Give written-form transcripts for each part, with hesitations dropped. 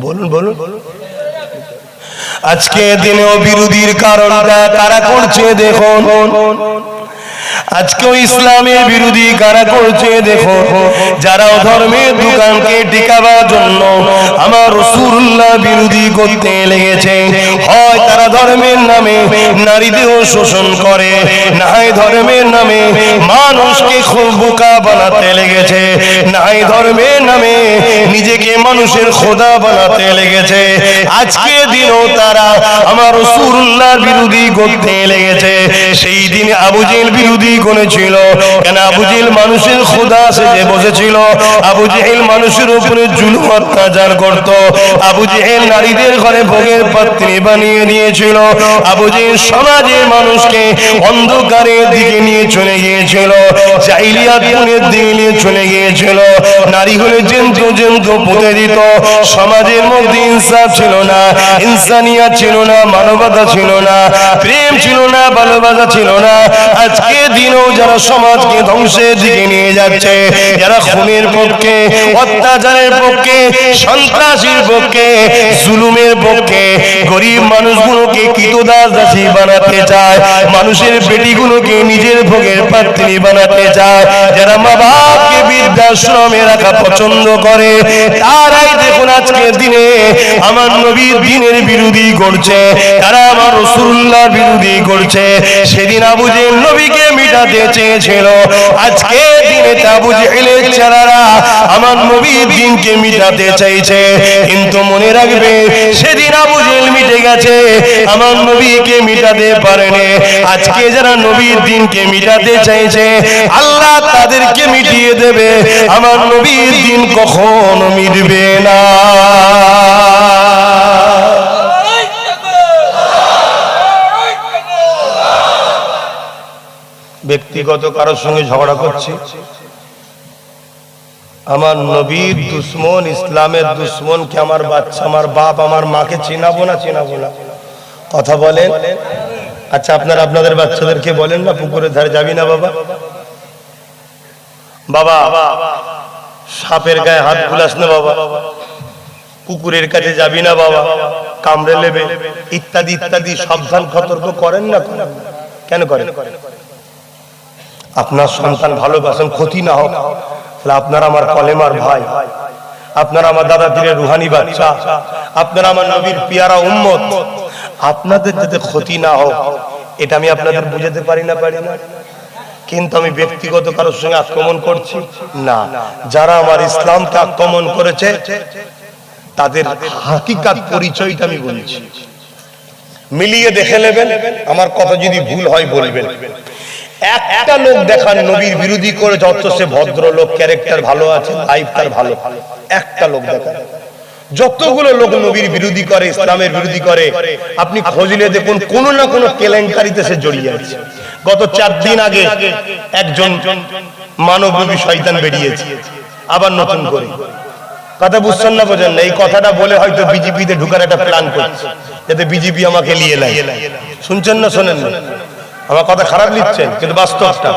বলুন বলুন। আজকে দিনেও বিরোধীর কারণটা কারা করছে দেখুন। আজকেও ইসলামের বিরোধী কারা করছে দেখো, যারা ধর্মের দোকানকে টিকাবার জন্য আমার রাসূলুল্লাহ বিরোধী করতে লেগেছে। হয় তারা ধর্মের নামে নারীদের শোষণ করে, নাই ধর্মের নামে মানুষকে খুব বোকা বানাতে লেগেছে, নাই ধর্মের নামে নিজেকে মানুষের খোদা বানাতে লেগেছে। আজকে দিনও তারা আমার রাসূলুল্লাহ বিরোধী করতে লেগেছে। সেই দিন আবু জেহেল বিরোধী করেছিল, কেন আবু জেহেল মানুষের খোদা সেজে বসেছিল। আবু জেহেল মানুষের উপরে জুলুম অত্যাচার করত। আবু জেহেল নারীদের ঘরে ভোগের পাত্রী বানিয়ে দিয়েছিল। আবু জেহেল সমাজে মানুষকে অন্ধকারের দিকে নিয়ে চলে গিয়েছিল, জাহিলিয়াতের দিকে নিয়ে চলে গিয়েছিল। নারী হলে জন্তু জন্তু পুঁতে দিত। সমাজের মধ্যে ইনসাফ ছিল না, ইনসানিয়াত ছিল না, মানবতা ছিল না, প্রেম ছিল না, ভালোবাসা ছিল না। আজকে দিনও যারা সমাজকে ধ্বংসের দিকে নিয়ে যাচ্ছে, যারা খুনের পক্ষে, অত্যাচারের পক্ষে, সন্ত্রাসীর পক্ষে, জুলুমের পক্ষে, গরিব মানুষগুলোকে কৃতদাস দাসী বানাতে চায়, মানুষের বেটিগুলোকে নিজের ভোগের পাত্রী বানাতে চায়, যারা মা বাপকে বৃদ্ধাশ্রমে রাখা পছন্দ করে, তারাই দেখুন আজকের দিনে আমার নবীর দ্বীনের বিরোধী করছে, তারা আমার রাসূলুল্লাহর বিরোধী করছে। সেদিন আবু জেহেল নবীকে মিটাতে চেয়েছিল, আজকে দিনে আবু জেহেলের ছেলেরা আমার নবীর দ্বীনকে মিটাতে চাইছে। কিন্তু মনে রাখবে, সেদিন আবু জেহেল মিটে গেছে, আমার নবীকে মিটাতে পারেনি। আজকে যারা নবীর দ্বীনকে মিটাতে চাইছে, আল্লাহ তাদেরকে মিটিয়ে দেবে, আমার নবীর দ্বীন কখনো মিটবে না। ব্যক্তিগত কারোর সঙ্গে ঝগড়া করছি, আমার নবীর দুশ্মন, ইসলামের দুশ্মনকে আমার বাচ্চা, আমার বাপ, আমার মাকে চিনাবো না চিনাবো না? কথা বলেন। আচ্ছা, আপনারা আপনাদের বাচ্চাদেরকে বলেন না পুকুরের ধারে যাবি না বাবা, বাবা সাপের গায়ে হাত বুলাস না বাবা, কুকুরের কাছে যাবি না বাবা, কামড়ে নেবে, ইত্যাদি ইত্যাদি সাবধান সতর্ক করেন না? কেন করেন? আপনার সন্তান ভালোবাসেন, ক্ষতি না হোক। আপনারা আমার কলেমার ভাই, আপনারা আমার দাদা পীরের রুহানি বাচ্চা, আপনারা আমার নবীর পিয়ারা উম্মত, আপনাদের যাতে ক্ষতি না হোক এটা আমি আপনাদের বুঝাতে পারি না? কিন্তু আমি ব্যক্তিগত কারোর সঙ্গে আক্রমণ করছি না। যারা আমার ইসলামকে আক্রমণ করেছে তাদের হাকিকাত পরিচয়টা আমি বলছি, মিলিয়ে দেখে নেবেন। আমার কথা যদি ভুল হয় বলবেন। একটা লোক দেখান নবীর বিরোধী করে, যত সে ভদ্রলোক, ক্যারেক্টার ভালো আছে, লাইফ তার ভালো, একটা লোক দেখান। যতগুলো লোক নবীর বিরোধী করে, ইসলামের বিরোধী করে, আপনি খোঁজলে দেখুন কোনো না কোনো কেলেঙ্কারিতে সে জড়িয়ে আছে। গত 4 দিন আগে একজন মানবরূপী শয়তান বেরিয়েছে আবার নতুন করে। কথা বুঝছেন না, বোঝেন না? এই কথাটা বলে হয়তো বিজেপিতে ঢুকার একটা প্ল্যান করছে, যাতে বিজেপি আমাকে নিয়ে নেয়। শুনছেন না শোনেন না? আমার কথা খারাপ লিখছেন, কিন্তু বাস্তবটা।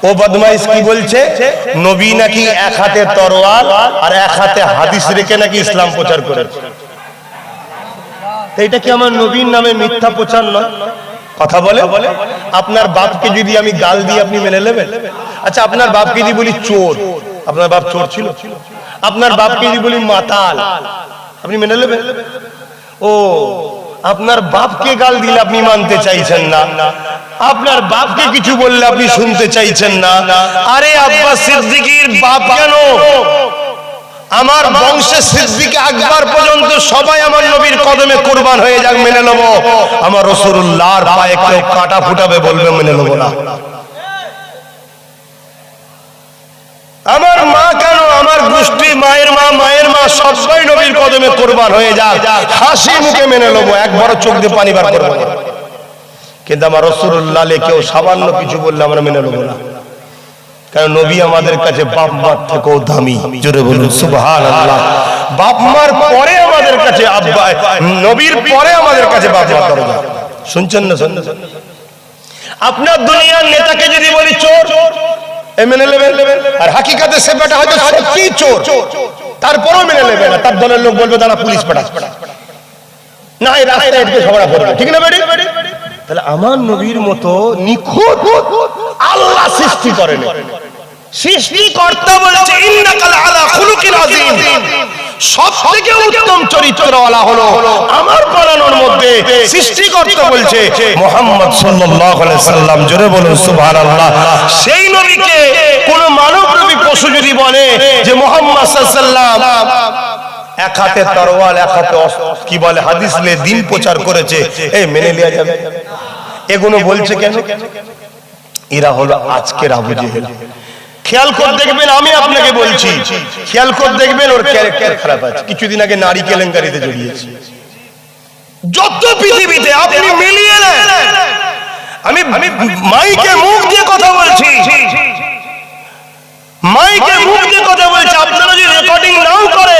ও বদমাইশ কি বলছে, নবী নাকি এক হাতে তরোয়াল আর এক হাতে হাদিস রেখে নাকি ইসলাম প্রচার করেছে। এটা কি আমার নবীর নামে মিথ্যা প্রচার নয়? কথা বলে। আপনার বাপকে যদি আমি গাল দিই আপনি মেনে নেবেন? আচ্ছা, আপনার বাপকে যদি বলি চোর, আপনার বাপ চোর ছিল? আপনার বাপকে যদি বলি মাতাল, আপনি মেনে নেবেন? ও, আপনার বাপকে গাল দিলে আপনি মানতে চাইছেন না, আপনার বাপকে কিছু বললে আপনি শুনতে চাইছেন না। আরে আব্বাস সিদ্দিকীর বাপ কেন, আমার বংশে সিদ্দিক আকবর পর্যন্ত সবাই আমার নবীর কদমে কুরবান হয়ে যাক, মেনে নেব। আমার রাসূলুল্লাহর পায়ে কেউ কাঁটা ফুটাবে বলবে মেনে নেব না। আমার মা কেন, আমার গোষ্ঠী, মায়ের মা, মায়ের মা সবাই নবীর কদমে কুরবান হয়ে যাক, হাসি মুখে মেনে নেব, একবারও চোখ দিয়ে পানি বার করব না। কিন্তু আমার রাসূলুল্লাহ কেউ সামান্য কিছু বললে আমরা মেনে নেব না, কারণ নবী আমাদের কাছে বাপ মার থেকেও দামি। জোরে বলুন সুবহানাল্লাহ। বাপ মার পরে আমাদের কাছে আব্বা, নবীর পরে আমাদের কাছে বাপ মা দরজা। শুনছেন না? আপনার দুনিয়ার নেতাকে যদি বলি চোর, মেনে নেবেন, আর হাকিকাতে সে বেটা হয়তো সত্যি চোর। তারপরেও মেনে নেবে না, তার দলের লোক বলবে তারা পুলিশ পাঠাচ্ছে না, এই রাস্তায় একটু ঝগড়া করবে, ঠিক না বেটি? তাহলে আমার নবীর মতো নিখুঁত আল্লাহ সৃষ্টি করেন, সৃষ্টিকর্তা বলেছে ইন্নাকা আলা খুলুকিন আযীম, সবথেকে উত্তম চরিত্রওয়ালা হলো আমার বানানোর মধ্যে সৃষ্টিকর্তা বলছে মুহাম্মদ সাল্লাল্লাহু আলাইহি সাল্লাম। জোরে বলুন সুবহানাল্লাহ। সেই নবীকে কোন মানব নবী পশু যদি বলে যে মুহাম্মদ সাল্লাল্লাহু আলাইহি সাল্লাম এক হাতে তরোয়াল এক হাতে কি বলে হাদিস লে দিন প্রচার করেছে, এই মেনে নেওয়া যাবে? এগুলো বলছে কেন? এরা হলো আজকের আবু জেহেল। খেয়াল করে দেখবেন, আমি আপনাকে বলছি, খেয়াল করে দেখবেন ওর ক্যারেক্টার খারাপ আছে। কিছুদিন আগে নারী কেলেঙ্কারিতে জড়িয়েছে। যত পৃথিবীতে আপনি মিলিয়ে নেন, আমি মাইকে মুখ দিয়ে কথা বলছি, মাইকে মুখ দিয়ে কথা বলছি, আপনারা যদি রেকর্ডিং নাও করে,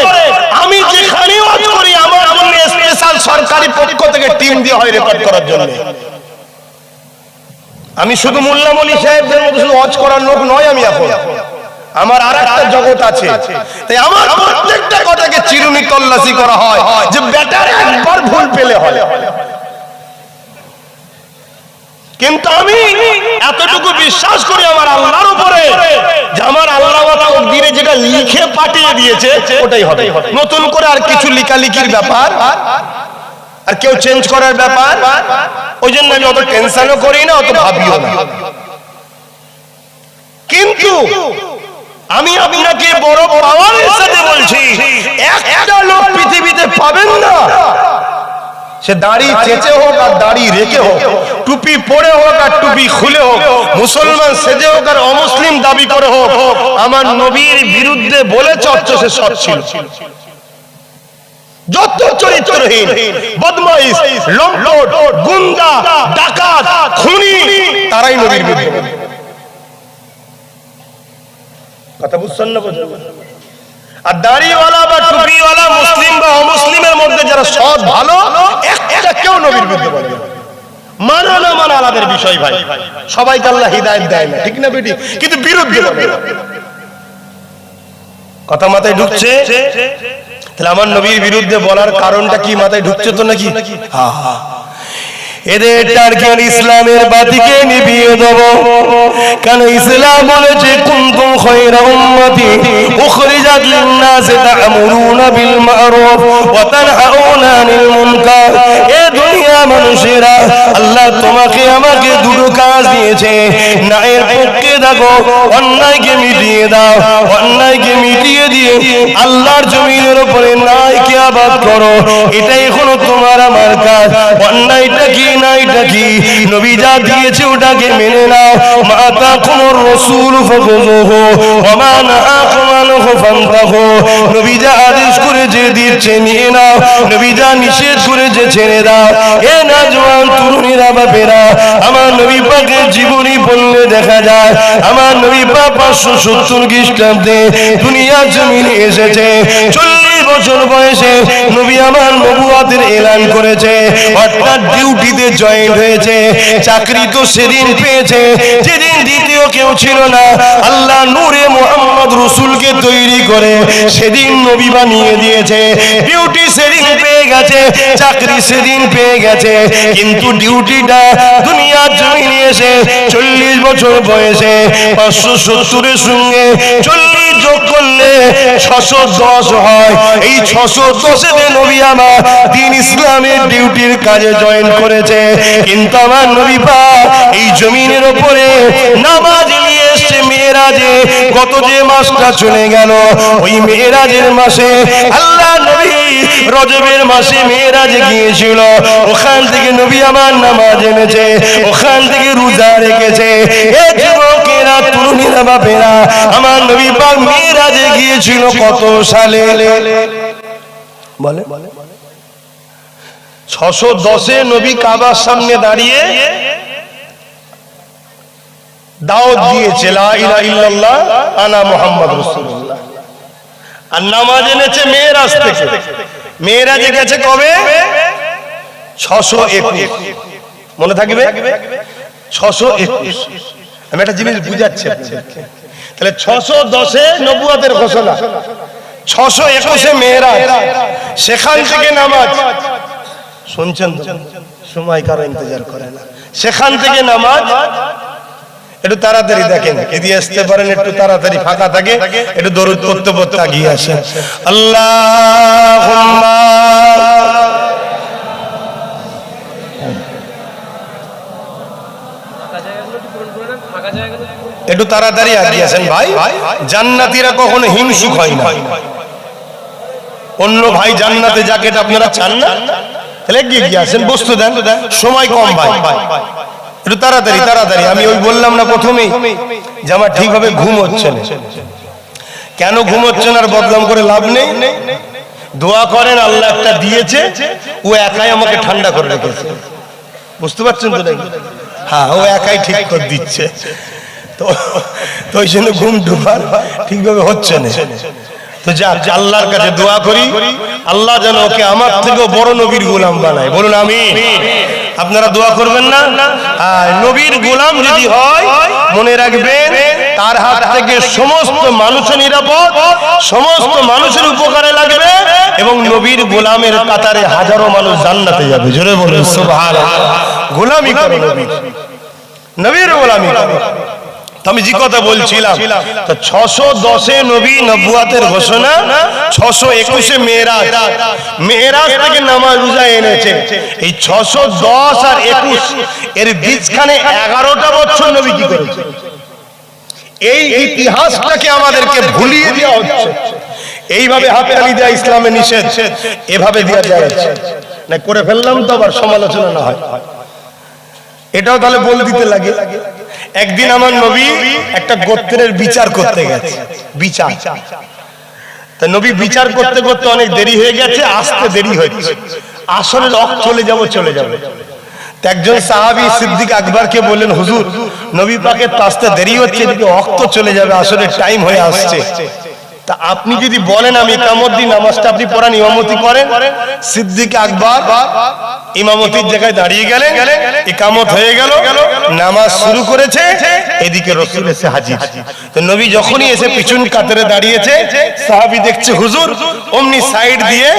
আমি যেখানে ওয়াজ করি আমার জন্য স্পেশাল সরকারি পক্ষ থেকে টিম দিয়ে হয় রেকর্ড করার জন্য। আমি শুধু মোল্লা মলি সাহেবদের মতো শুধু ওয়াজ করার লোক নয়, আমি এখন আমার আরেকটা জগৎ আছে। তাই আমার প্রত্যেকটা কথাকে চিরুনি তল্লাশি করা হয় যে ব্যাটার একবার ভুল পেলে হয়। কিন্তু আমি এতটুকু বিশ্বাস করি আমার আল্লাহর উপরে যে আমার আল্লাহ তকদিরে যেটা লিখে পাঠিয়ে দিয়েছে ওটাই হবে, নতুন করে আর কিছু লিখালিখির ব্যাপার আর কেউ চেঞ্জ করার ব্যাপার। ওই জন্য আমি অত টেনশনও করি না, অত ভাবিও না। কিন্তু আমি আপনাকে বড় পাওয়ারের সাথে বলছি, একটা লোক পৃথিবীতে পাবেন না, সে দাড়ি চেঁচে হোক আর দাড়ি রেখে হোক, টুপি পরে হোক আর টুপি খুলে হোক, মুসলমান সেজে হোক আর অমুসলিম দাবি করে হোক, আমার নবীর বিরুদ্ধে বলেছে অথচ সে সৎ ছিল। যত চরিত্রহীন, বদমাইশ, লম্পট, গুন্ডা, ডাকাত, খুনি, তারাই নবীর বিরুদ্ধে কথা বুঝছেন না? আর দাড়িওয়ালা বা টুপিওয়ালা মুসলিম বা অমুসলিমের মধ্যে যারা সৎ ভালো, একটা কেউ নবীর বিরুদ্ধে বলে না। মানা না মানা আলাদের বিষয় ভাই, সবাইকে আল্লাহ হিদায়াত দেয় না, ঠিক না বেটি? কিন্তু বিরুদ্ধে বলে না। কথা মাথায় ঢুকছে? তাহলে আমার নবীর বিরুদ্ধে বলার কারণটা কি মাথায় ঢুকছে তো নাকি? এদের টার্গেট ইসলামের বাতিকে নিভিয়ে দেব। কারণ ইসলাম বলেছে কুনতুম খায়রা উম্মতি উখরিজাত লিন-নাসি তা'মুরুনা বিল মা'রুফ ওয়া তানহাউনা আনিল মুনকার। এ দুনিয়া মানুষেরা, আল্লাহ তোমাকে আমাকে দুটো কাজ দিয়েছে, ন্যায়ের পক্ষে থাকো, অন্যায়কে মিটিয়ে দাও। অন্যায়কে মিটিয়ে দিয়ে আল্লাহর জমিনের উপরে ন্যায়কে আবাদ করো, এটাই হলো তোমার আমার কাজ। অন্যায়টা কি নাইটা কি নবী যা দিয়েছে ওটাকে মেনে নাও। মাতা কুমুর রাসূল ফাখুযুহু ওয়া মা নাহাকুম আনহু ফান্তাহু। নবী যা আদেশ করেছে দিচ্ছে নিয়ে নাও, নবী যা নিষেধ করেছে ছেড়ে দাও। এ নওজওয়ান তরুণীরা বাপেরা, আমার নবী পাকের জীবনী পড়লে দেখা যায় আমার নবী পাক 570 খ্রিস্টাব্দে দুনিয়ার জমিনে এসেছে। 40 বছর বয়সে নবী আমার নবুয়তের এলান করেছে, অর্থাৎ ডিউটিতে জয়েন হয়েছে। চাকরি তো সেদিন পেয়েছে যেদিন দ্বিতীয় কেউ ছিল না। আল্লাহ নূরে মুহাম্মদ রাসূলকে তৈরি করে সেদিন নবী বানিয়ে দিয়েছে। ডিউটি সেদিন পেয়ে গেছে, চাকরি সেদিন পেয়ে গেছে, কিন্তু ডিউটিটা দুনিয়ার জমিনে এসে 40 বছর বয়সে 570 সঙ্গে 40 যোগ করলে 610 হয়। এই 610 নবী আমার দ্বীন ইসলামের ডিউটির কাজে জয়েন করেছে। কিন্তু আমার নবী পাক এই জমিনের উপরে নামাজ নিয়ে এসেছে মেরাজে। গত যে মাসটা চলে গেল, ওই মেরাজের মাসে আল্লাহ নবী রজবের মাসে মেরাজে গিয়েছিল। ওখান থেকে নবী আমার নামাজ এনেছে, ওখান থেকে রোজা রেখেছে। এ যুবকেরা, তরুণীরা, বাপেরা, আমার নবী পাক মেরাজে গিয়েছিল কত সালে বলে? 610 নবী কাবার সামনে দাঁড়িয়ে দাওয়াত দিয়েছে লা ইলাহা ইল্লাল্লাহ আনা মুহাম্মদ রাসূলুল্লাহ। আর নামাজ এনেছে মেরাজ থেকে। মেরাজে গেছে কবে? 621। মনে থাকবে? 621। আমি একটা জিনিস বুঝাচ্ছি। তাহলে 610 নবুয়তের ঘোষণা, 621 মেরাজ, সেখান থেকে নামাজ শুনছেন তো, সময় কারো ইন্তজার করে না, সেখান থেকে নামাজ। একটু তাড়াতাড়ি দেখেন, এদিকে আসতে পারেন, একটু তাড়াতাড়ি ফাঁকা থাকে, একটু দরুদ পড়তে পড়তে এগিয়ে আসেন। আল্লাহুম্মা একটু তাড়াতাড়ি এগিয়ে আসেন ভাই। জান্নাতীরা কখনো হিংসুক হয় না। অন্য ভাই জান্নাতে যাকে, এটা আপনারা চান না? তাহলে এগিয়ে আসেন, বস্তু দেন, সময় কম ভাই, একটু তাড়াতাড়ি তাড়াতাড়ি। আমি ওই বললাম না প্রথমেই যে আমার ঠিকভাবে ঘুম হচ্ছে না। কেন ঘুম হচ্ছে না আর বদনাম করে লাভ নেই। দোয়া করেন, আল্লাহ একটা দিয়েছে, ও একাই আমাকে ঠান্ডা করে রেখেছে। বুঝতে পারছেন তো নাকি? হ্যাঁ, ও একাই ঠিক করে দিচ্ছে। তো ওই জন্য ঘুম ডুবার ঠিকভাবে হচ্ছে না। তো যাক, আল্লাহর কাছে দোয়া করি, আল্লাহ যেন ওকে আমার থেকেও বড় নবীর গোলাম বানায়। বলুন আমিন। আপনারা দোয়া করবেন না? নবীর গোলাম যদি হয়, মনে রাখবেন তার হাত থেকে সমস্ত মানুষের নিরাপদ, সমস্ত মানুষের উপকারে লাগবে, এবং নবীর গোলামের কাতারে হাজারো মানুষ জান্নাতে যাবে। জোরে বলুন সুবহানাল্লাহ। গোলামি করো নবীর, নবীর গোলামি করো। আমি যে কথা বলছিলাম, তো 610 নবী নবুয়াতের ঘোষণা, 621 মেরাজ, মেরাজ থেকে নামাজ রোজা এনেছে। এই 610 আর 21 এর বীজখানে 11টা বছর নবী কি করেছে? এই ইতিহাসটাকে আমাদেরকে ভুলিয়ে দেওয়া হচ্ছে। এইভাবে হাততালি দেওয়া ইসলামে নিষেধ, এভাবে দেওয়া যাচ্ছে না। করে ফেললাম তো আবার সমালোচনা না হয়, এটাও তাহলে বল দিতে লাগে। একদিন আমার নবী একটা গোত্রের বিচার করতে গেছে, বিচার। তা নবী বিচার করতে করতে অনেক দেরি হয়ে গেছে, আসতে দেরি হয়েছে, আসলে চলে যাবে। একজন সাহাবী সিদ্দিক আকবরকে বললেন, হুজুর নবী পাকের তো আসতে দেরি হচ্ছে, এদিকে ওয়াক্ত চলে যাবে, আসলে টাইম হয়ে আসছে। তা আপনি যদি বলেন আমি ইকামত দিই, নামাজটা আপনি পড়ান, ইমামতি করেন। সিদ্দিক আকবর ইমামতির জায়গায় দাঁড়িয়ে গেলেন, ইকামত হয়ে গেল, নামাজ শুরু করেছে, এদিকে রাসূল এসে হাজির। তো নবী যখনই এসে পিছন কাতারে দাঁড়িয়েছে, সাহাবী দেখছে হুজুর অমনি সাইড দিয়ে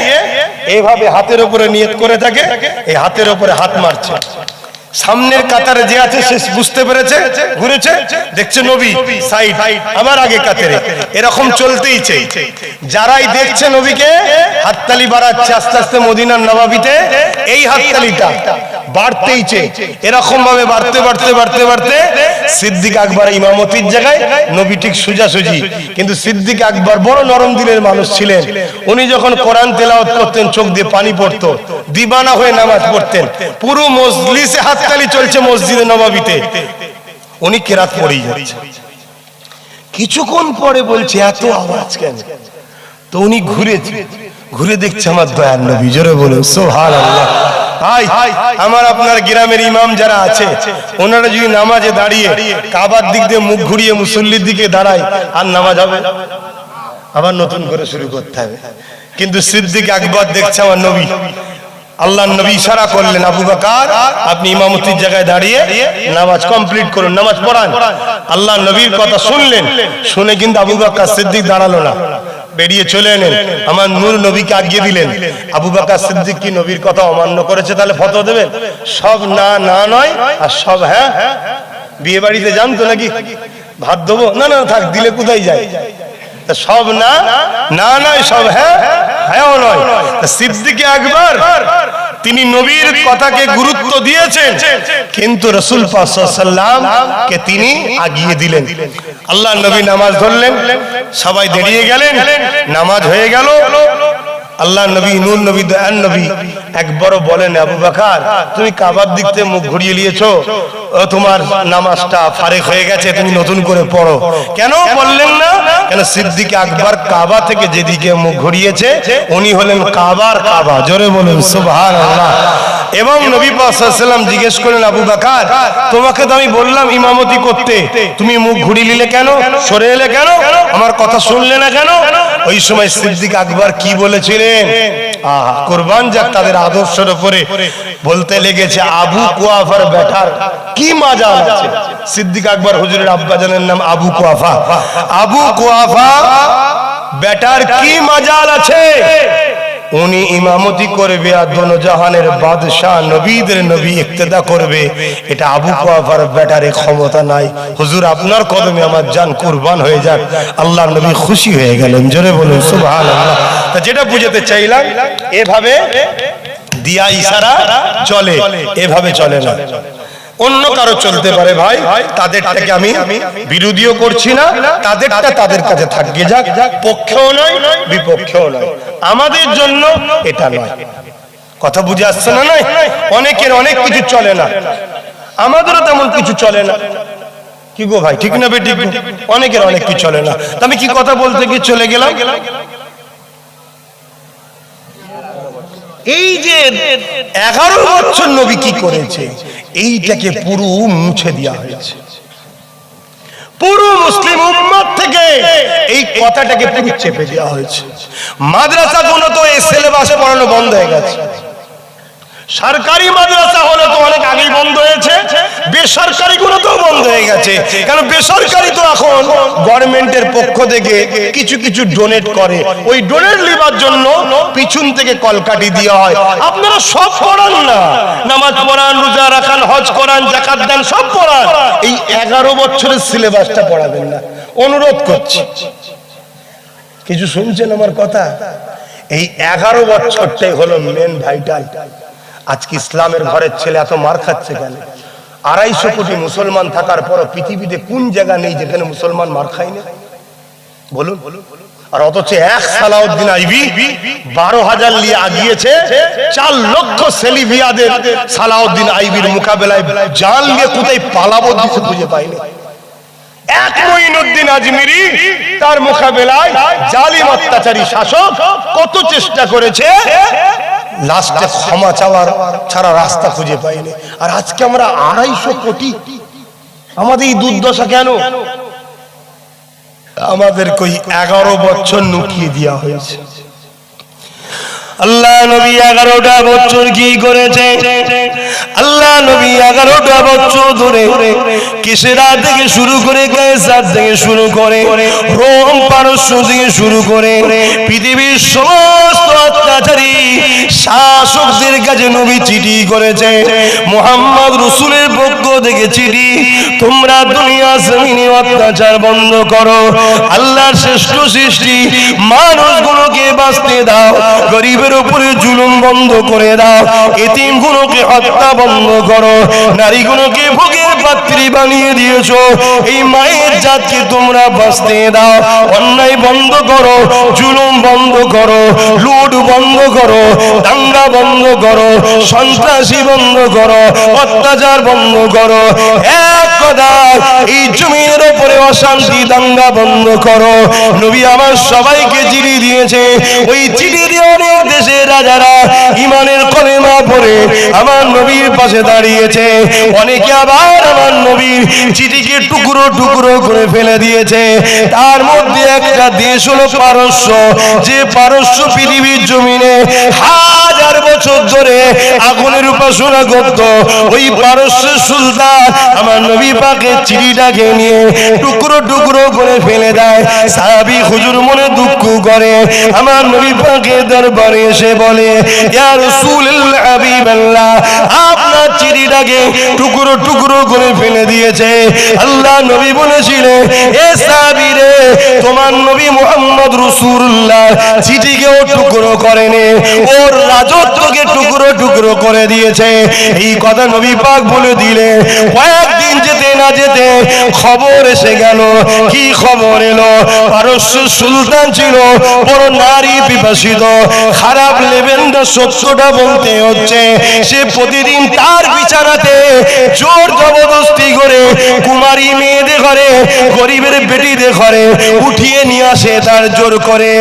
এইভাবে হাতের উপরে নিয়ত করে থাকে, এই হাতের উপরে হাত মারছে। সামনের কাতারে যে আছে সে বুঝতে পেরেছে, ঘুরেছে, দেখছে নবী সাইড, আবার আগে কাতারে, এরকম চলতেইছে। যারাই দেখছে নবীকে হাততালি বাড়াচ্ছে, আস্তে আস্তে মদিনার নবাবিতে এই হাততালিটা বাড়তেইছে, এরকম ভাবে বাড়তে বাড়তে বাড়তে বাড়তে সিদ্দিক আকবর ইমামতির জায়গায়, নবী ঠিক সোজাসুজি। কিন্তু সিদ্দিক আকবর বড় নরম দিলের মানুষ ছিলেন। উনি যখন কোরআন তেলাওয়াত করতেন, চোখ দিয়ে পানি পড়তো, দিবানা হয়ে নামাজ পড়তেন। পুরো মজলিসে হাততালি চলছে মসজিদে নববীতে, উনি কেরাত পড়েই যাচ্ছে। কিছুক্ষণ পরে বলছে এত আওয়াজ কেন? তো উনি ঘুরে দেখছে আমার দয়ার নবী। জোরে বলুন সুবহানাল্লাহ। আমার আপনার গ্রামের ইমাম যারা আছে, ওনারা যদি নামাজে দাঁড়িয়ে কাবার দিক দিয়ে মুখ ঘুরিয়ে মুসল্লির দিকে দাঁড়ায়, আর নামাজ হবে? আবার নতুন করে শুরু করতে হবে। কিন্তু সিদ্দিক আকবর দেখছে আমার নবী, আল্লাহর নবী ইশারা করলেন, আবু বকর আপনি ইমামতির জায়গায় দাঁড়িয়ে নামাজ কমপ্লিট করুন, নামাজ পড়ান। আল্লাহর নবীর কথা শুনলেন, শুনে কিন্তু আবু বকর সিদ্দিক দাঁড়ালো না, বেরিয়ে চলে এলেন, আমার নূর নবীকে আগিয়ে দিলেন। আবু বকর সিদ্দিক কি নবীর কথা অমান্য করেছে তাহলে ফতোয়া দেবেন? সব না না নয়, আর সব হ্যাঁ। বিয়ে বাড়িতে যান তো নাকি ভাত দেবো? না না থাক, দিলে কোথায় যায়? সব না না নয়, সব হ্যাঁ হ্যাঁ নয়। সিদ্দিক আকবর তিনি নবীর কথাকে গুরুত্ব দিয়েছেন, কিন্তু রাসূল পাক সাল্লাল্লাহু আলাইহি ওয়াসাল্লাম কে তিনি আগিয়ে দিলেন। আল্লাহ নবী নামাজ ধরলেন, সবাই দাঁড়িয়ে গেলেন, নামাজ হয়ে গেল। আল্লাহ নবী নূর নবী দয়ান নবী একবারও বলেন, আবু বকর তুমি কাবার দিক থেকে মুখ ঘুরিয়ে নিয়েছো, তোমার নামাজটা ফারেক হয়ে গেছে, তুমি নতুন করে পড়ো। কেন বললেন না? কেন সিদ্দিক আকবর কাবা থেকে যেদিকে মুখ ঘুরিয়েছে উনি হলেন কাবার কাবা। জোরে বলুন সুবহানাল্লাহ। এবং নবী পাক সাল্লাল্লাহু আলাইহি ওয়াসাল্লাম জিজ্ঞেস করলেন, আবু বকর তোমাকে তো আমি বললাম ইমামতি করতে, তুমি মুখ ঘুরিয়ে নিলে কেন, সরে এলে কেন, আমার কথা শুনলে না কেন? ওই সময় সিদ্দিক আকবর কি বলেছিলেন? কুরবান যাক তাদের আদর্শের উপরে, বলতে লেগেছে আবু কুয়াফার বেটার কি মজা আছে। সিদ্দিক আকবর হুজুরের আব্বা জানের নাম আবু কুয়াফা। আবু কুয়াফা বেটার কি মাজাল আছে, উনি ইমামতি করবে আর দোনো জাহানের বাদশাহ নবীদের নবী ইক্তেদা করবে, এটা আবু কুহাফার বেটার ক্ষমতা নাই। হুজুর আপনার কদমে আমার জান কুরবান হয়ে যাক। আল্লাহর নবী খুশি হয়ে গেলেন, জোরে বলুন সুবহানাল্লাহ। তা যেটা বুঝাতে চাইলাম, এভাবে দিয়া ইশারা চলে, এভাবে চলে না। অন্য কারো চলতে পারে ভাই, তাদেরটাকে আমি বিরোধীও করছি না, তাদেরটা তাদের কাছে থাকবে যাক, পক্ষেও নয় বিপক্ষেও নয়, আমাদের জন্য এটা নয়। কথা বুঝে আসছে না? নয়, অনেকের অনেক কিছু চলে না, আমাদেরও তেমন কিছু চলে না। কি গো ভাই, ঠিক না বেটি? অনেকের অনেক কিছু চলে না। আমি কি কথা বলতে গিয়ে চলে গেলাম, এই যে 11 বছর নবী কি করেছে, এইটাকে পুরো মুছে দেওয়া হয়েছে। পুরো মুসলিম উম্মত থেকে এই কথাটাকে পুরো চেপে দেওয়া হয়েছে। মাদ্রাসাগুলো তো এই সিলেবাসে পড়ানো বন্ধ হয়ে গেছে। সরকারি মাদ্রাসা হলে তো অনেক আগেই বন্ধ হয়েছে, বেসরকারি গুলো তো বন্ধ হয়ে গেছে। কারণ বেসরকারি তো এখন গভর্নমেন্টের পক্ষ থেকে কিছু কিছু ডোনেট করে, ওই ডোনেট নেবার জন্য পিছন থেকে কলকাঠি দেওয়া হয়। আপনারা সব পড়ান না, নামাজ পড়ান, রোজা রাখান, হজ করান, যাকাত দেন, সব পড়ান, এই 11 বছরের সিলেবাসটা পড়াবেন না, অনুরোধ করছি। কিছু শুনছেন আমার কথা? এই 11 বছরটাই হলো মেন ভাইটাল। আজকে ইসলামের ঘরের ছেলে এত মার খাচ্ছে কেন? 250 কোটি মুসলমান থাকার পর পৃথিবীতে কোন জায়গা নেই যেখানে মুসলমান মার খায় না? বলুন। আর অথচ এক সালাউদ্দিন আইবি 12,000 নিয়ে আগিয়েছে, 4 লক্ষ সেলিভিয়াদের সালাউদ্দিন আইবির মোকাবেলায় জান নিয়ে কোথায় পালাবো দিতে খুঁজে পাইনি। এক মঈনুদ্দিন আজমিরি তার মোকাবেলায় জালিম অত্যাচারী শাসক কত চেষ্টা করেছে, লাস্টে ক্ষমা চাওয়ার ছাড়া রাস্তা খুঁজে পাইনি। আর আজকে আমরা 250 কোটি, আমাদের এই দুর্দশা কেন? আমাদেরকে 11 বছর নুকিয়ে দেওয়া হয়েছে। আল্লাহ নবী 11টা বছর কি করেছে? আল্লাহ নবী 11টা বছর ধরে কিসরা থেকে শুরু করে, কায়সার থেকে শুরু করে, রোম পারস্য থেকে শুরু করে পৃথিবীর সমস্ত অত্যাচারী শাসকদের কাছে নবী চিঠি করেছে। মুহাম্মদ রাসূলের পক্ষ থেকে চিঠি, তোমরা দুনিয়া জমিনে অত্যাচার বন্ধ করো, আল্লাহর শ্রেষ্ঠ সৃষ্টি মানুষগুলোকে বাঁচতে দাও, গরিবের উপরে জুলুম বন্ধ করে দাও, এতিমগুলোকে হত্যা বন্ধ করো, নারীগুলোকে ভোগের পাত্রী বানিয়ে দিয়েছো, এই মায়ের জাতকে তোমরা বাঁচতে দাও, অন্যায় বন্ধ করো, জুলুম বন্ধ করো, লুট বন্ধ করো, দাঙ্গা বন্ধ করো, সন্ত্রাসী বন্ধ করো, অত্যাচার বন্ধ করো, এক কথা এই জমির উপরে অশান্তি দাঙ্গা বন্ধ করো। নবী আমার সবাইকে চিঠি দিয়েছে, ওই চিঠি দিয়ে অনেক দেশের রাজারা ইমানের কলেমা পড়ে আমার নবীর পাশে দাঁড়িয়েছে, অনেকে আবার আমার নবীর চিঠিকে টুকরো টুকরো করে ফেলে দিয়েছে। তার মধ্যে একটা দেশ হলো পারস্য, যে পারস্য পৃথিবীর জমিনে 1000 বছর ধরে আগুনের উপাসনা করত। ওই পারস্যের সুলতান আমার নবী পাকের চিঠিটাকে নিয়ে টুকরো টুকরো করে ফেলে দেয়। সাহাবী হুজুর মনে দুঃখ করে, আমার নবী পাকের দরবারে এসে বলে, ইয়া রাসূলুল্লাহ হাবিবাল্লাহ, আপনার চিঠিটাকে টুকরো টুকরো করে ফেলে দিয়েছে। আল্লাহ নবী বলেছিলেন, এ সাহাবী রে, তোমার নবী মুহাম্মদ রাসূলুল্লাহ চিঠিকেও টুকরো করেনি, ওর রাজত্বকে টুকরো টুকরো করে দিয়েছে। এই কথা নবী পাক বলে দিলে কয়েকদিন যেতে না যেতে খবর এসে গেল। কি খবর এলো? পারস্য সুলতান ছিল বড় নারী পিপাসিত, খারাপ লেভেলটা সত্যটা বলতে হচ্ছে, সে প্রতিদিন তার বিছানাতে জোর জবরদস্তি করে কুমারী মেয়েদের ঘরে, গরিবের বেটিদের ঘরে উঠিয়ে নিয়ে আসে তার জোর করে।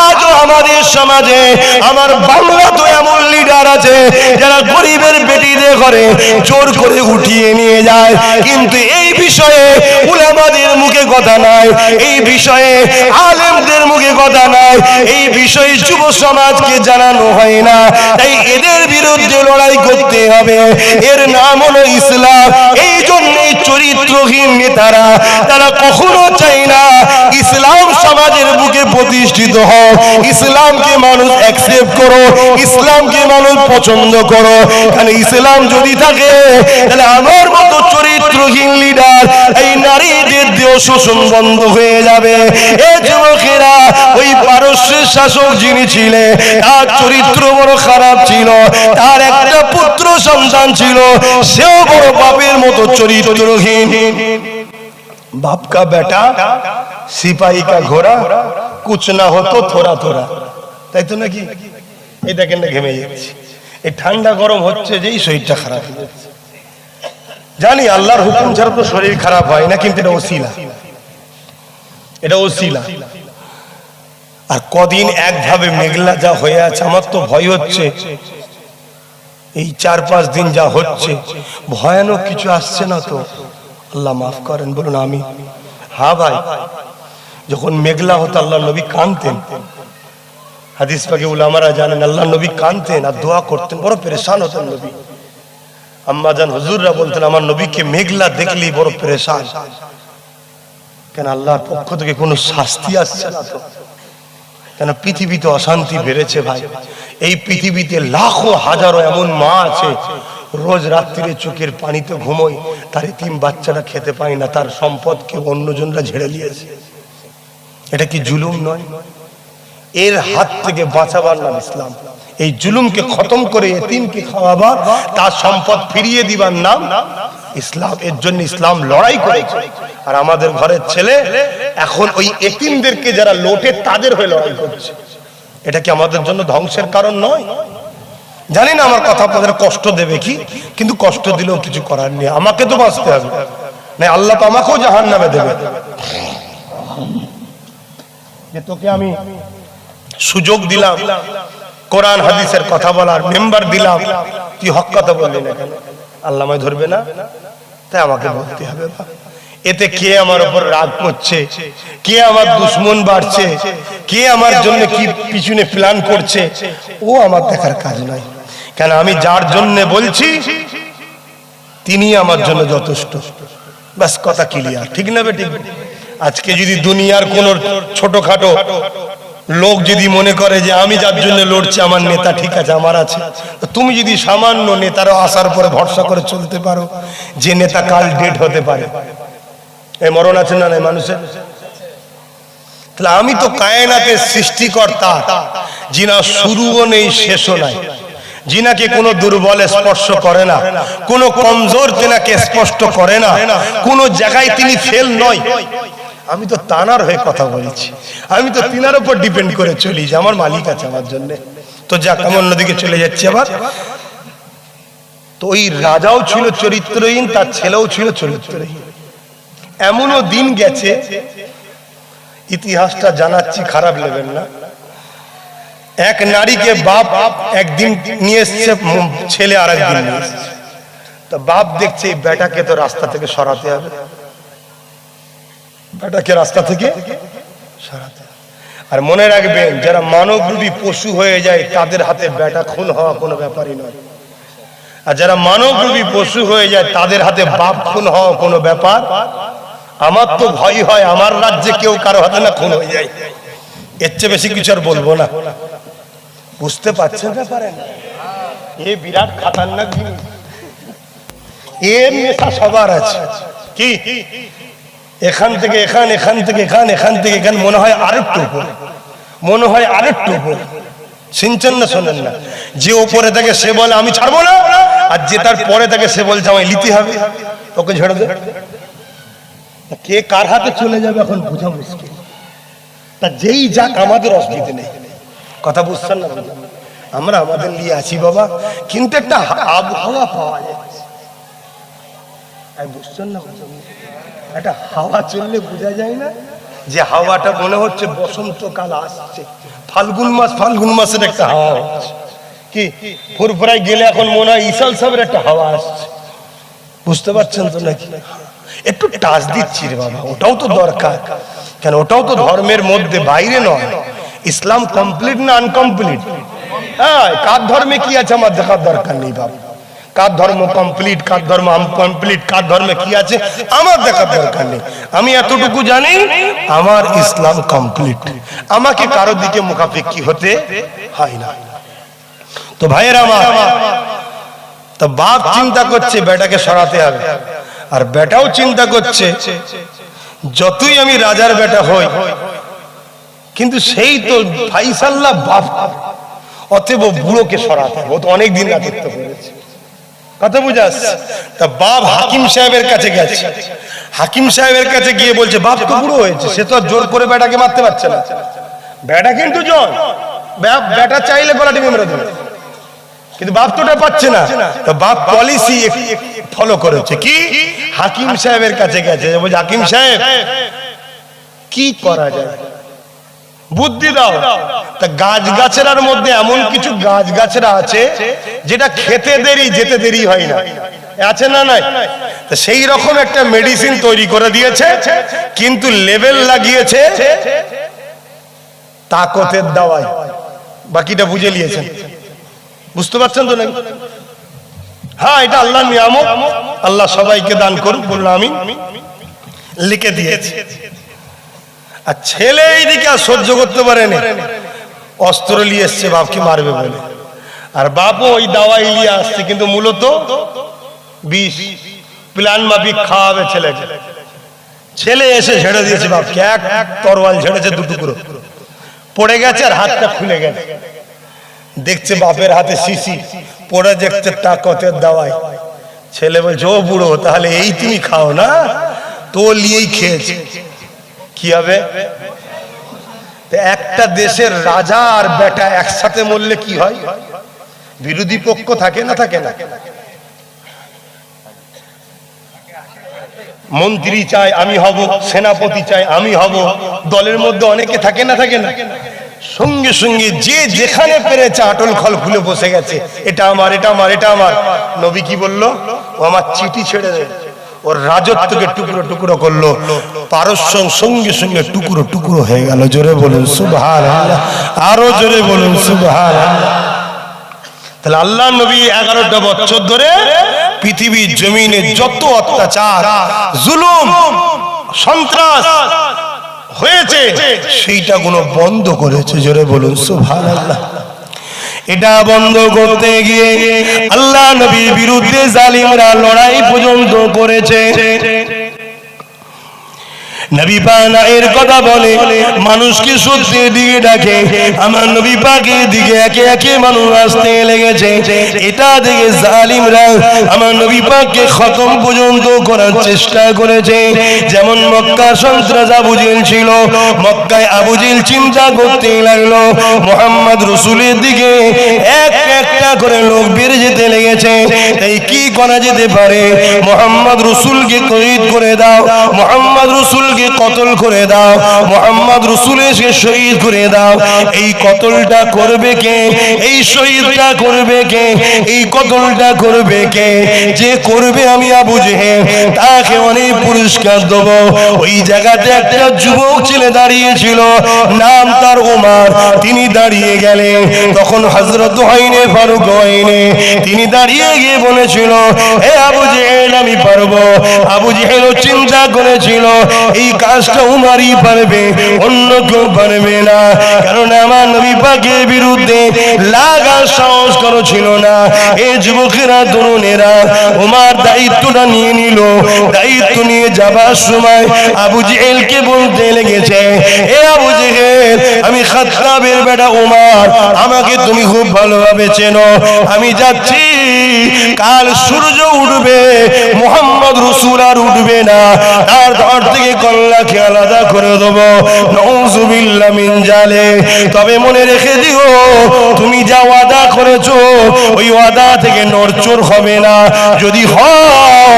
আজও আমাদের সমাজে, আমার বাংলা তো এমন লিডার আছে যারা গরিবের বেটি কবরস্থানটিতে করে জোর করে উঠিয়ে নিয়ে যায়। কিন্তু এই বিষয়ে উলামাদের মুখে কথা নাই, এই বিষয়ে আলেমদের মুখে কথা নাই, এই বিষয়ে যুব সমাজকে জানানো হয় না। তাই এদের বিরুদ্ধে লড়াই করতে হবে। এর নাম হলো ইসলাম। এই জন্যই চরিত্রহীন নেতারা তারা কখনো চায় না ইসলাম সমাজের বুকে প্রতিষ্ঠিত হোক, ইসলামকে মানুষ অ্যাকসেপ্ট করো, ইসলামকে মানুষ পছন্দ করো। কারণ ইসলাম যদি থাকে তাহলে আমার মতো চরিত্রহীন লিডার এই নারীদের দেহ শোষণ বন্ধ হয়ে যাবে। এই যুবকেরা, ওই পারস্যের শাসক যিনি ছিলেন তার চরিত্র বড় খারাপ ছিল, তার একটা পুত্র সন্তান ছিল, সেও বড় বাপের মতো চরিত্রহীন। बाप का बेटा सिपाही का घोड़ा कुछ ना हो तो थोड़ा थोड़ा, তাই তো নাকি? এই দেখেন না ঘেমে যাচ্ছে, এই ঠান্ডা গরম হচ্ছে যেই শরীরটা খারাপ হয়ে যাচ্ছে। জানি আল্লাহর হুকুম ছাড়া তো শরীর খারাপ হয় না, কিন্তু এটা ওসিলা, এটা ওসিলা। আর কদিন একভাবে মেঘলা যা হয়ে আছে, আমার তো ভয় হচ্ছে এই 4-5 দিন যা হচ্ছে ভয়ানক কিছু আসছে না তো? আল্লাহ মাফ করেন, বলুন আমি। হ্যাঁ ভাই, যখন মেঘলা হতো আল্লাহ নবী কাঁদতেন। হাদিস পাকে উলামারা জানেন আল্লাহ নবী কাঁদতেন আর দোয়া করতেন, বড় পেরেশান হতেন নবী। আম্মা জান হুজুররা বলতেন আমার নবীকে মেঘলা দেখলেই বড় পেরেশান। কেন? আল্লাহর পক্ষ থেকে কোনো শাস্তি আসছে না তো? কেন? পৃথিবীতে অশান্তি বেড়েছে ভাই। এই পৃথিবীতে লাখো হাজারো এমন মা আছে রোজ রাত্রিরে চোখের পানিতে ঘুমোয়, তার এতিম বাচ্চাটা খেতে পায় না, তার সম্পদকে অন্যজনরা ঝেড়ে নিয়েছে। এটা কি জুলুম নয়? এর হাত থেকে বাঁচাবার নাম ইসলাম। এই জুলুমকে খতম করে এতিমকে খাওয়াবার, তার সম্পদ ফিরিয়ে দিবার নাম ইসলাম। এর জন্য ইসলাম লড়াই করেছে। আর আমাদের ঘরের ছেলে এখন ওই এতিমদেরকে যারা লোটে তাদের হয়ে লড়াই করছে। এটা কি আমাদের জন্য ধ্বংসের কারণ নয়? জানি না আমার কথা আপনাদের কষ্ট দেবে কি, কিন্তু কষ্ট দিলেও কিছু করার নেই, আমাকে তো বাঁচতে হবে, না আল্লাহ তো আমাকেও জাহান্নামে দেবে। যে তোকে আমি সুযোগ দিলাম কোরআন হাদিসের কথা বলার, মেম্বার দিলাম, তুই হক কথা বললি না কেন? আল্লাহ আমায় ধরবে না? তাই আমাকে বলতে হবে। এতে কে আমার উপর রাগ করছে, কে আমার দুশ্মন বাড়ছে, কে আমার জন্য কি পিছনে প্ল্যান করছে, ও আমার দেখার কাজ নয়। কেন? আমি যার জন্য বলছি তিনি আমার জন্য যথেষ্ট। বাস কথা ক্লিয়ার, ঠিক না বেটি? আজকে যদি দুনিয়ার কোন ছোটখাটো লোক যদি মনে করে যে আমি যার জন্য লড়ছি আমার নেতা ঠিক আছে, আমার আছে, তুমি যদি সামান্য নেতারও আসার পরে ভরসা করে চলতে পারো যে নেতা কাল ডেট হতে পারে, এই মরণ আছে না নাই মানুষের? তাহলে আমি তো কায়নাতের সৃষ্টিকর্তা, যিনা শুরুও নেই শেষও নাই, যিনাকে কোনো দুর্বলে স্পর্শ করে না, কোনো কমজোর তেনাকে স্পষ্ট করে না, কোনো জায়গায় তিনি ফেল নয়। আমি তো তানার হয়ে কথা বলছি, আমি তো তিনার উপর ডিপেন্ড করে চলি যে আমার মালিক আছে আমার জন্য। তো যাক, আমি অন্যদিকে চলে যাচ্ছি আবার। তো ওই রাজাও ছিল চরিত্রহীন, তার ছেলেও ছিল চরিত্রহীন। এমনও দিন গেছে, ইতিহাসটা জানাচ্ছি, খারাপ নেবেন না। এক নারীকে বাপ একদিন নিয়ে এসছে, ছেলে আর একদিন নিয়ে এসছে। তো বাপ দেখছে এই বেটাকে তো রাস্তা থেকে সরাতে হবে, বেটাকে রাস্তা থেকে সরাতে। আর মনে রাখবেন, যারা মানবরূপী পশু হয়ে যায় তাদের হাতে বেটা খুন হওয়া কোনো ব্যাপারই নয়। আর যারা মানবরূপী পশু হয়ে যায় তাদের হাতে বাপ খুন হওয়া কোনো ব্যাপার। আমার তো ভয় হয় আমার রাজ্যে কেউ কারো হাতে না খুন হয়ে যায়। এর চেয়ে বেশি কিছু আর বলবো না। বুঝতে পারছেন ব্যাপারে? এ বিরাট খাতারনাক জিনিস, এর নেশা সবার আছে। কি এখান থেকে এখান, এখান থেকে এখান, এখান থেকে এখান, মনে হয় আরেকটু উপর, মনে হয় আরেকটু উপর। শুনছেন না শোনেন না? যে উপরে থাকে সে বলে আমি ছাড়বো না, আর যে তার পরে থাকে সে বলছে আমায় নিতে হবে, ওকে ছেড়ে দে। কে কার হাতে চলে যাবে এখন বোঝা মুশকিল। তা যেই যাক, আমাদের অসুবিধা নেই, কথা বুঝছেন না? আমরা আমাদের নিয়ে আছি বাবা, কিন্তু একটা আবহাওয়া পাওয়া যাচ্ছে, বুঝছেন না? একটা হাওয়া চললে বোঝা যায় না যে হাওয়াটা মনে হচ্ছে বসন্তকাল আসছে, ফাল্গুন মাস, ফাল্গুন মাসের একটা হাওয়া হচ্ছে। কি ফুরফুরায় গেলে এখন মনে হয় ইসাল সাহেবের একটা হাওয়া আসছে, বুঝতে পারছেন তো নাকি? একটু টাচ দিচ্ছি রে বাবা, ওটাও তো দরকার। কেন? ওটাও তো ধর্মের মধ্যে, বাইরে নয়। ইসলাম কমপ্লিট না আনকমপ্লিট? হ্যাঁ, কার ধর্মে কি আছে আমার দেখার দরকার নেই বাবা। কার ধর্ম কমপ্লিট, কার ধর্ম আনকমপ্লিট, কার ধর্মে কি আছে আমার দেখার দরকার নেই। আমি এতটুকু জানি আমার ইসলাম কমপ্লিট, আমাকে কারোর দিকে মুখাপেক্ষী হতে হয় না। তো ভাইয়েরা আমার, তো বাপ চিন্তা করছে বেটাকে সরাতে হবে, আর বেটাও চিন্তা করছে যতই আমি রাজার বেটা হই, কিন্তু সেই তো ফাইসাল্লাহ বাপ, অতএব বুড়োকে সরাতে হবে। ও তো অনেকদিন রাজত্ব করেছে, কথা বুঝে আসছে। তা বাপ হাকিম সাহেবের কাছে গেছে, হাকিম সাহেবের কাছে গিয়ে বলছে বাপ তো বুড়ো হয়েছে, সে তো জোর করে বেটাকে মারতে পারছে না, বেটা কিন্তু জন, বেটা চাইলে গলা টিপে মেরে দেবে, কিন্তু বাপ তোটা পাচ্ছে না। তো বাপ পলিসি ফলো করেছে কি, হাকিম সাহেবের কাছে গেছে, বলছে হাকিম সাহেব কি করা যায়, বুদ্ধি দাও। তা গাছ গাছেরার মধ্যে এমন কিছু গাছ গাছেরা আছে যেটা খেতে দেরি যেতে দেরি হয় না, আছে না নাই? তো সেই রকম একটা মেডিসিন তৈরি করে দিয়েছে, কিন্তু লেভেল লাগিয়েছে তাকতের দাওয়াই। বাকিটা বুঝে নিয়েছেন, বুঝতে পারছেন তো নাকি? হ্যাঁ, এটা আল্লাহর নিয়ামত, আল্লাহ সবাইকে দান করুক, বললাম আমি লিখে দিয়েছি। আর ছেলে এইদিকে আর সহ্য করতে পারেনি, অস্ত্র নিয়ে এসছে বাপকে মারবে বলে, আর বাপও ওই দাওয়াই নিয়ে আসছে, কিন্তু মূলত বিষ প্ল্যান মাফিক খাওয়াবে ছেলেকে। ছেলে এসে ঝেড়ে দিয়েছে বাপকে, এক তরোয়াল ঝেড়েছে, দুটুকরো পড়ে গেছে আর হাতটা খুলে গেছে। দেখছে বাপের হাতে শিশি, পড়ে দেখছে তাকতের দাওয়াই। ছেলে বলছে ও বুড়ো, তাহলে এই তুমি খাও না, তো নিয়েই খেয়েছে, কি হবে? একটা দেশের রাজা আর বেটা একসাথে মরলে কি হয়? বিরোধী পক্ষ থাকে না, থাকে না? মন্ত্রী চায় আমি হব, সেনাপতি চায় আমি হব, দলের মধ্যে অনেকে থাকে না, থাকে না? সঙ্গে সঙ্গে যে যেখানে পেরেছে আটল খল খুলে বসে গেছে, এটা আমার, এটা আমার, এটা আমার। নবী কি বললো? ও আমার চিঠি ছেড়ে দেয়, ওর রাজত্বকে টুকরো টুকরো করলো, পারস্য সঙ্গে সঙ্গে টুকরো টুকরো হয়ে গেল। জোরে বলুন সুবহানাল্লাহ, আরো জোরে বলুন সুবহানাল্লাহ। তাহলে আল্লাহ নবী 11টা বছর ধরে পৃথিবীর জমিনে যত অত্যাচার, জুলুম, সন্ত্রাস হয়েছে সেইটা গুলো বন্ধ করেছে। জোরে বলুন সুবহানাল্লাহ। এটা বন্ধ করতে গিয়ে আল্লাহ নবীর বিরুদ্ধে জালিমরা লড়াই পর্যন্ত করেছে। নবী পাক এর কথা বলে মানুষকে সত্যের দিকে ডাকে, আমার নবী পাকের দিকে একে একে মানুষ আসতে লেগেছে। এটা দেখে জালিমরা আমার নবী পাককে খতম পর্যন্ত করার চেষ্টা করেছে। যেমন মক্কার সন্ত্রাস আবু জেহেল ছিল, মক্কায় আবু জেহেল চিন্তা করতে লাগলো মুহাম্মদ রাসূলের দিকে এক একটা করে লোক বেড়ে যেতে লেগেছে, তাই কি করা যেতে পারে? মুহাম্মদ রাসূলকে শহীদ করে দাও, মুহাম্মদ রাসূলকে কতল করে দাও, মুহাম্মদ রাসূলকে শহীদ করে দাও। এই কতলটা করবে কে? এই শহীদটা করবে কে? এই কতলটা করবে কে? যে করবে আমি আবু জেহেল, তাকে অনেক পুরস্কার দেব। ওই জায়গাতে একটা যুবক ছেলে দাঁড়িয়েছিল, নাম তার ওমর। তিনি দাঁড়িয়ে গেলেন, তখন হযরত হয়নে ফারুক হয়নে, তিনি দাঁড়িয়ে গিয়ে বলেছিল হে আবু জেহেল আমি পারবো। আবু জেহেলও চিন্তা করেছিল এই কাজটা উমারই পারবে, অন্য কেউ পারবে না, কারণ আমার নবী পাকের বিরুদ্ধে লাগার সাহস কারো ছিল না। এই যুবকেরা, তরুণেরা উমার দায়িত্বটা নিয়ে নিল। দায়িত্ব নিয়ে যাবার সময় আবু জেহেলকে বলতে লেগেছে এ আবু জেহেল, আমি খাত্তাবের বেটা উমার, আমাকে তুমি খুব ভালোভাবে চেনো। আমি যাচ্ছি, কাল সূর্য উঠবে, মুহাম্মদ রাসূল আর উঠবে না, তার ঘর থেকে কল্লাকে আলাদা করে দেব। নাউযুবিল্লাহ মিন জালিক। তবে মনে রেখে দিও, তুমি যা ওয়াদা করেছো ওই ওয়াদা থেকে নড়চড় হবে না। যদি হও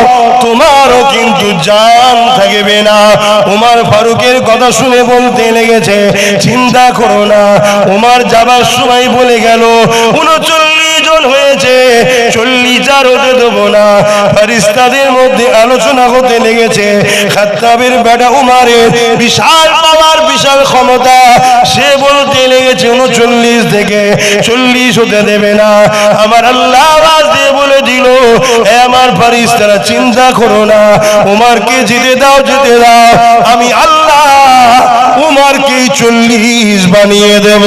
তোমারও কিন্তু জান থাকবে না। উমর ফারুকের কথা শুনে বলতে লেগেছে চিন্তা করো না। উমর যাবার সময় বলে গেল 39 আর হতে দেব না। ফেরেশতাদের মধ্যে আলোচনা হতে লেগেছে, খাত্তাবের বেটা উমারের বিশাল পাওয়ার, বিশাল ক্ষমতা। সে বলতে লেগেছে 39 থেকে 40 হতে দেবে না। আমার আল্লাহ আওয়াজ দিয়ে বলে দিল, হে আমার ফেরেশতারা, চিন্তা করো না, উমারকে যেতে দাও, যেতে দাও। আমি আল্লাহ উমারকে 40 বানিয়ে দেব।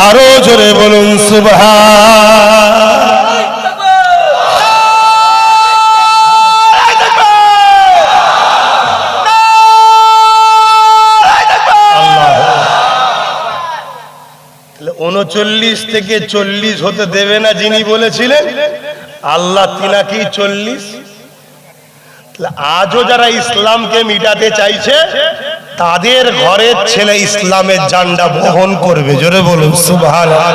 আরো জোরে বলুন সুবহান। তাহলে 39 থেকে 40 হতে দেবে না যিনি বলেছিলেন, আল্লাহ তিনাকেই 40। আজও যারা ইসলামকে মিটাতে চাইছে, তাদের ঘরের ছেলে ইসলামের ঝান্ডা বহন করবে। জোরে বলুন সুবহানাল্লাহ।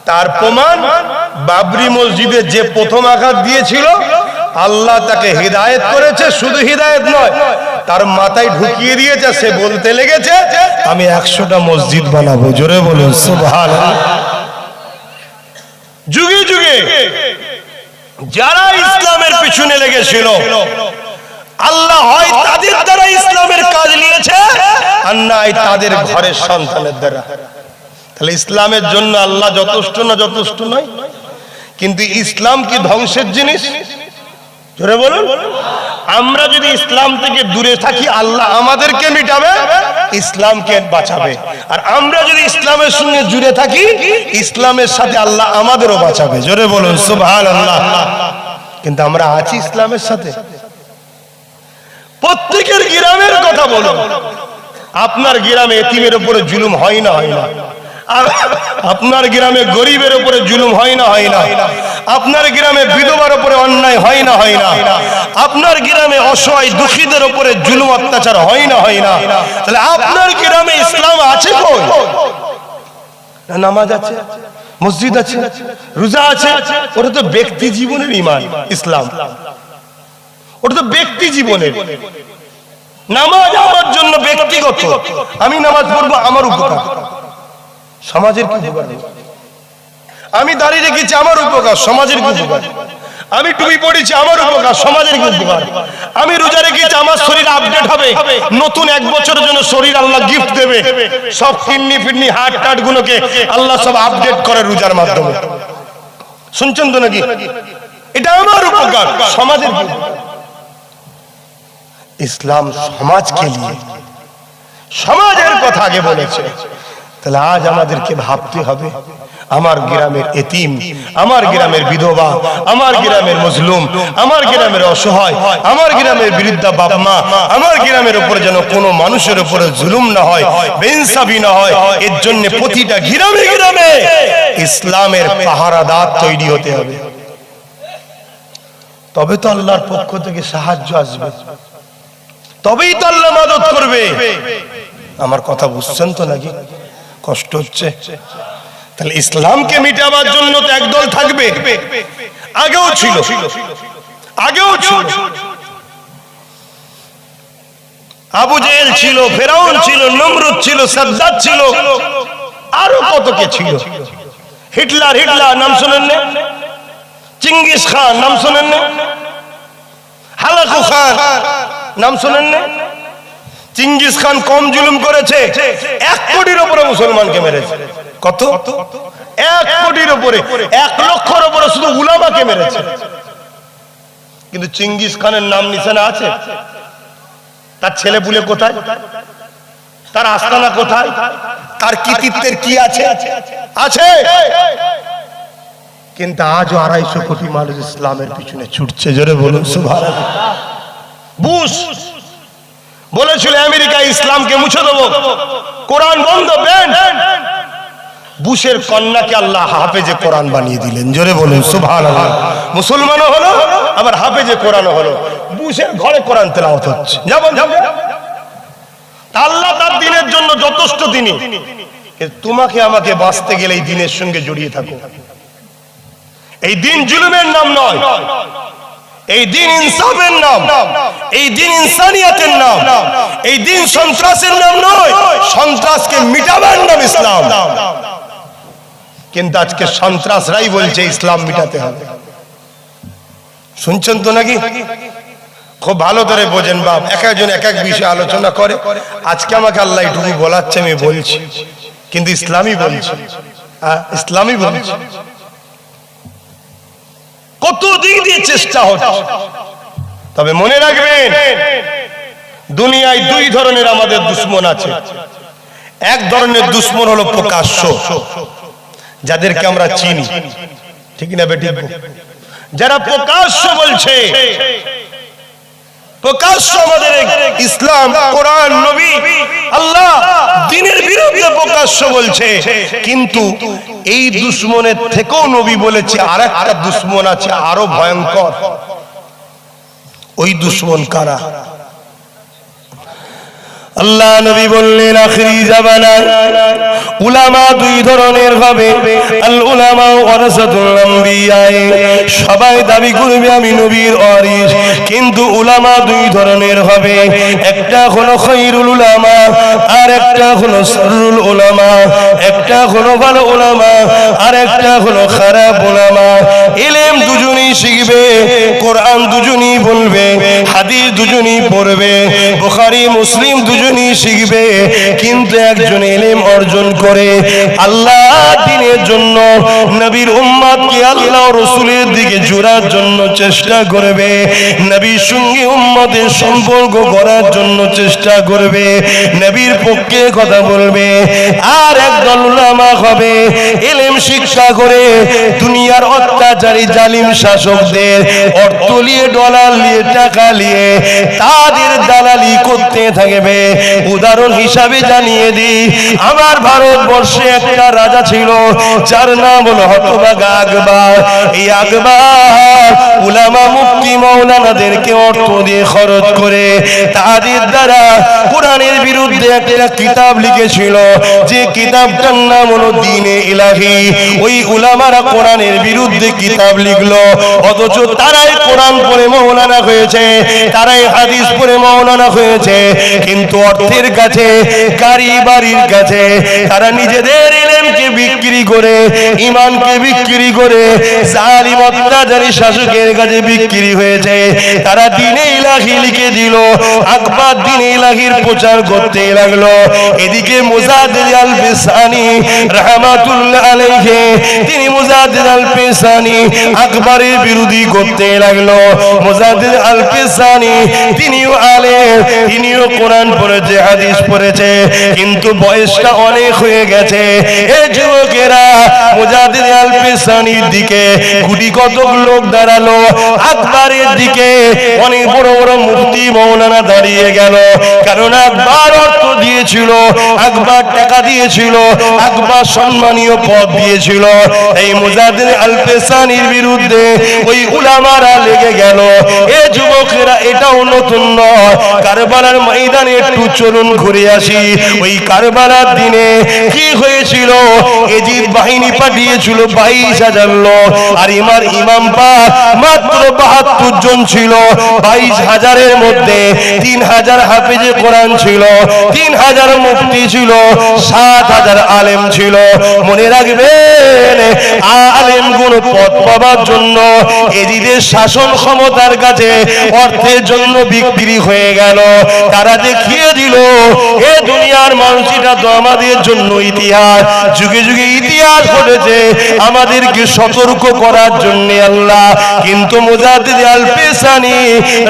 তার প্রমাণ, বাবরি মসজিদে যে প্রথম আঘাত দিয়েছিল, আল্লাহ তাকে হিদায়াত করেছে। শুধু হিদায়াত নয়, তার মাথায় ঢুকিয়ে দিয়েছে। সে বলতে লেগেছে, আমি 100টা মসজিদ বানাবো। জোরে বলুন সুবহানাল্লাহ। যুগে যুগে যারা ইসলামের পিছনে লেগেছিল, আল্লাহ হয় তাদের দ্বারা ইসলামের কাজ নিয়েছে, আর নাই তাদের ঘরের সন্তানের দ্বারা। তাহলে ইসলামের জন্য আল্লাহ যথেষ্ট না যথেষ্ট নয়? কিন্তু ইসলাম কি ধ্বংসের জিনিস? জোরে বলুন। আমরা যদি ইসলাম থেকে দূরে থাকি, আল্লাহ আমাদেরকে মিটাবে, ইসলামকে বাঁচাবে। আর আমরা যদি ইসলামের সঙ্গে জুড়ে থাকি, ইসলামের সাথে আল্লাহ আমাদেরও বাঁচাবে। জোরে বলুন সুবহানাল্লাহ। কিন্তু আমরা আছি ইসলামের সাথে? প্রত্যেকের গ্রামের কথা বলুন। আপনার গ্রামে এতিমের উপরে জুলুম হয় না? হয় না? আপনার গ্রামে গরিবের উপরে জুলুম হয় না? হয় না? আপনার গ্রামে বিধবার উপরে অন্যায় হয় না? হয় না? আপনার গ্রামে অসহায় দুঃখীদের উপরে জুলুম অত্যাচার হয় না? হয় না? তাহলে আপনার গ্রামে ইসলাম আছে কই? নামাজ আছে, মসজিদ আছে, রোজা আছে, ওটা তো ব্যক্তি জীবনের ঈমান। ইসলাম ওটা তো ব্যক্তি জীবনের। নামাজ আমার জন্য ব্যক্তিগত, আমি নামাজ পড়বো আমার উপকার, সমাজের কি উপকার? আমি দাঁড়িয়ে রেখেছি আমার উপকার, সমাজের কি উপকার? আমি টুপি পড়েছি আমার উপকার, সমাজের কি উপকার? আমি রোজা রেখেছি আমার শরীর আপডেট হবে, নতুন 1 বছরের জন্য শরীর আল্লাহ গিফট দেবে। সব কিডনি ফিডনি হার্ট টার্ট গুলোকে আল্লাহ সব আপডেট করে রোজার মাধ্যমে। শুনছেন তো নাকি? এটা আমার উপকার, সমাজের কি উপকার? ইসলাম সমাজকে নিয়ে, সমাজের কথা আগে বলেছে। তাহলে আজ আমাদেরকে ভাবতে হবে, আমার গ্রামের এতিম, আমার গ্রামের বিধবা, আমার গ্রামের মজলুম, আমার গ্রামের অসহায়, আমার গ্রামের বৃদ্ধা বাবা মা, আমার গ্রামের উপরে যেন কোনো মানুষের উপরে জুলুম না হয়, বেইনসাফি না হয়। এর জন্য প্রতিটা গ্রামে গ্রামে ইসলামের পাহারাদার তৈরি হতে হবে। তবে তো আল্লাহর পক্ষ থেকে সাহায্য আসবে, তবেই তো আল্লাহ মদদ করবে। আমার কথা বুঝছেন তো নাকি? কষ্ট হচ্ছে? তাহলে ইসলামকে মিটাবার জন্য তো একদল থাকবে, আগেও ছিল, আগেও ছিল। আবু জেহেল ছিল, ফেরাউন ছিল, নমরুদ ছিল, সাদ্দাত ছিল, আরো কত কে ছিল। হিটলার, হিটলার নাম শোনেন না? চিঙ্গিস খান নাম শোনেন না? হালাকু খান নাম শোনেন না? চিঙ্গিস খান কম জুলুম করেছে? 1 কোটির উপরে মুসলমানকে মেরেছে। কত? 1 কোটির উপরে, 1 লক্ষের উপরে শুধু উলামাকে মেরেছে। কিন্তু চিঙ্গিস খানের নাম নিশানা আছে? তার ছেলে পুলে কোথায়? তার আস্তানা কোথায়? তার কৃতিত্বের কি আছে? আছে। কিন্তু আজও 250 কোটি মানুষ ইসলামের পিছনে ছুটছে। জোরে বলুন সুবহানাল্লাহ। বুশ বলেছিল আমেরিকা ইসলামকে মুছে দেবো, কোরআন বন্ধ, ব্যান। বুশের কন্যাকে আল্লাহ হাফেজে কোরআন বানিয়ে দিলেন। জোরে বলুন সুবহানাল্লাহ। মুসলমানও হলো, আবার হাফেজে কোরআনও হলো। বুশের ঘরে কোরআন তেলাওয়াত হচ্ছে। যেমন আল্লাহ তার দ্বীনের জন্য যথেষ্ট তিনি। তোমাকে আমাকে বাঁচতে গেলে এই দ্বীনের সঙ্গে জড়িয়ে থাকো। এই দ্বীন জুলুমের নাম নয়, এই দ্বীন ইনসাফের নাম, এই দ্বীন ইনসানিয়াতের নাম, এই দ্বীন সন্ত্রাসের নাম নয়। সন্ত্রাসকে মিটাবার নাম ইসলাম। কিন্তু আজকে সন্ত্রাসরাই বলছে ইসলাম মিটাতে হবে। শুনছেন তো নাকি? খুব ভালো করে বোঝেন বাপ, এক একজন এক এক বিষয়ে আলোচনা করে। আজকে আমাকে আল্লাহ এটুকু বলাচ্ছে, আমি বলছি, কিন্তু ইসলামই বলছি, ইসলামই বলছি। কত দিক দিয়ে চেষ্টা হচ্ছে, তবে মনে রাখবেন দুনিয়ায় দুই ধরনের আমাদের দুশ্মন আছে। এক ধরনের দুশ্মন হলো প্রকাশ্য, যাদেরকে আমরা চিনি, ঠিক না বেঠিক? যারা প্রকাশ্য বলছে, প্রকাশ্য আমাদের ইসলাম, কোরআন, নবী, আল্লাহ, দ্বীনের বিরুদ্ধে প্রকাশ্য বলছে। কিন্তু এই দুশ্মনের থেকেও নবী বলেছে আরেকটা দুশ্মন আছে আরো ভয়ঙ্কর। ওই দুশ্মন কারা? আল্লাহ নবী বললেন আখিরি জামানায় উলামা দুই ধরনের হবে। আল উলামা ওয়ারাসাতুল আম্বিয়া, সবাই দাবি করবে আমি নবীর ওয়ারিস, কিন্তু উলামা দুই ধরনের হবে। একটা হলো খায়রুল উলামা, আর একটা হলো শাররুল উলামা। একটা হলো ভালো উলামা, আর একটা হলো খারাপ উলামা। ইলম দুজনেই শিখবে, কোরআন দুজনেই বলবে, হাদিস দুজনেই পড়বে, বুখারী মুসলিম দুজনেই শিখবে, কিন্তু একজন ইলম অর্জন করে আল্লাহ দ্বীনের জন্য, নবীর উম্মতকে আল্লাহ রাসূলের দিকে জোড়ার জন্য চেষ্টা করবে, নবীর সঙ্গে উম্মতের সম্পর্ক করার জন্য চেষ্টা করবে, নবীর পক্ষে কথা বলবে। আর একদল উলামা হবে ইলম শিক্ষা করে দুনিয়ার অত্যাচারী জালিম শাসকদের অর্থ নিয়ে, ডলার নিয়ে, টাকা নিয়ে তাদের দালালি করতে থাকবে। উদাহরণ হিসাবে জানিয়ে দিই, আমার ভারতবর্ষে একটা রাজা ছিল, যার নাম হলো হতভাগা আকবর। এই আকবর উলামা মুফতি মাওলানাদেরকে অর্থ দিয়ে খরচ করে তাদের দ্বারা কোরআনের বিরুদ্ধে একটা কিতাব লিখেছিল, যে কিতাবটার নাম হলো দ্বীনে ইলাহি। ওই উলামারা কোরআনের বিরুদ্ধে কিতাব লিখলো, অথচ তারাই কোরআন পড়ে মাওলানা হয়েছে, তারাই হাদিস পড়ে মাওলানা হয়েছে, কিন্তু অর্থের কাছে, গাড়ি বাড়ির কাছে তারা নিজেদের ইলমকে বিক্রি করে, ঈমানকে বিক্রি করে জালিম অত্যাচারী শাসকের কাছে বিক্রি হয়েছে। তারা দ্বীনে ইলাহি লিখে দিল, আকবর দ্বীনে ইলাহির প্রচার করতে লাগলো। এদিকে মুজাদ্দিদ আল ফিসানি রাহমাতুল্লাহ আলাইহি, তিনি মুজাদ্দিদ আল ফিসানি আকবরের বিরোধী করতে লাগলো। মুজাদ্দিদ আল ফিসানি তিনিও আলেম, তিনিও কোরআন পড়েছে, হাদিস পড়েছে, কিন্তু বয়সটা অনেক হয়ে গেছে। এই যুবকেরা মুজাদ্দিদ আল ফিসানির দিকে গুটি কতক লোক দাঁড়ালো, আকবরের দিকে অনেক বড় বড় মুফতি মাওলানা দাঁড়িয়ে গেল। কারণ আকবর অর্থ দিয়েছিল, আকবর টাকা দিয়েছিল, আকবর সম্মানীয় পদ দিয়েছিল। এই মুজাদ্দিদ আল ফিসানির বিরুদ্ধে ওই উলামারা লেগে গেল। এই যুবকেরা, এটাও নতুন নয়, কারবালার ময়দানে একটু চলুন ঘুরে আসি। ওই কারবালার দিনে কি হয়েছিল? এজিদ বাহিনী পাঠিয়েছিল 22,000 লোক, আর ইমাম পাক মাত্র 72 জন ছিল। 22,000-এর মধ্যে 3,000 হাফেজে কোরআন ছিল, 3,000 মুফতি ছিল, 7,000 আলেম ছিল। মনে রাখবেন, আলেম গুণ পদ পাবার জন্য এজিদের শাসন ক্ষমতার কাছে অর্থের জন্য বিক্রি হয়ে গেল। তারা দেখিয়ে দিল এ দুনিয়ার মানুষটা তো আমাদের জন্য ইতিহাস, যুগে যুগে ইতিহাস ঘটেছে আমাদেরকে সতর্ক করার জন্য আল্লাহ। কিন্তু মুজাদ্দিদ আল ফিসানি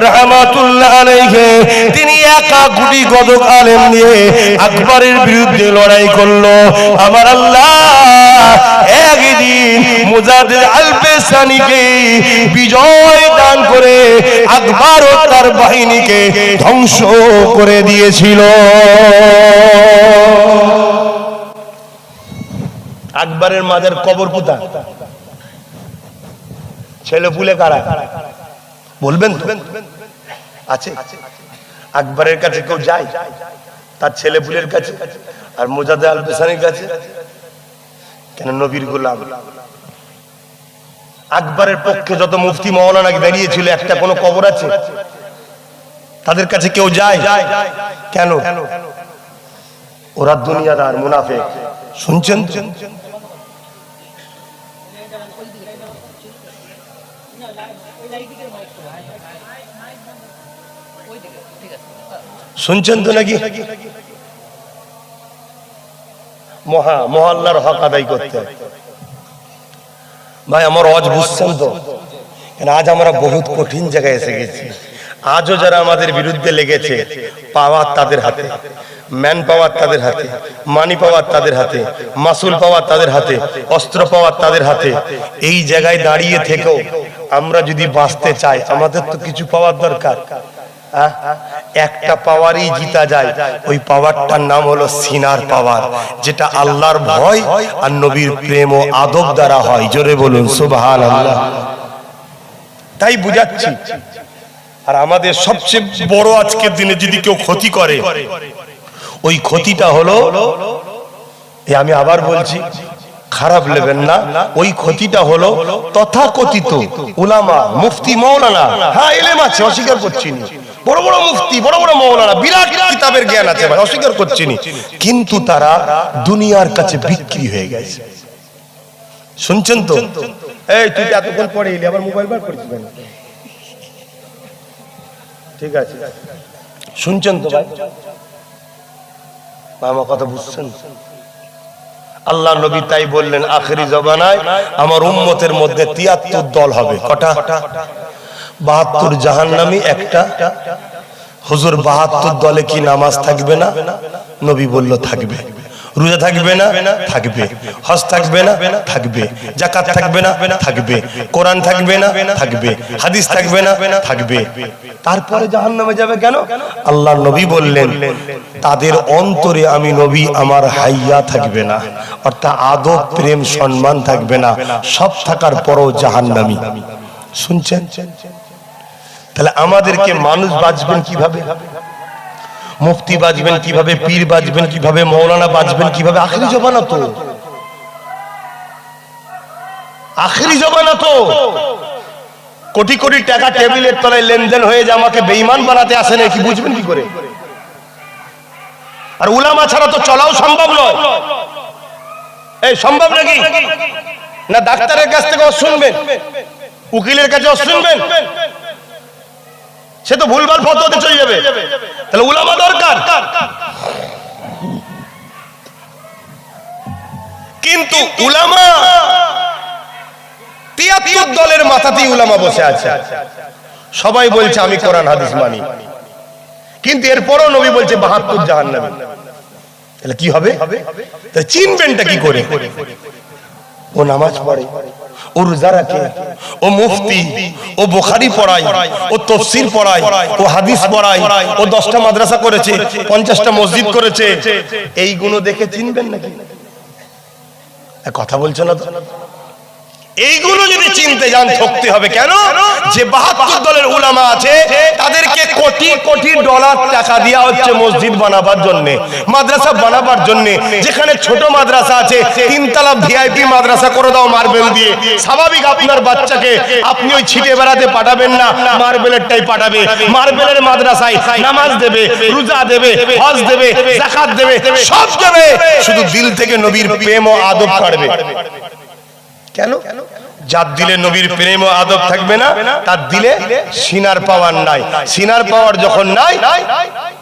রাহমাতুল্লাহ আলাইহি, তিনি একা গুটি কতক আলেম নিয়ে আকবরের বিরুদ্ধে লড়াই করলো। আমার আল্লাহ একদিন মুজাদ্দিদ আল ফিসানিকে বিজয় দান করে আকবর ও তার বাহিনীকে ধ্বংস করে দিয়েছিল। আকবরের মাঝের কবর কোথায়? ছেলে পুলে কারা বলবেন তো? আছে? আকবরের কাছে কেউ যায়? তার ছেলে পুলের কাছে? আর মুজাদ্দিদ আল ফিসানির কাছে কেন? নবীর গোলাম। আকবরের পক্ষে যত মুফতি মাওলানা বেরিয়েছিল, একটা কোনো কবর আছে? তাদের কাছে কেউ যায়? কেন? ওরা দুনিয়াদার, মুনাফিক। শুনছেন? শুনছেন তো নাকি? মহল্লার হক আদায় করতে হয়। ভাই আমার ওয়াজ বুঝছেন তো? আজ আমরা বহুত কঠিন জায়গায় এসে গেছি। আজও যারা আমাদের বিরুদ্ধে লেগেছে, পাওয়ার তাদের হাতে, ম্যান পাওয়ার তাদের হাতে, মানি পাওয়ার তাদের হাতে, মাসুল পাওয়ার তাদের হাতে, অস্ত্র পাওয়ার তাদের হাতে। এই জায়গায় দাঁড়িয়ে থেকেও আমরা যদি বাঁচতে চাই, আমাদের তো কিছু পাওয়ার দরকার। একটা পাওয়ারই জিতা যায়, ওই পাওয়ারটার নাম হলো সিনার পাওয়ার, যেটা আল্লাহর ভয় আর নবীর প্রেম ও আদব দ্বারা হয়। জোরে বলুন সুবহানাল্লাহ। তাই বুঝাচ্ছি। আর আমাদের সবচেয়ে বড় আজকের দিনে যদি কেউ ক্ষতি করে, ওই ক্ষতিটা হলো, আমি আবার বলছি, খারাপ নেবেন না, ওই ক্ষতিটা হলো তথাকথিত উলামা, মুফতি, মাওলানা। হ্যাঁ, ইলম আছে, অস্বীকার করছি না। বড় বড় মুফতি, বড় বড় মাওলানা, বিরাট কিতাবের জ্ঞান আছে, ভাই অস্বীকার করছি না। কিন্তু তারা দুনিয়ার কাছে বিক্রি হয়ে গেছে। শুনছেন তো? এই তুই এতক্ষণ পরে এলি, আবার মোবাইল বার করিস না। ঠিক আছে, শুনছেন তো ভাই? আমার কথা বুঝছেন? আল্লাহ নবী তাই বললেন, আখেরি জমানায় আমার উম্মতের মধ্যে ৭৩ দল হবে। কটা? ৭২ জাহান্নামী, একটা। হুজুর ৭২ দলে কি নামাজ থাকবে না? নবী বলল থাকবে। রোজা থাকবে না? থাকবে। হজ থাকবে না? থাকবে। যাকাত থাকবে না? থাকবে। কোরআন থাকবে না? থাকবে। হাদিস থাকবে না? থাকবে। তারপরে জাহান্নামে যাবে কেন? আল্লাহ নবী বললেন, তাদের অন্তরে আমি নবী আমার হাইয়া থাকবে না, অর্থাৎ আদব, প্রেম, সম্মান থাকবে না। সব থাকার পরও জাহান্নামী। শুনছেন? তাহলে আমাদেরকে মানুষ বাঁচবেন কিভাবে? মুফতি বাঁচবেন কিভাবে? পীর বাঁচবেন কিভাবে? মৌলানা বাঁচবেন কিভাবে? আখেরি জমানা তো, আখেরি জমানা তো। কোটি কোটি টাকা টেবিলের তলায় লেনদেন হয়ে যায়, আমাকে বেঈমান বানাতে আসে না, কি বুঝবেন কি করে? আর উলামা ছাড়া তো চলাও সম্ভব নয়। এই সম্ভব নাকি? না ডাক্তারের কাছ থেকে শুনবেন, উকিলের কাছে শুনবেন, সে তো ভুলভাল ফতোয়াতে চলে যাবে। তাহলে উলামা দরকার। কিন্তু উলামা ৭৩ দলের মাথাতেই উলামা বসে আছে। সবাই বলছে আমি কোরআন হাদিস মানি, কিন্তু এরপরও নবী বলছে ৭২ জাহান্নামী। তাহলে কি হবে? তাহলে চিনবেনটা কি করে? ও নামাজ পড়ে, ও রোজা রাখে, ও মুফতি, ও বুখারী পড়ায়, ও তাফসীর পড়ায়, ও হাদিস পড়ায়, ও 10টা মাদ্রাসা করেছে, 50টা মসজিদ করেছে, এইগুলো দেখে চিনবেন নাকি? কথা বলছো না তো? এইগুলো যদি চিনতে যান ঠকতে হবে। কেন? যে ৭২ দলের উলামা আছে, তাদেরকে কোটি কোটি ডলার টাকা দেওয়া হচ্ছে মসজিদ বানাবার জন্য, মাদ্রাসা বানাবার জন্য। যেখানে ছোট মাদ্রাসা আছে, 3 তলা ভিআইপি মাদ্রাসা করে দাও মার্বেল দিয়ে। স্বাভাবিক আপনার বাচ্চাকে আপনি ওই ছিটে বেড়াতে পাঠাবেন না, মার্বেলেরটাই পাঠাবে। মার্বেলের মাদ্রাসায় নামাজ দেবে, রোজা দেবে, হজ দেবে, যাকাত দেবে, সব দেবে, শুধু দিল থেকে নবীর প্রেম ও আদব কাটবে। কেন? যার দিলে নবীর প্রেম ও আদব থাকবে না, তার দিলে সিনার পাওয়ার নাই। সিনার পাওয়ার যখন নাই,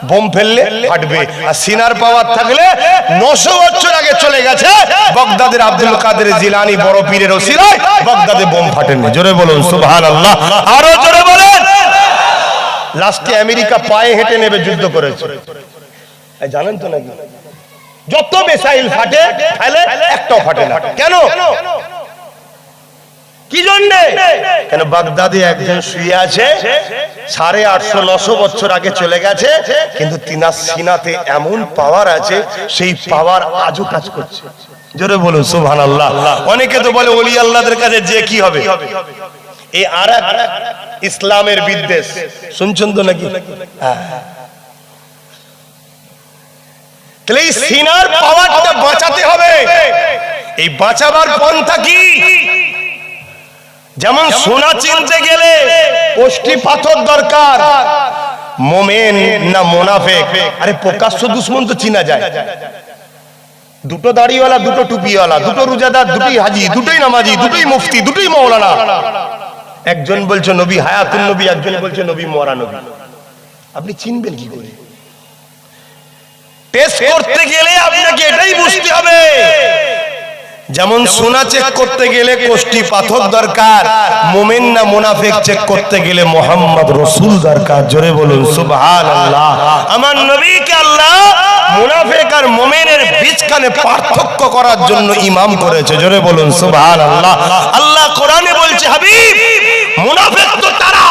বোম ফেললে ফাটবে। আর সিনার পাওয়ার থাকলে 900 বছর আগে চলে গেছে বাগদাদের আব্দুল কাদের জিলানী বড় পীরের ওসিলায় বাগদাদে বোম ফাটেনি। জোরে বলুন সুবহানাল্লাহ। আরো জোরে বলেন। লাস্টে আমেরিকা পায়ে হেঁটে নেবে যুদ্ধ করেছে। জানেন তো নাকি? যত মিসাইল ফাটে ফেলে, একটাও ফাটে না। কেন? কি জন্য? কেন? বাগদাদে একজন শুয়ে আছে, 850-900 বছর আগে চলে গেছে, কিন্তু তিনার সিনাতে এমন পাওয়ার আছে, সেই পাওয়ার আজও কাজ করছে। জোরে বলুন সুবহানাল্লাহ। অনেকে তো বলে ওলি আল্লাহদের কাছে যে কি হবে, এই আরেক ইসলামের বিদ্বেষ। শুনছেন তো নাকি? তাহলে এই সিনার পাওয়ারটা বাঁচাতে হবে। এই বাঁচাবার পন্থা কি? যেমন সোনা চিনতে গেলে ওষ্টি পাথর দরকার, মোমেন না মুনাফিক। আরে প্রকাশ্য দুশমন তো চিনা যায়, দুটো দাড়িওয়ালা, দুটো টুপিওয়ালা, দুটো রোজাদার, দুটোই হাজি, দুটোই নামাজি, দুটোই মুফতি, দুটোই মাওলানা। একজন বলছে নবী হায়াতুন নবী, একজন বলছে নবী মরা নবী। আপনি চিনবেন কি করে? টেস্ট করতে গেলে আপনাকে এটাই বুঝতে হবে, যেমন সোনা চেক করতে গেলে কোষ্টি পাথর দরকার, মুমিন না মুনাফিক চেক করতে গেলে মোহাম্মদ রাসূল দরকার। জোরে বলুন সুবহানাল্লাহ। আমার নবীকে আল্লাহ মুনাফিক আর মুমিনের বিচখানে পার্থক্য করার জন্য ইমাম করেছে। জোরে বলুন সুবহানাল্লাহ। আল্লাহ কোরআনে বলছে, হাবিব মুনাফিক তো তারা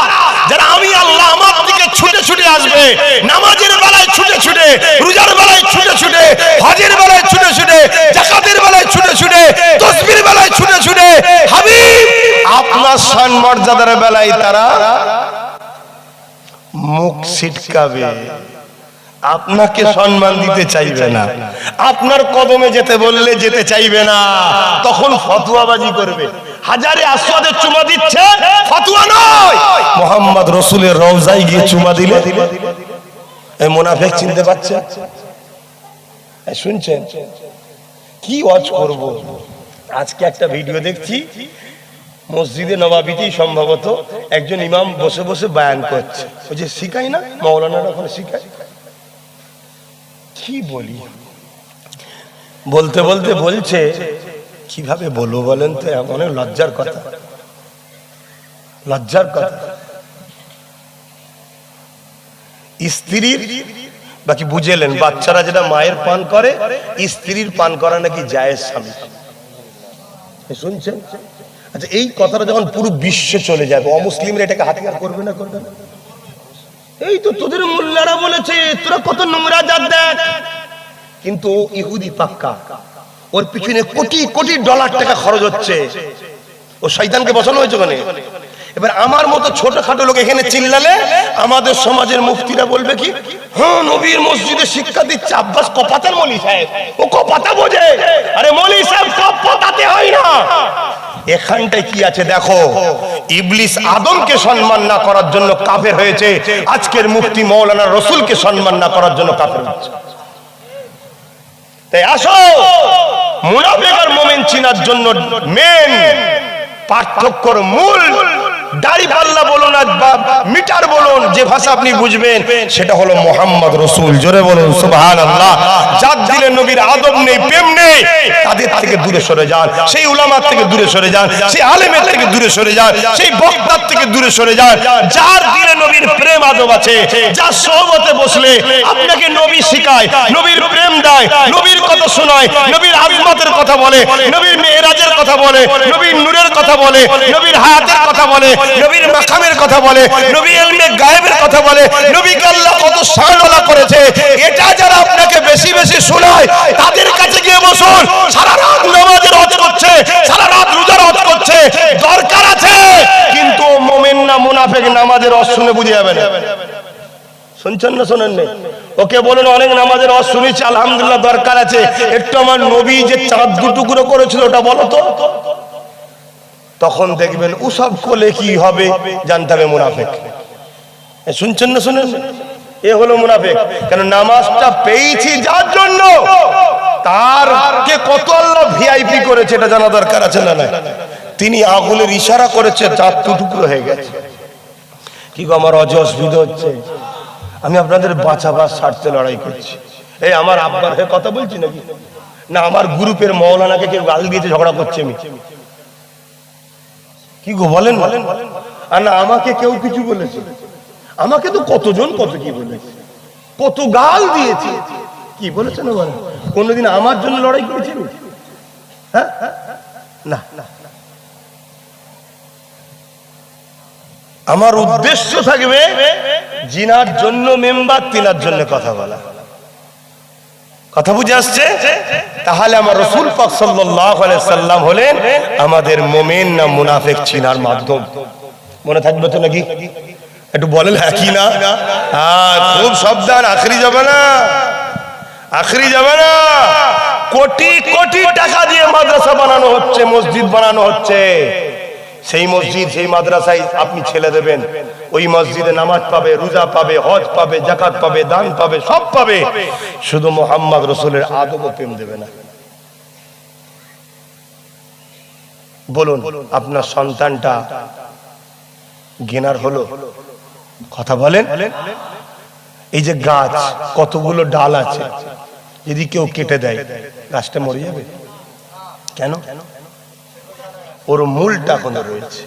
যারা আমি আল্লাহ আমার দিকে ছুটে ছুটে আসবে, নামাজের বেলায় ছুটে ছুটে, রোজার বেলায় ছুটে ছুটে, হজের বেলায় ছুটে ছুটে, যাকাতের বেলায় ছুটে ছুটে, তাসবির বেলায় ছুটে ছুটে, হাবিব আপনার সম্মান মর্যাদার বেলায় তারা মুখ ছিটকাবে, আপনাকে সম্মান দিতে চাইবে না, আপনার কদমে যেতে বললে যেতে চাইবে না, তখন ফতোয়াবাজি করবে। হাজারে আসওয়াদে চুমা দিচ্ছে, ফতোয়া নয়, মুহাম্মদ রাসূলের রওজায় গিয়ে চুমা দিলে এই মুনাফিক চিনতে পারছে? শুনছেন কি ওয়াজ করব? আজকে একটা ভিডিও দেখছি, মসজিদে নবাবিতেই সম্ভবত একজন ইমাম বসে বসে বয়ান করছে। ওই যে শিখাই না মাওলানারা ওখানে শিখায়, কি বলি বলতে বলতে বলছে, কিভাবে বলবো বলেন তো, অনেক লজ্জার কথা, লজ্জার কথা। স্ত্রীর বাকি বুঝেলেন, বাচ্চারা যেটা মায়ের পান করে, স্ত্রীর পান করা নাকি জায়েজ স্বামী। শুনছেন? আচ্ছা, এই কথাটা যখন পুরো বিশ্বে চলে যাবে, অমুসলিমরা এটাকে হাতিয়ার করবে না? করবে না? এই তো তোদের মোল্লারা বলেছে, তোরা কত নোংরা জাত দেখ। কিন্তু ইহুদি পাক্কা, ওর পিছনে কোটি কোটি ডলার টাকা খরচ হচ্ছে, ও শয়তানকে বসানো হয়েছে ওখানে। এবার আমার মতো ছোটখাটো লোক এখানে চিল্লালে আমাদের সমাজের মুফতিরা বলবে কি, হ্যাঁ নবীর মসজিদে শিক্ষা দিচ্ছে আব্বাস কপাতার মৌলী সাহেব, ও কপাতা বোঝে। আরে মৌলী সাহেব কপাতাতে হয় না। এখানটায় কি আছে দেখো, ইবলিস আদমকে সম্মান না করার জন্য কাফের হয়েছে, আজকের মুফতি মাওলানা রাসূলকে সম্মান না করার জন্য কাফের হচ্ছে। তাই আসো, মুনাফিক আর মুমিন চিনার জন্য মেন পার্থক্যর মূল দাড়ি পাল্লা বলুন আর মিটার বলুন, যে ভাষা আপনি বুঝবেন সেটা হলো মুহাম্মদ রাসূল। জোরে বলুন সুবহানাল্লাহ। যার দিলে নবীর আদব নেই, প্রেম নেই, তাদের থেকে দূরে সরে যান, সেই উলামার থেকে দূরে সরে যান, সেই আলেমের থেকে দূরে সরে যান, সেই বক্তার থেকে দূরে সরে যান। যার দিলে নবীর প্রেম আদব আছে, যার সোহবতে বসলে আপনাকে নবী শিখায়, নবীর প্রেম দেয়, নবীর কথা শোনায়, নবীর আজমতের কথা বলে, নবীর মেরাজের কথা বলে, নবীর নূরের কথা বলে, নবীর হায়াতের কথা বলে, নবীর মাকামের কথা বলে, নবী ইলমে গায়েবের কথা বলে, নবীকে আল্লাহ কত শানওয়ালা করেছে, এটা যারা আপনাকে বেশি বেশি শোনায় তাদের কাছে গিয়ে বসুন। সারা রাত নামাজের হজ করছে, সারা রাত রোজার হজ করছে, দরকার আছে, কিন্তু মুমিন না মুনাফিক নামাজের হজ শুনে বুঝে যাবে না। শুনছেন না শোনেন না? ওকে বলুন অনেক নামাজের হজ শুনেছি আলহামদুলিল্লাহ, দরকার আছে, একটু আমার নবী যে চাঁদ দু টুকরো করেছিল ওটা বলো তো। তখন দেখবেন ওসব করলে কি হবে জানতে হবে মুনাফিক। শুনছেন না শুনেন? এ হলো মুনাফিক। কেন নামাজটা পেয়েছি যার জন্য, তার কে কত আল্লাহ ভিআইপি করেছে এটা জানা দরকার আছে না? না, তিনি আগুনের ইশারা করেছে, চাঁদ টুকরো হয়ে গেছে। কি গো আমার অসুবিধা হচ্ছে, আমি আপনাদের বাঁচাবার স্বার্থে লড়াই করছি। এই আমার আব্বার হয়ে কথা বলছি নাকি? না আমার গ্রুপের মাওলানাকে কেউ গাল দিয়েছে, ঝগড়া করছে আমি? কি গো বলেন? আর না আমাকে কেউ কিছু বলেছে? আমাকে তো কতজন কত কি বলেছে, কত গাল দিয়েছে, কি বলেছে না বলেন? কোনদিন আমার জন্য লড়াই করেছেন? হ্যাঁ না, আমার উদ্দেশ্য থাকবে জিনার জন্য মেম্বার, তিনার জন্য কথা বলা। কথা বুঝে আসছে? তাহলে আমার রাসূল পাক সাল্লাল্লাহু আলাইহি সাল্লাম হলেন আমাদের মুমিন না মুনাফিক চিনার মাধ্যম। মনে থাকবে তো নাকি? একটু বলেন হ্যাঁ কি না? হ্যাঁ, খুব সাবধান, আখরি যাবে না, আখরি যাবে না। কোটি কোটি টাকা দিয়ে মাদ্রাসা বানানো হচ্ছে, মসজিদ বানানো হচ্ছে, সেই মসজিদ সেই মাদ্রাসায় আপনি ছেলে দেবেন, ওই মসজিদে নামাজ পাবে, রোজা পাবে, হজ পাবে, যাকাত পাবে, দান পাবে, সব পাবে, শুধু মুহাম্মদ রাসূলের আদব ও প্রেম দেবে না। বলুন আপনার সন্তানটা গেনার হলো? কথা বলেন। এই যে গাছ কতগুলো ডাল আছে, যদি কেউ কেটে দেয় গাছটা মরে যাবে কেন? ওর মূলটা এখনো রয়েছে।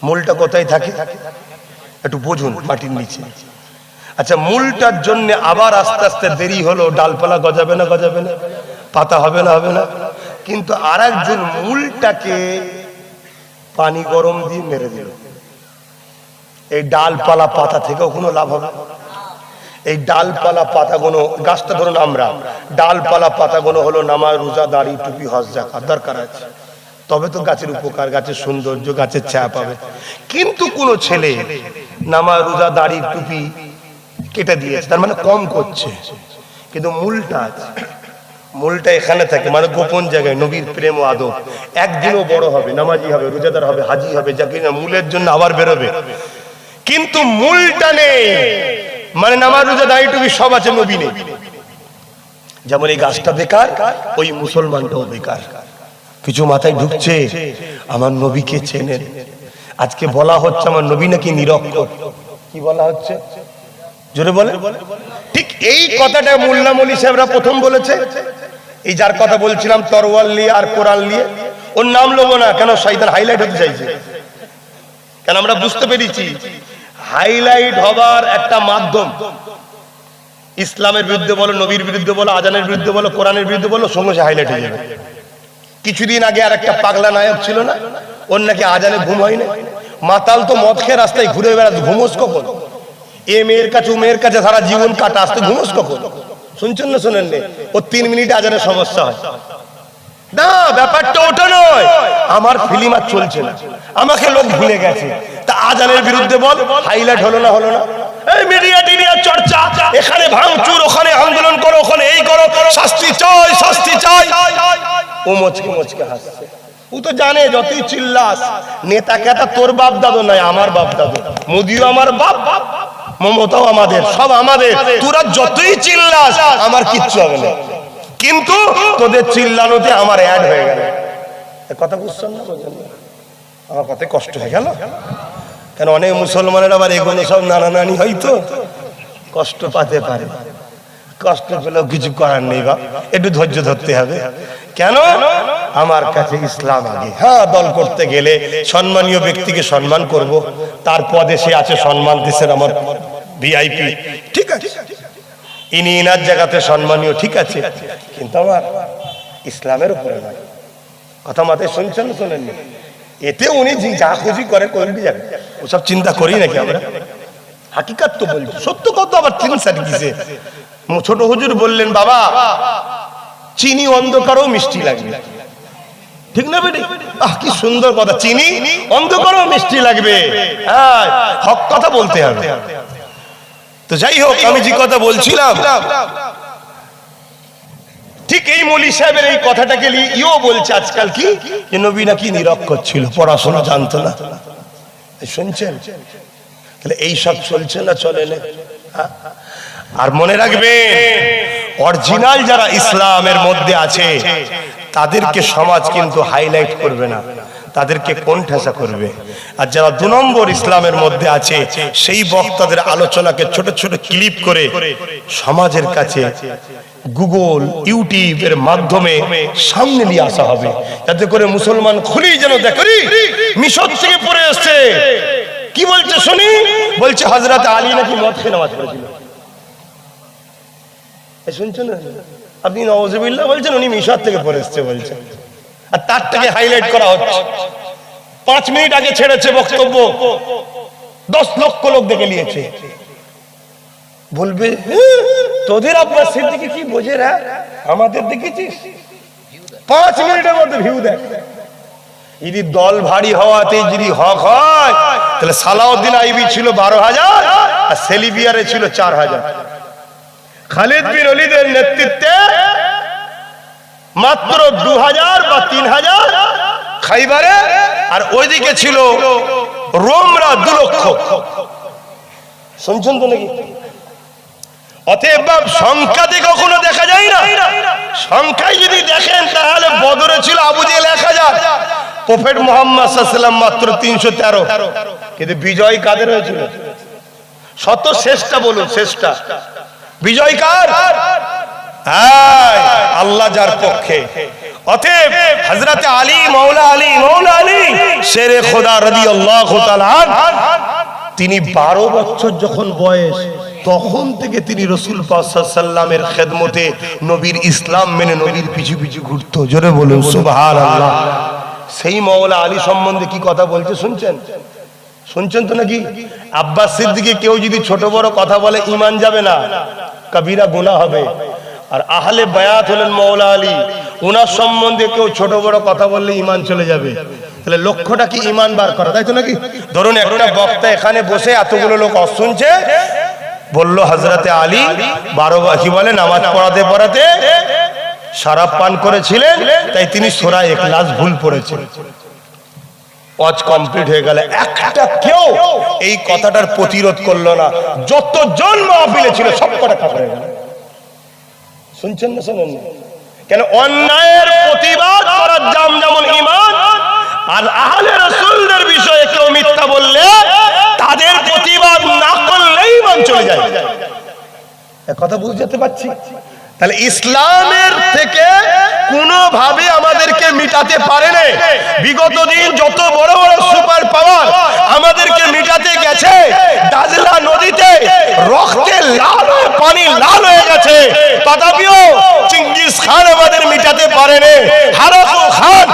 মূলটা কোথায় থাকে একটু বুঝুন, মাটির নিচে। আচ্ছা, মূলটার জন্য আবার আস্তে আস্তে দেরি হলো, ডালপালা গজাবে না গজাবে না, পাতা হবে না হবে না, কিন্তু আর একজন মূলটাকে পানি গরম দিয়ে মেরে দিল। এই ডালপালা পাতা থেকেও কোনো লাভ হবে? এই ডালপালা পাতাগুলো, গাছটা ধরুন আমরা, ডালপালা পাতাগুলো হলো নামাজ, রোজা, দাড়ি, টুপি, হজ, যাকাত দরকার আছে, তবে তো গাছের উপকার, গাছের সৌন্দর্য, গাছের ছায়া পাবে। কিন্তু কোন ছেলে নামাজ, রোজা, দাড়ি, টুপি কেটে দিয়েছে, তার মানে কম করছে, কিন্তু মূলটা আছে। মূলটা এখানে থাকে, মানে গোপন জায়গায়, নবীর প্রেম ও আদব। একদিনও বড় হবে, নামাজি হবে, রোজাদার হবে, হাজি হবে, যাকে না মূলের জন্য আবার বেরোবে, কিন্তু মূলটা নেই। মানে নামাজ, রোজা, দাড়ি, টুপি সব আছে, নবী নেই। যেমন এই গাছটা বেকার, ওই মুসলমানটাও বেকার। কিছু মাথায় ঢুকছে, আমার নবীকে চেনেন। আজকে বলা হচ্ছে আমার নবী নাকি নিরক্ষর। কি বলা হচ্ছে জোরে বলে? ঠিক এই কথাটা মোল্লা মৌলী সাহেবরা প্রথম বলেছে। এই যার কথা বলছিলাম তরওয়াল নিয়ে আর কোরআন নিয়ে, ওর নাম লোবো না কেন, শয়তান হাইলাইট হতে চাইছে। কেন আমরা বুঝতে পেরেছি হাইলাইট হবার একটা মাধ্যম। ইসলামের বিরুদ্ধে বলো, নবীর বিরুদ্ধে বলো, আজানের বিরুদ্ধে বলো, কোরআনের বিরুদ্ধে বলো, সঙ্গে সঙ্গে হাইলাইট হয়ে যাবে। কিছুদিন আগে আর একটা পাগলা নায়ক ছিল না, ওর নাকি আজানে ঘুম হয় না। মাতাল তো মদ খেয়ে রাস্তায় ঘুরে বেড়াতে, ঘুমোস কখন? এ মেয়ের কাছে ও মেয়ের কাছে সারা জীবন কাটা, আসতে ঘুমোস কখন? শুনছেন না শোনেন? ও 3 মিনিট আজানের সমস্যা হয় না। ব্যাপারটা ওটা নয়, আমার ফিল্ম আর চলছে না, আমাকে লোক ভুলে গেছে, তা আজানের বিরুদ্ধে বল, হাইলাইট হলো না হলো না? এই মিডিয়া টিডিয়া চর্চা, এখানে ভাঙচুর, ওখানে আন্দোলন করো, ওখানে এই করো, শাস্তি চাই শাস্তি চাই। ও মুচকে মুচকে হাসছে। ও তো জানে যতই চিল্লাস, নেতা কেতা তোর বাপ দাদু নয়, আমার বাপ দাদু। মোদিও আমার বাপ, মমতাও আমাদের, সব আমাদের। তোরা যতই চিল্লাস আমার কিচ্ছু হবে না, কিন্তু তোদের চিল্লানোতে আমার অ্যাড হয়ে গেল। কথা বুঝছেন না? আমার কথায় কষ্ট হয়ে গেল কেন? অনেক মুসলমানের আবার এগুলো সব নানা নানি হয়তো কষ্ট পাতে পারে। কষ্ট পেলেও কিছু করার নেই, বা একটু ধৈর্য ধরতে হবে। কেন? আমার কাছে ইসলাম আগে। হ্যাঁ, দল করতে গেলে সম্মানীয় ব্যক্তিকে সম্মান করব, তার পদে সে আছে সম্মান, দেশের আমার ভিআইপি, ঠিক আছে, ইনি ইনার জায়গাতে সম্মানীয়, ঠিক আছে, কিন্তু আমার ইসলামের উপরে নয়। কথা মাথায় শুনছেন শোনেননি? এতে উনি যা খুশি করে করবি যাবে, ওসব চিন্তা করি নাকি আমরা? হাকিকাত তো বলছি, সত্য কথা আবার চিন্তা কিসে? ছোট হুজুর বললেন, বাবা চিনি অন্ধকারও মিষ্টি লাগবে, ঠিক না বেটি? আহ, কি সুন্দর কথা, চিনি অন্ধকারও মিষ্টি লাগবে। হ্যাঁ, হক কথা বলতে হবে। তো যাই হোক, আমি যে কথা বলছিলাম, ঠিক এই মৌলী সাহেবের এই কথাটাকে ইও বলছে আজকাল কি, যে নবী নাকি নিরক্ষর ছিল, পড়াশোনা জানতো না। শুনছেন? তাহলে এই সব চলছে না চলে না? আর মনে রাখবেন, অরিজিনাল যারা ইসলামের মধ্যে আছে তাদেরকে সমাজ কিন্তু হাইলাইট করবে না, তাদেরকে কোণঠাসা করবে। আর যারা 2 নম্বর ইসলামের মধ্যে আছে সেই বক্তাদের আলোচনাকে ছোট ছোট ক্লিপ করে সমাজের কাছে গুগল, ইউটিউবের মাধ্যমে সামনে নিয়ে আসা হবে, যাতে করে মুসলমান খুলেই যেন দেখে মিশর থেকে পড়ে এসছে। কি বলছে শুনি? বলছে হযরত আলী নাকি মদ খেয়ে নামাজ পড়েছিল। শুনছেন? আপনি নাউযুবিল্লাহ বলছেন, উনি মিশর থেকে পড়ে এসছে বলছেন, আর তারটাকে হাইলাইট করা হচ্ছে। 5 মিনিট আগে ছেড়েছে বক্তব্য, 10 লক্ষ লোক দেখে নিয়েছে। বলবে তোদের আব্বাস সিদ্দিকী কি বোঝে রে, আমাদের দেখেছিস? 5 মিনিটের মধ্যে ভিউ দেখ। যদি দল ভারী হওয়াতে যদি হক হয়, তাহলে সালাউদ্দিন আইবি ছিল 12,000 আর সেলিবিয়ারে ছিল 4,000। খালিদ বিন ওলীদের নেতৃত্বে মাত্র 2,000 বা 3,000 খাইবারে, আর ওইদিকে ছিল রোমরা 2 লক্ষ। শুনছেন তো নাকি? অতএব সংখ্যাতে কখনো দেখা যায় না। সংখ্যায় যদি দেখেন তাহলে বদরে ছিল আবু জেহেল 1,000, প্রফেট মুহাম্মদ সাল্লাল্লাহু আলাইহি ওয়াসাল্লাম মাত্র 313, কিন্তু বিজয় কাদের হয়েছিল? শত শ্রেষ্ঠটা বলুন, শ্রেষ্ঠটা বিজয় কার? আল্লাহ যার পক্ষে। অতএব হযরত আলী মাওলা আলী শেরে খোদা রাদিয়াল্লাহু তাআলা তিনি 12 বছর যখন বয়স, তখন থেকে তিনি রাসূল পাক সাল্লাল্লাহু আলাইহি ওয়াসাল্লামের খেদমতে নবীর ইসলাম মেনে নবীর পিছু পিছু ঘুরতো। জোরে বলুন সুবহানাল্লাহ। সেই মাওলা আলী সম্বন্ধে কি কথা বলছে শুনছেন? শুনছেন তো নাকি? আব্বাস সিদ্দিকী কেউ যদি ছোট বড় কথা বলে ঈমান যাবে না, কবিরা গুনাহ হবে। আর আহলে বায়াত হলেন মাওলা আলী, ওনার সম্বন্ধে কেউ ছোট বড় কথা বললে ঈমান চলে যাবে। তাহলে লক্ষ্যটা কি? ঈমান বার করা, তাই তো নাকি? ধরুন একটা বক্তা এখানে বসে এতগুলো লোক শুনছে, বলল হযরতে আলী 12 কি বলে নামাজ পড়াতে পড়াতে শরাব পান করেছিলেন, তাই তিনি সূরা ইখলাস ভুল পড়েছেন। ওয়াজ কমপ্লিট হয়ে গেল, একটা কেউ এই কথাটার প্রতিরোধ করলো না। যতজন মাহফিলে ছিল সব কটা কাফের হয়ে গেল। শুনছেন না? শুনুন না। কেন? অন্যায়ের প্রতিবাদ করার দাম যেমন ঈমান, আর আহলে রাসূলদের বিষয়ে কেউ মিথ্যা বললে তাদের প্রতিবাদ না করলেই ঈমান চলে যায়। এই কথা বুঝতে পারছি? তাহলে ইসলামের থেকে কোনোভাবে আমাদেরকে মিটাতে পারে না। বিগত দিন যত বড় বড় সুপার পাওয়ার আমাদেরকে মিটাতে গেছে, দাজলা নদীতে রক্তে লাল পানি লাল হয়ে গেছে, তথাপিও চেঙ্গিস খান আমাদের মিটাতে পারে না। হারাকু খান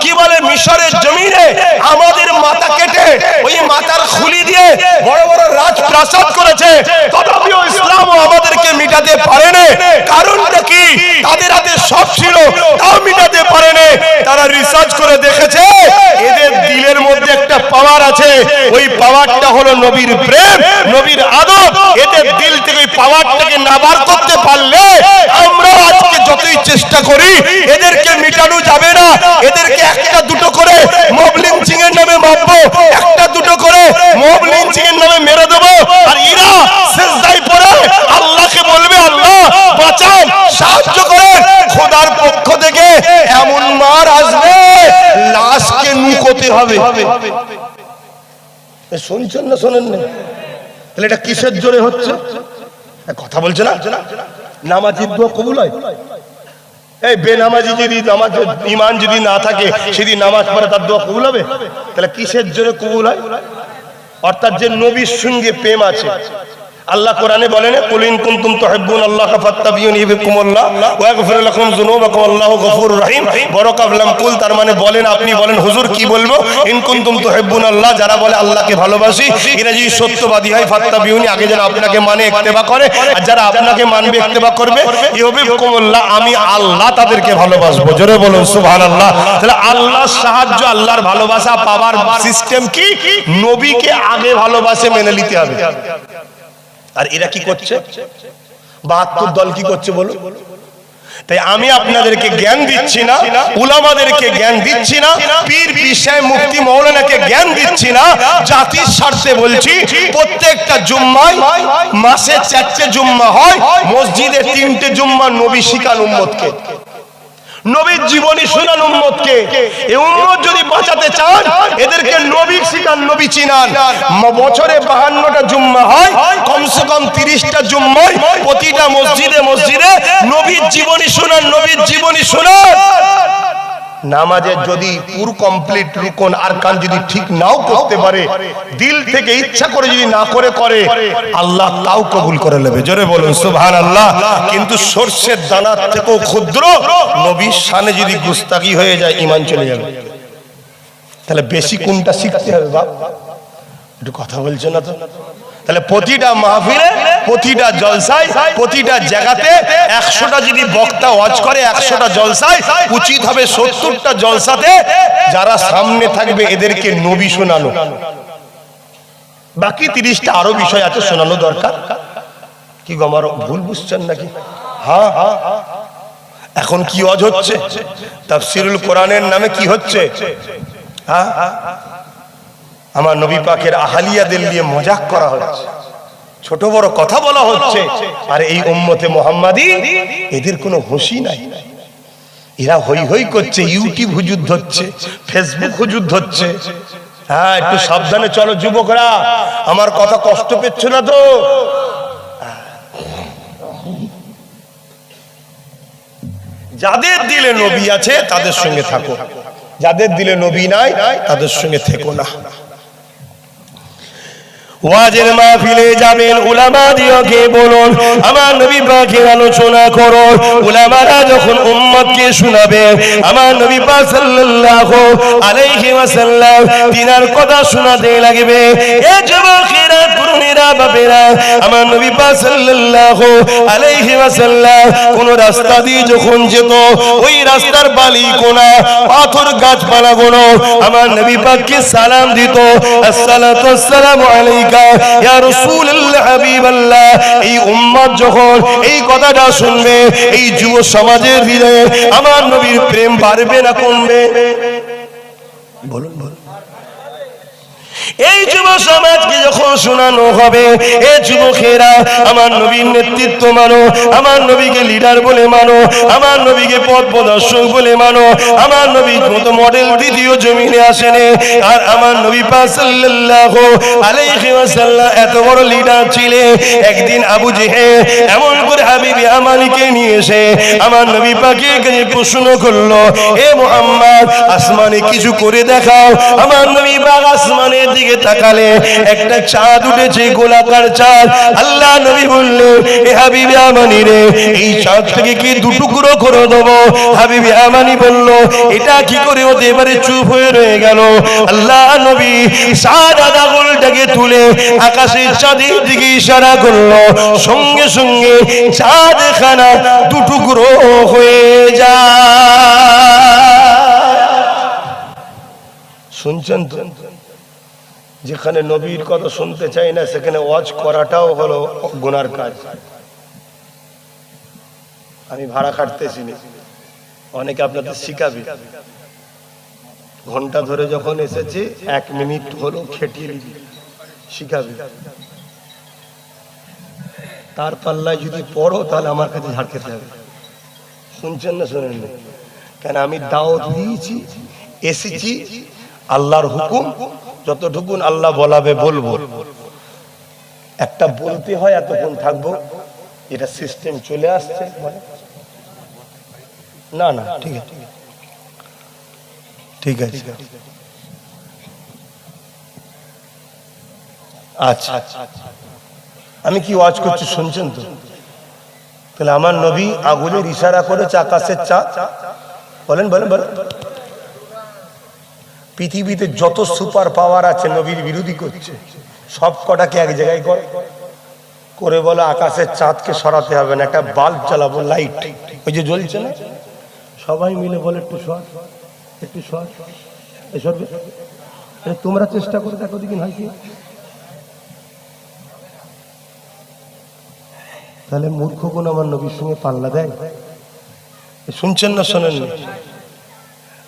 কি বলে মিশরের জমিনে আমাদের মাথা কেটে ওই মাথার খুলি দিয়ে বড় বড় রাজপ্রাসাদ করেছে, তথাপিও ইসলামও আমাদেরকে মিটাতে পারে না। কারণটা কি? তাদের হাতে সব ছিল, তাও মিটাতে পারে না। তারা রিসার্চ করে দেখেছে এদের দিলের মধ্যে একটা পাওয়ার আছে, ওই পাওয়ারটা হলো নবীর প্রেম, নবীর আদব। এদের দিল থেকে ওই পাওয়ারটাকে না বার করতে পারলে আমরা আজকে যতই চেষ্টা করি এদেরকে মিটানো যাবে না। এদেরকে একটা দুটো করে মব লিঞ্চিং এর নামে মারবো, একটা দুটো করে মব লিঞ্চিং এর নামে মেরে দেবো, আর এরা সিজদায় পড়ে আল্লাহকে বলবে আল্লাহ বাঁচান, সাহায্য করেন। খোদার পক্ষ থেকে এমন মার আসবে লাশকে নুকোতে হবে। শুনছেন না? শোনেন না? তাহলে এটা কিসের জোরে হচ্ছে? কথা বলছে না? নামাজি দোয়া কবুল হয়? এই বেনামাজি যদি নামাজ ঈমান যদি না থাকে, সেদিন নামাজ পড়ে তার দোয়া কবুল হবে? তাহলে কিসের জোরে কবুল হয়? অর্থাৎ যে নবীর সঙ্গে প্রেম আছে। আল্লাহ কোরআনে বলেন কুল ইন কুনতুম তুহিব্বুনাল্লাহ ফাত্তাবিউনি ইউহিব্বুকুমুল্লাহ ওয়া ইয়াগফির লাকুম যুনুবাকুম আল্লাহু গফুরুর রহিম। বরকাবলাম কুল, তার মানে বলেন, আপনি বলেন হুজুর কি বলবো? ইন কুনতুম তুহিব্বুনাল্লাহ, যারা বলে আল্লাহকে ভালোবাসি, এরা যদি সত্যবাদী হয়, ফাত্তাবিউনি আগে যারা আপনাকে মানে ইত্তেবা করে, আর যারা আপনাকে মানবে ইত্তেবা করবে, ইউহিব্বুকুমুল্লাহ আমি আল্লাহ তাদেরকে ভালোবাসবো। জোরে বলুন সুবহানাল্লাহ। তাহলে আল্লাহর সাহায্য, আল্লাহর ভালোবাসা পাওয়ার সিস্টেম কি? নবীকে আগে ভালোবাসে মেনে নিতে হবে। আর এরা কি করছে? 72 দল কি করছে বলুন? তাই আমি আপনাদেরকে জ্ঞান দিচ্ছি না, উলামাদেরকে জ্ঞান দিচ্ছি না, পীর পিসায় মুফতি মাওলানাকে জ্ঞান দিচ্ছি না, জাতির স্বার্থে বলছি। প্রত্যেকটা জুম্মায় মাসে 4টে জুম্মা হয়, মসজিদে 3টে জুম্মা নবী শিখান উম্মতকে, নবীর জীবনী শুনান উম্মতকে। এই উম্মত যদি বাঁচাতে চান এদেরকে নবী শিখান, নবী চিনান। বছরে 52টা জুম্মা হয়, কমসে কম 30টা জুম্মায় প্রতিটা মসজিদে মসজিদে নবীর জীবনী শুনান, নবীর জীবনী শুনান। নামাজের যদি পুরো কমপ্লিট রুকন আরকান যদি ঠিক নাও করতে পারে, দিল থেকে ইচ্ছা করে যদি না করে আল্লাহ তাও কবুল করে নেবে। জোরে বলুন সুবহানাল্লাহ। কিন্তু সরষের দানার থেকেও ক্ষুদ্র নবীর শানে যদি গুস্তাখি হয়ে যায়, ঈমান চলে যাবে। তাহলে বেশি কোনটা শিখতে হবে বাপ? একটু কথা বলছে না তো? তাহলে প্রতিটা মাহফিলে, প্রতিটা জলসায়, প্রতিটা জায়গাতে 100টা যদি বক্তা ওয়াজ করে, 100টা জলসায় উচিত হবে 70টা জলসাতে যারা সামনে থাকবে এদেরকে নবী শোনানো। বাকি 30টা আরো বিষয় আছে শোনানো দরকার। কি গো, আমার ভুল বুঝছেন নাকি? হ্যাঁ, এখন কি ওয়াজ হচ্ছে? তাফসীরুল কোরআনের নামে কি হচ্ছে? হ্যাঁ, আমার নবী পাকের আহলিয়াদের নিয়ে মজাক করা হচ্ছে, ছোট বড় কথা বলা হচ্ছে। আর এই উম্মতে মুহাম্মাদি এদের কোনো হুঁশই নাই, এরা হই হই করছে, ইউটিউব হুজুর ধরছে, ফেসবুক হুজুর ধরছে। হ্যাঁ, একটু সাবধানে চলো যুবকরা, আমার কথা কষ্ট পেচ্ছ না তো? যাদের দিলে নবী আছে তাদের সঙ্গে থাকো, যাদের দিলে নবী নাই তাদের সঙ্গে থেকো না। ওয়াজের মাহফিলে যাবেন, উলামা দিওকে বলুন আমার নবী পাকের আলোচনা করো। উলামারা যখন উম্মতকে শোনাবে আমার নবী পাক সাল্লাল্লাহু আলাইহি ওয়াসাল্লাম তিনার কথা শোনাতে লাগবে। এ যুবকেরা, তরুণীরা, বাপেরা, আমার নবী পাক সাল্লাল্লাহু আলাইহি ওয়াসাল্লাম কোন রাস্তা দিয়ে যখন যেত, ওই রাস্তার বালি কোনা, পাথর, গাছপালা গুলো আমার নবী পাককে সালাম দিত, আসসালাতু ওয়াসসালামু আলাইকা ইয়া রাসূলুল্লাহ, হাবিবাল্লাহ। এই উম্মত যখন এই কথাটা শুনবে, এই যুব সমাজের হৃদয়ে আমার নবীর প্রেম বাড়বে না কমবে? বলুন বলুন। এই যুব সমাজকে যখন শোনানো হবে, এ যুবকেরা আমার নবীর নেতৃত্ব মানো, আমার নবীকে লিডার বলে মানো, আমার নবীকে পথ প্রদর্শক বলে মানো। আমার নবীর মতো মডেল দ্বিতীয় জমিনে আসেনি। আর আমার নবী পাক সাল্লাল্লাহু আলাইহি ওয়াসাল্লাম এত বড় লিডার ছিলেন। একদিন আবু জেহেল এমন করে হাবিবি আমানিকে নিয়ে এসে আমার নবী পাকের কাছে প্রশ্ন করলো, এ মুহাম্মদ, আসমানে কিছু করে দেখাও। আমার নবী পাক আসমানের দিকে তাকালে একটা চাঁদ উঠেছে, গোলাকার চাঁদ। আল্লাহ নবী বললেন, এ হাবিবি আমানি রে, এই চাঁদটাকে কি দুটুকরো করে দেবো? হাবিবি আমানি বলল, এটা কি করে হতে পারে? চুপ হয়ে রয়ে গেল। আল্লাহ নবী সাদা আঙুলটাকে তুলে আকাশের চাঁদের দিকে ইশারা করলো, সঙ্গে সঙ্গে চাঁদখানা দুটুকরো হয়ে যায়। শুনছেন তো? যেখানে নবীর কথা শুনতে চাই না সেখানে ওয়াজ করাটাও হলো গুনার কাজ। আমি ভাড়া খাটতেছি না, অনেকে আপনাদের শিখাবে। ঘন্টা ধরে যখন এসেছি 1 মিনিট হলো খেটিয়ে শিখাবে। তার পাল্লায় যদি পড়ো তাহলে আমার কাছে ঝাড় খেতে হবে। শুনছেন না শোনেন না? কেন আমি দাওয়াত দিয়েছি, এসেছি, আল্লাহর হুকুম, যতটুকুন আল্লাহ বলাবে বলবো। একটা বলতে হয় এতক্ষণ থাকবো, এটা সিস্টেম চলে আসছে। না না, ঠিক আছে ঠিক আছে, আচ্ছা। আমি কি ওয়াজ করছি শুনছেন তো? তাহলে আমার নবী আগুনের ইশারা করেছে আকাশের চাঁদ। বলেন বলেন বলেন। পৃথিবীতে যত সুপার পাওয়ার আছে নবীর বিরোধী করছে, সব কটাকে এক জায়গায় করে বলে আকাশের চাঁদকে সরাতে হবে না, একটা বাল্ব জ্বালাবো, লাইট ওই যে জ্বলছে না, সবাই মিলে বলে একটু সর, একটু সর, সরবে। তোমরা চেষ্টা করে দেখো দিন হয় কি। তাহলে মূর্খ কোন আমার নবীর সঙ্গে পাল্লা দেয়? শুনছেন না শোনেন না?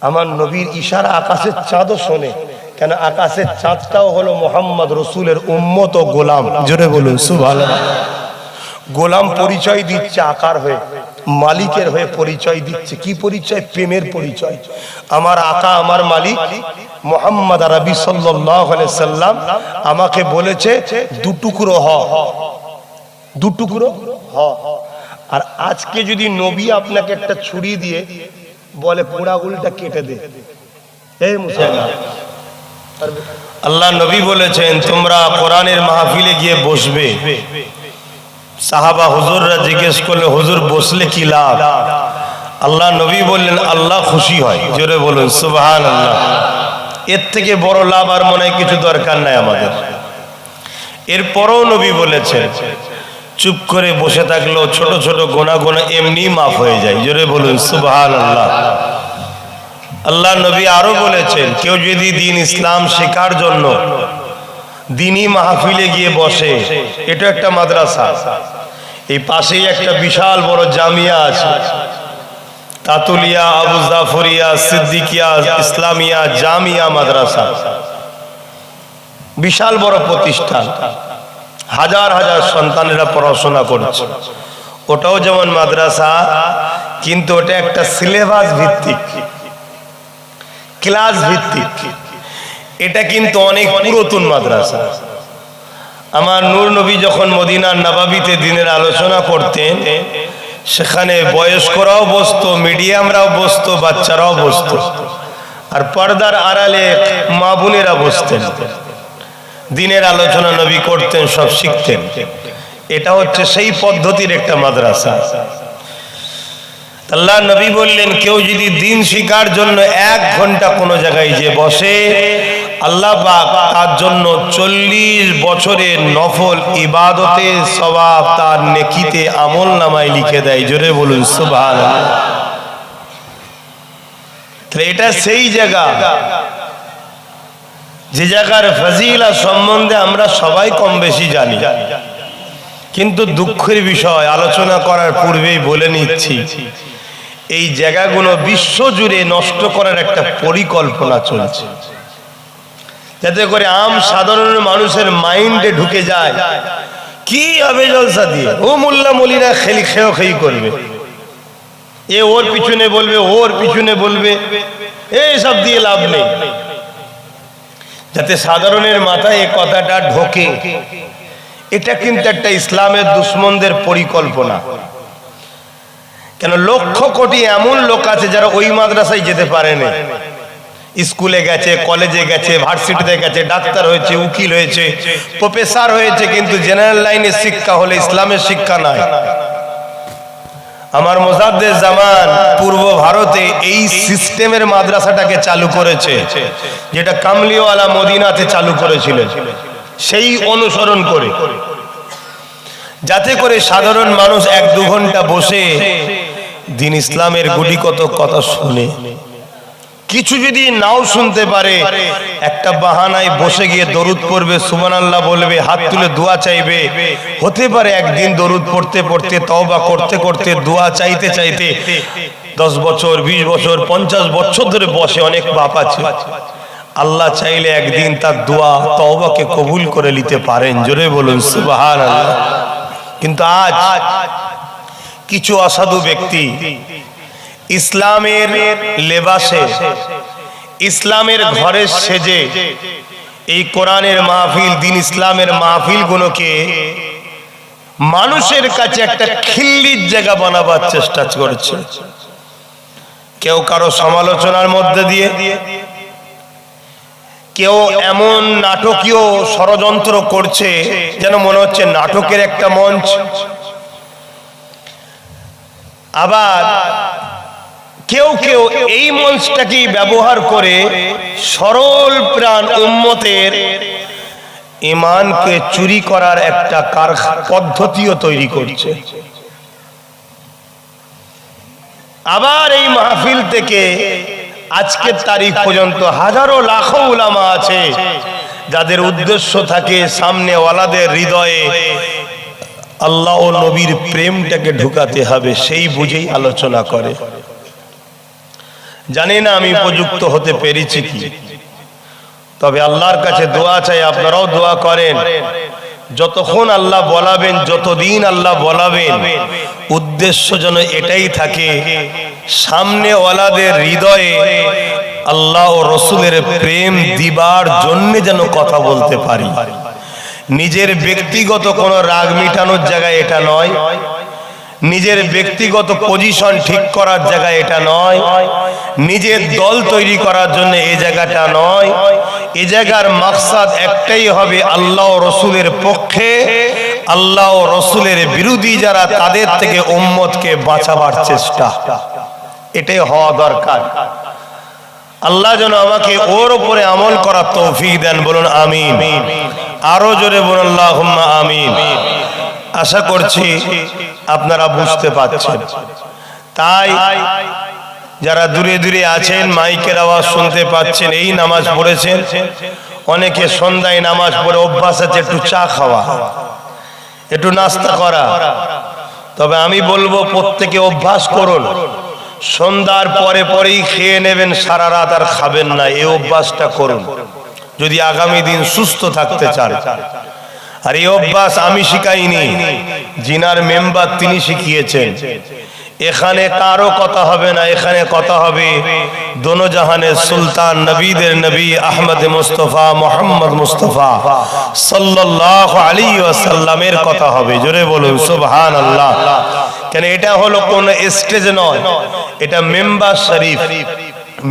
আমার নবীর ইশারা আকাশের চাঁদও শোনে। কেন? আকাশের চাঁদটাও হলো মুহাম্মদ রসুলের উম্মত ও গোলাম। জোরে বলুন সুবহানাল্লাহ। গোলাম পরিচয় দিচ্ছে আকার হয়ে, মালিকের হয়ে পরিচয় দিচ্ছে। কি পরিচয়? প্রেমের পরিচয়। আমার আকা, আমার মালিক মুহাম্মদ আরবি সাল্লাল্লাহু আলাইহি সাল্লাম আমাকে বলেছে দুটুকরো হ, দুটুকরো হ। আর আজকে যদি নবী আপনাকে একটা ছুরি দিয়ে বলে পোড়া আঙুলটা কেটে দে, এই মুসলমান, আল্লাহ নবী বলেছেন তোমরা কোরআনের মাহফিলে গিয়ে বসবে। সাহাবা হুজুররা জিজ্ঞেস করলে হুজুর বসলে কি লাভ? আল্লাহ নবী বললেন আল্লাহ খুশি হয়। জোরে বলুন সুবহানাল্লাহ। এর থেকে বড় লাভ আর মনে হয় কিছু দরকার নাই আমাদের। এরপরও নবী বলেছেন চুপ করে বসে থাকলেও ছোট ছোট গোনা গোনা এমনি মাফ হয়ে যায়। জোরে বলুন সুবহানাল্লাহ। আল্লাহ নবী আরো বলেছেন কেউ যদি দ্বীন ইসলাম শেখার জন্য দ্বীনি মাহফিলে গিয়ে বসে, এটা একটা মাদ্রাসা, এই পাশেই একটা বিশাল বড় জামিয়া আছে, তাতুলিয়া আবু জাফরিয়া সিদ্দিকিয়া ইসলামিয়া জামিয়া মাদ্রাসা, বিশাল বড় প্রতিষ্ঠান, হাজার হাজার সন্তানেরা পড়াশোনা করছে। ওটাও যেমন মাদ্রাসা, কিন্তু ওটা একটা সিলেবাস ভিত্তিক, ক্লাস ভিত্তিক। এটা কিন্তু অনেক পুরাতন মাদ্রাসা। আমার নূর নবী যখন মদিনার নবাবিতে দিনের আলোচনা করতেন, সেখানে বয়স্করাও বসতো, মিডিয়ামরাও বসতো, বাচ্চারাও বসতো, আর পর্দার আড়ালে মা বোনেরা বসতেন। দিনের আলোচনা নবী করতেন, সব শিখতেন। এটা হচ্ছে সেই পদ্ধতির একটা মাদ্রাসা। আল্লাহ নবী বললেন, কেউ যদি দিন শিখার জন্য 1 ঘন্টা কোনো জায়গায় যে বসে, আল্লাহ পাক তার জন্য 40 বছরের নফল ইবাদতে সওয়াব তার নেকিতে আমল নামায় লিখে দেয়। জোরে বলুন সুবহানাল্লাহ। তাহলে এটা সেই জায়গা যে জায়গার ফজিলা সম্বন্ধে আমরা সবাই কম বেশি জানি, কিন্তু দুঃখের বিষয় আলোচনা করার পূর্বেই বলে নিচ্ছি, এই জায়গাগুলো বিশ্ব জুড়ে নষ্ট করার একটা পরিকল্পনা চলছে, যাতে করে আম সাধারণ মানুষের মাইন্ডে ঢুকে যায় কি হবে জলসা দিয়ে, ও মোল্লা মলিরা খেই করবে, এ ওর পিছনে বলবে, ওর পিছনে বলবে, এইসব দিয়ে লাভ নেই। যাতে সাধারণের মাথায় এই কথাটা ঢোকে, এটা কিন্তু একটা ইসলামের দুশ্মনদের পরিকল্পনা। কেন, লক্ষ কোটি এমন লোক আছে যারা ওই মাদ্রাসায় যেতে পারেনি, স্কুলে গেছে, কলেজে গেছে, ভার্সিটিতে গেছে, ডাক্তার হয়েছে, উকিল হয়েছে, প্রফেসর হয়েছে, কিন্তু জেনারেল লাইনের শিক্ষা হলে ইসলামের শিক্ষা নাই। আমার মুজাদ্দেদ জামান পূর্ব ভারতে এই সিস্টেমের মাদ্রাসাটাকে চালু করেছে, যেটা কামলিওয়ালা মদিনাতে চালু করেছিলেন, সেই অনুসরণ করে, যাতে করে সাধারণ মানুষ 1-2 ঘন্টা বসে দিন ইসলামের গুটিকত কথা শুনে। কিছু যদি নাও শুনতে পারে, একটা বাহানায় বসে গিয়ে দরুদ পড়বে, সুবহানাল্লাহ বলবে, হাত তুলে দোয়া চাইবে। হতে পারে একদিন দরুদ পড়তে পড়তে, তওবা করতে করতে, দোয়া চাইতে চাইতে 10 বছর, 20 বছর, 50 বছর ধরে বসে অনেক বাপ আছে। আল্লাহ চাইলে একদিন তার দোয়া তওবাকে কবুল করে নিতে পারেন। জোরে বলুন সুবহানাল্লাহ। কিন্তু আজ কিছু অসাধু ব্যক্তি ইসলামের লেবাসে, ইসলামের ঘরে সেজে এই কোরআনের মাহফিল, দিন ইসলামের মাহফিল গুলোকে মানুষের কাছে একটা খিল্লির জায়গা বানাবার চেষ্টা করছে। কেউ কারো সমালোচনার মধ্যে দিয়ে, কেউ এমন নাটকীয় ষড়যন্ত্র করছে যেন মনে হচ্ছে নাটকের একটা মঞ্চ। আবার কেউ কেউ এই মঞ্চটাকে ব্যবহার করে সরল প্রাণ উম্মতের ঈমানকে চুরি করার একটা পদ্ধতিও তৈরি করছে। আবার এই মাহফিল থেকে আজকের তারিখ পর্যন্ত হাজারো লাখো উলামা আছে যাদের উদ্দেশ্য থাকে সামনে ওয়ালাদের হৃদয়ে আল্লাহ ও নবীর প্রেমটাকে ঢুকাতে হবে, সেই বুঝেই আলোচনা করে। জানি না আমি উপযুক্ত হতে পেরেছি কি, তবে আল্লাহর কাছে দোয়া চাই, আপনারাও দোয়া করেন। যতক্ষণ আল্লাহ বলাবেন, যতদিন আল্লাহ বলাবেন, উদ্দেশ্য যেন এটাই থাকে সামনে ওয়ালাদের হৃদয়ে আল্লাহ ও রসুলের প্রেম দিবার জন্য যেন কথা বলতে পারি। নিজের ব্যক্তিগত কোনো রাগ মিটানোর জায়গায় এটা নয়, নিজের ব্যক্তিগত পজিশন ঠিক করার জায়গায় এটা নয়, নিজের দল তৈরি করার জন্য এই জায়গাটা নয়। এই জায়গার মাকসাদ একটাই হবে, আল্লাহ ও রসুলের পক্ষে, আল্লাহ ও রসুলের বিরোধী যারা, তাদের থেকে উম্মতকে বাঁচাবার চেষ্টা, এটাই হওয়া দরকার। আল্লাহ যেন আমাকে ওর উপরে আমল করার তৌফিক দেন, বলুন আমিন। আরো জোরে বলুন আল্লাহুম্মা আমিন। আশা করছি আপনারা বুঝতে পারছেন। তাই যারা দূরে দূরে আছেন, মাইকের আওয়াজ শুনতে পাচ্ছেন, এই নামাজ পড়েছেন, অনেকে সন্ধ্যায় নামাজ পড়ে অভ্যাস আছে একটু চা খাওয়া, একটু নাস্তা করা। তবে আমি বলবো প্রত্যেকে অভ্যাস করুন, সন্ধ্যার পরে পরেই খেয়ে নেবেন, সারা রাত আর খাবেন না, এই অভ্যাসটা করুন যদি আগামী দিন সুস্থ থাকতে চান। আর এই অভ্যাস আমি শিখাইনি, জিনার মেম্বার তিনি শিখিয়েছেন। এখানে কারো কথা হবে না, এখানে কথা হবে দোনো জাহানের সুলতান নবীদের নবী আহমদ মুস্তফা মোহাম্মদ মুস্তফা সাল্লাল্লাহু আলাইহি ওয়াসাল্লামের কথা হবে। জোরে বলুন সুবহানাল্লাহ। কেন এটা হলো কোন স্টেজ নয়, এটা মেম্বার শরীফ,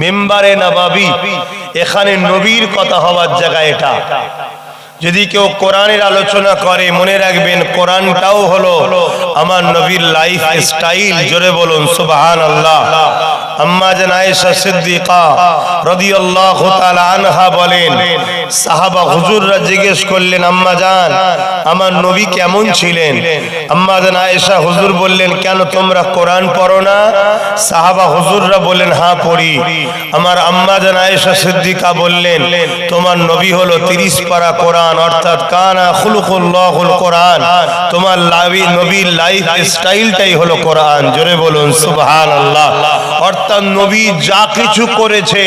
মেম্বারে নবাবী। এখানে নবীর কথা হওয়ার জায়গা এটা। যদি কেউ কোরআনের আলোচনা করে মনে রাখবেন কোরআনটাও হলো আমার নবীর লাইফ স্টাইল। জোরে বলুন সুবহানাল্লাহ। আম্মা জান আয়েশা সিদ্দিকা রাদিয়াল্লাহু তাআলা আনহা বলেন, সাহাবা হুজুররা জিজ্ঞেস করলেন আম্মা জান আমার নবী কেমন ছিলেন? আম্মা জান আয়েশা হুজুর বললেন, কেন তোমরা কোরআন পড়ো না? সাহাবা হুজুররা বললেন, হ্যাঁ পড়ি। আমার আম্মা জান আয়েশা সিদ্দিকা বললেন, তোমার নবী হলো 30 পারা কোরআন, অর্থাৎ কানা খুলুকুল্লাহুল কোরআন। তোমার নবীর লাইফ স্টাইলটাই হলো কোরআন। জোরে বলুন সুবহানাল্লাহ। অর্থাৎ নবী যা কিছু করেছে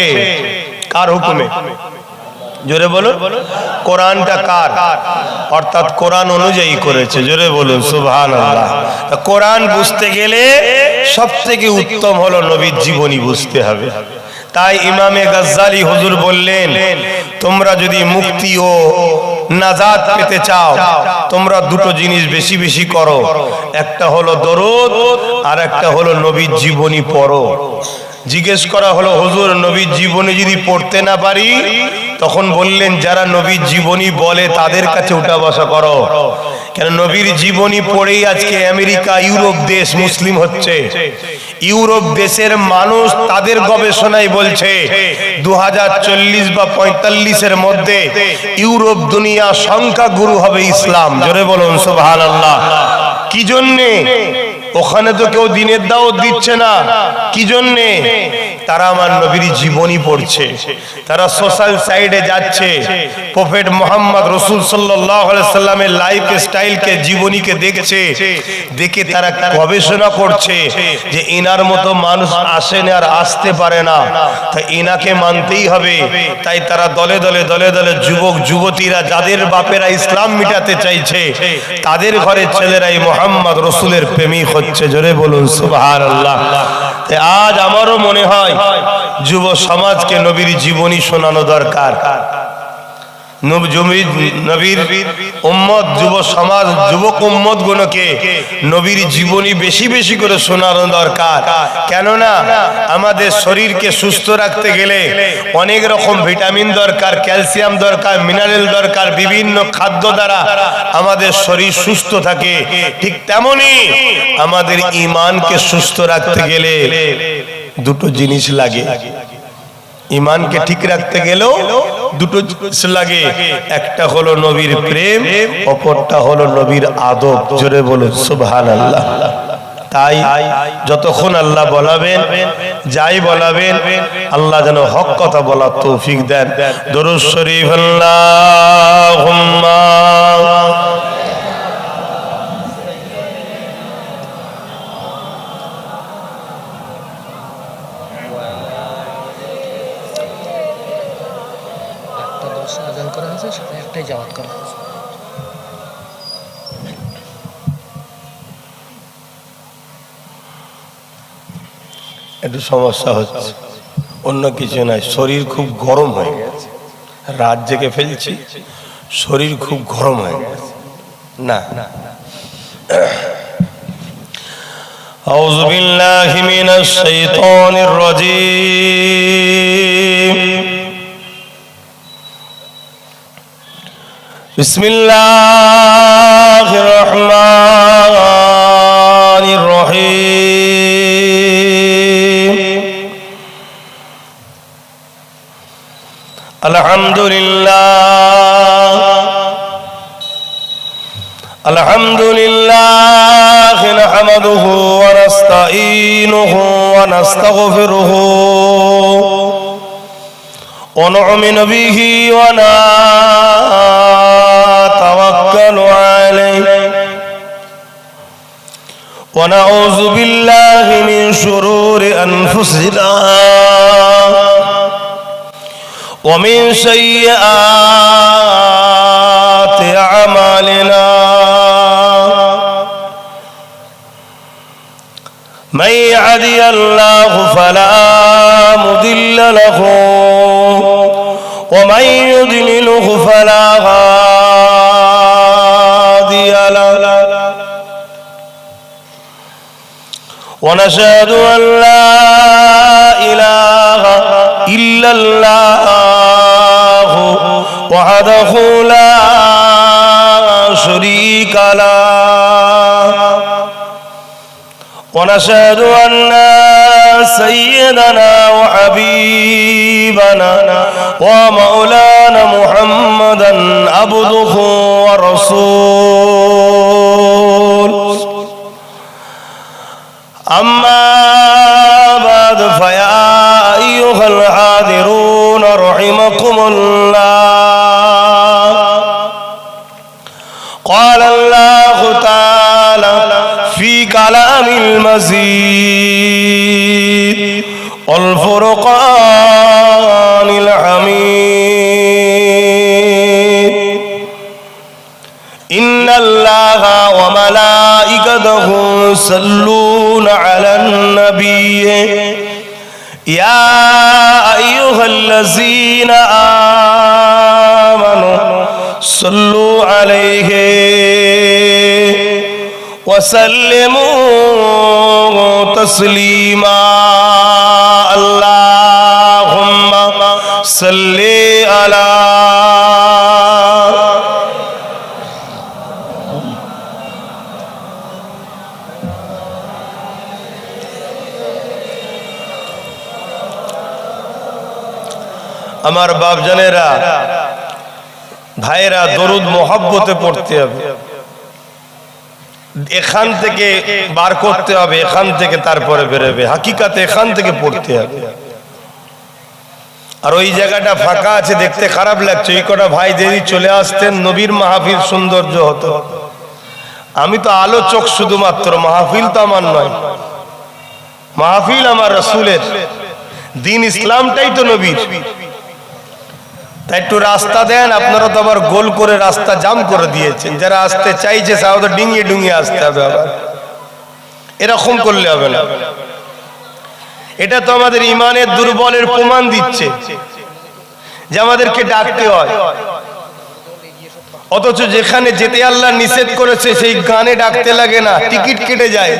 কার হুকুমে? জোরে বলুন, কোরআনটা কার? অর্থাৎ কোরআন অনুযায়ী করেছে। জোরে বলুন সুবহানাল্লাহ। কোরআন বুঝতে গেলে সবথেকে উত্তম হলো নবীর জীবনী বুঝতে হবে। তাই ইমামে গাজ্জালি হুজুর বললেন, তোমরা যদি মুক্তি ও নাজাত পেতে চাও তোমরা দুটো জিনিস বেশি বেশি করো, একটা হলো দরুদ আর একটা হলো নবীর জীবনী পড়ো। জিজ্ঞেস করা হলো, হুজুর নবীর জীবনী যদি পড়তে না পারি? তখন বললেন, যারা নবীর জীবনী বলে তাদের কাছে উঠা বসা করো। কেন নবীর জীবনী পড়েই আজকে আমেরিকা ইউরোপ দেশ মুসলিম হচ্ছে। ইউরোপ দেশের মানুষ তাদের গবেষণায় বলছে 2040 বা 45-এর মধ্যে ইউরোপ দুনিয়া সংখ্যা গুরু হবে ইসলাম। জোরে বলুন সুবহানাল্লাহ। কি জন্যে? ওখানে তো কেউ দিনের দাওয়াত দিচ্ছে না। কি জন্যে? তারা আমার নবীর জীবনী পড়ছে, তারা সোশ্যাল সাইডে যাচ্ছে, প্রফেট মোহাম্মদ রাসূল সাল্লাল্লাহু আলাইহি সাল্লামের লাইফ স্টাইলকে, জীবনীকে দেখছে, দেখে তারা গবেষণা করছে যে ইনার মতো মানুষ আসে না আর আসতে পারে না, তাই ইনাকে মানতেই হবে। তাই তারা দলে দলে দলে দলে যুবক যুবতীরা যাদের বাপেরা ইসলাম মিটাতে চাইছে তাদের ঘরের ছেলেরাই মোহাম্মদ রাসূলের প্রেমিক হচ্ছে। জোরে বলুন সুবহানাল্লাহ। তাই আজ আমারও মনে হয় যুব সমাজকে নবীর জীবনী শোনানো দরকার। নবীর উম্মত, যুব সমাজ, যুবক উম্মত গুলোকে নবীর জীবনী বেশি বেশি করে শোনানো দরকার। কেননা আমাদের শরীরকে সুস্থ রাখতে গেলে অনেক রকম ভিটামিন দরকার, ক্যালসিয়াম দরকার, মিনারেল দরকার। বিভিন্ন খাদ্য দ্বারা আমাদের শরীর সুস্থ থাকে। ঠিক তেমনি আমাদের ঈমানকে সুস্থ রাখতে গেলে দুটো জিনিস লাগে। ঈমানকে ঠিক রাখতে গেলেও দুটো জিনিস লাগে, একটা হলো নবীর প্রেম, অপরটা হলো নবীর আদব। জোরে বলুন সুবহানাল্লাহ। তাই যতক্ষণ আল্লাহ বলাবেন, যাই বলাবেন, আল্লাহ যেন হক কথা বলার তৌফিক দেন। দরুদ শরীফ আল্লাহুম্মা একটু সমস্যা হচ্ছে, অন্য কিছু নাই। শরীর খুব গরম হয়ে গেছে, রাত জেগে ফেলছি, শরীর খুব গরম হয়ে গেছে। না আউযু বিল্লাহি মিনাশ শাইতানির রাজীম। বিসমিল্লাহির রহমানির রহিম। আলহামদুলিল্লাহ নাহমাদুহু ওয়া নাস্তাঈনুহু ওয়া নাস্তাগফিরুহু ওয়া নু'মিনু বিহি ওয়া নাতাওয়াক্কালু আলাইহি ওয়া নাউযু বিল্লাহি মিন শুরুরি আনফুসিনা ومن سيئات أعمالنا من يهدي الله فلا مضل له ومن يضلله فلا هادي له ونشهد أن لا إله إلا الله وحده لا شريك له ونشهد أن سيدنا وحبيبنا ومولانا محمدا عبده ورسوله أما بعد فيا أيها الحاضرون رحمكم الله قال الله تعالى في كلام المزيد والفرقان الحميد إن الله وملائكته يصلون على النبي يا أيها الذين آمنوا صلوا عليه وسلموا تسليما اللهم صل على আমার বাপজানেরা ভাইরা দরুদ মোহাব্বতে পড়তে হবে এখান থেকে বার করতে হবে এখান থেকে তারপরে বেরোবে হাকিকাতে এখান থেকে পড়তে হবে আর ওই জায়গাটা ফাঁকা আছে দেখতে খারাপ লাগছে এই কটা ভাই যদি চলে আসতেন নবীর মাহফিল সৌন্দর্য হতো আমি তো আলোচক শুধুমাত্র মাহফিল তো আমার নয় মাহফিল আমার রাসূলের দিন ইসলামটাই তো নবীর তাই একটু রাস্তা দেন আপনারা তো আবার গোল করে রাস্তা জাম করে দিয়েছেন যারা আসতে চাইছে তারা তো ডিঙিয়ে ডুঙিয়ে আসতে হবে আবার এরকম করলে হবে না এটা তো আমাদের ইমানের দুর্বলের প্রমাণ দিচ্ছে যে আমাদেরকে ডাকতে হয় অথচ যেখানে যেতে আল্লাহ নিষেধ করেছে সেই গানে ডাকতে লাগে না টিকিট কেটে যায়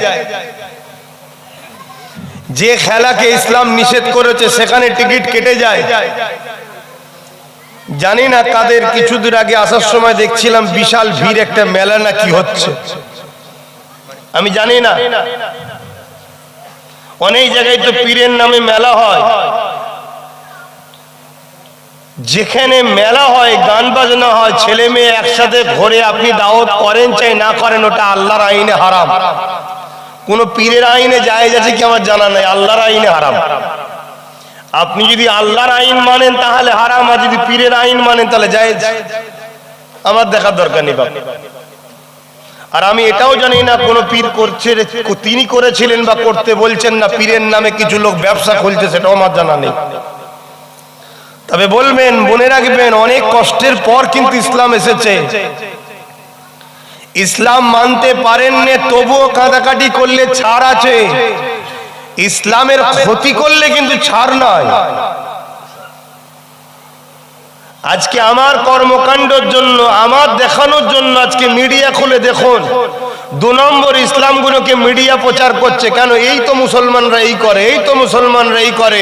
যে খেলাকে ইসলাম নিষেধ করেছে সেখানে টিকিট কেটে যায় জানি না কাদের কিছুদিন আগে আসার সময় দেখছিলাম বিশাল ভিড় একটা মেলা না কি হচ্ছে আমি জানি না অনেক জায়গায় তো পীরের নামে মেলা হয় যেখানে মেলা হয় গান বাজনা হয় ছেলে মেয়ে একসাথে ঘরে আপনি দাওয়াত করেন চাই না করেন ওটা আল্লাহর আইনে হারাম কোন পীরের আইনে জায়েজ আছে কি আমার জানা নাই আল্লাহর আইনে হারাম আপনি যদি আল্লাহর আইন মানেন তাহলে হারাম আর যদি পীরের আইন মানেন তাহলে জায়েজ আমার দেখার দরকার নেই বাবা আর আমি এটাও জানি না কোন পীর করছে তিনি করেছিলেন বা করতে বলছেন না পীরের নামে কিছু লোক ব্যবসা খুলছে সেটাও আমার জানা নেই তবে বলবেন মনে রাখবেন অনেক কষ্টের পর কিন্তু ইসলাম এসেছে ইসলাম মানতে পারেন না তবুও কাঁদাকাটি করলে ছাড় আছে ইসলামের ক্ষতি করলে কিন্তু ছাড় নয় আজকে আমার কর্মকাণ্ডের জন্য আমার দেখানোর জন্য আজকে মিডিয়া খুলে দেখুন 2 নম্বর ইসলামগুলোকে মিডিয়া প্রচার করছে কেন এই তো মুসলমানরা এই করে এই তো মুসলমানরা এই করে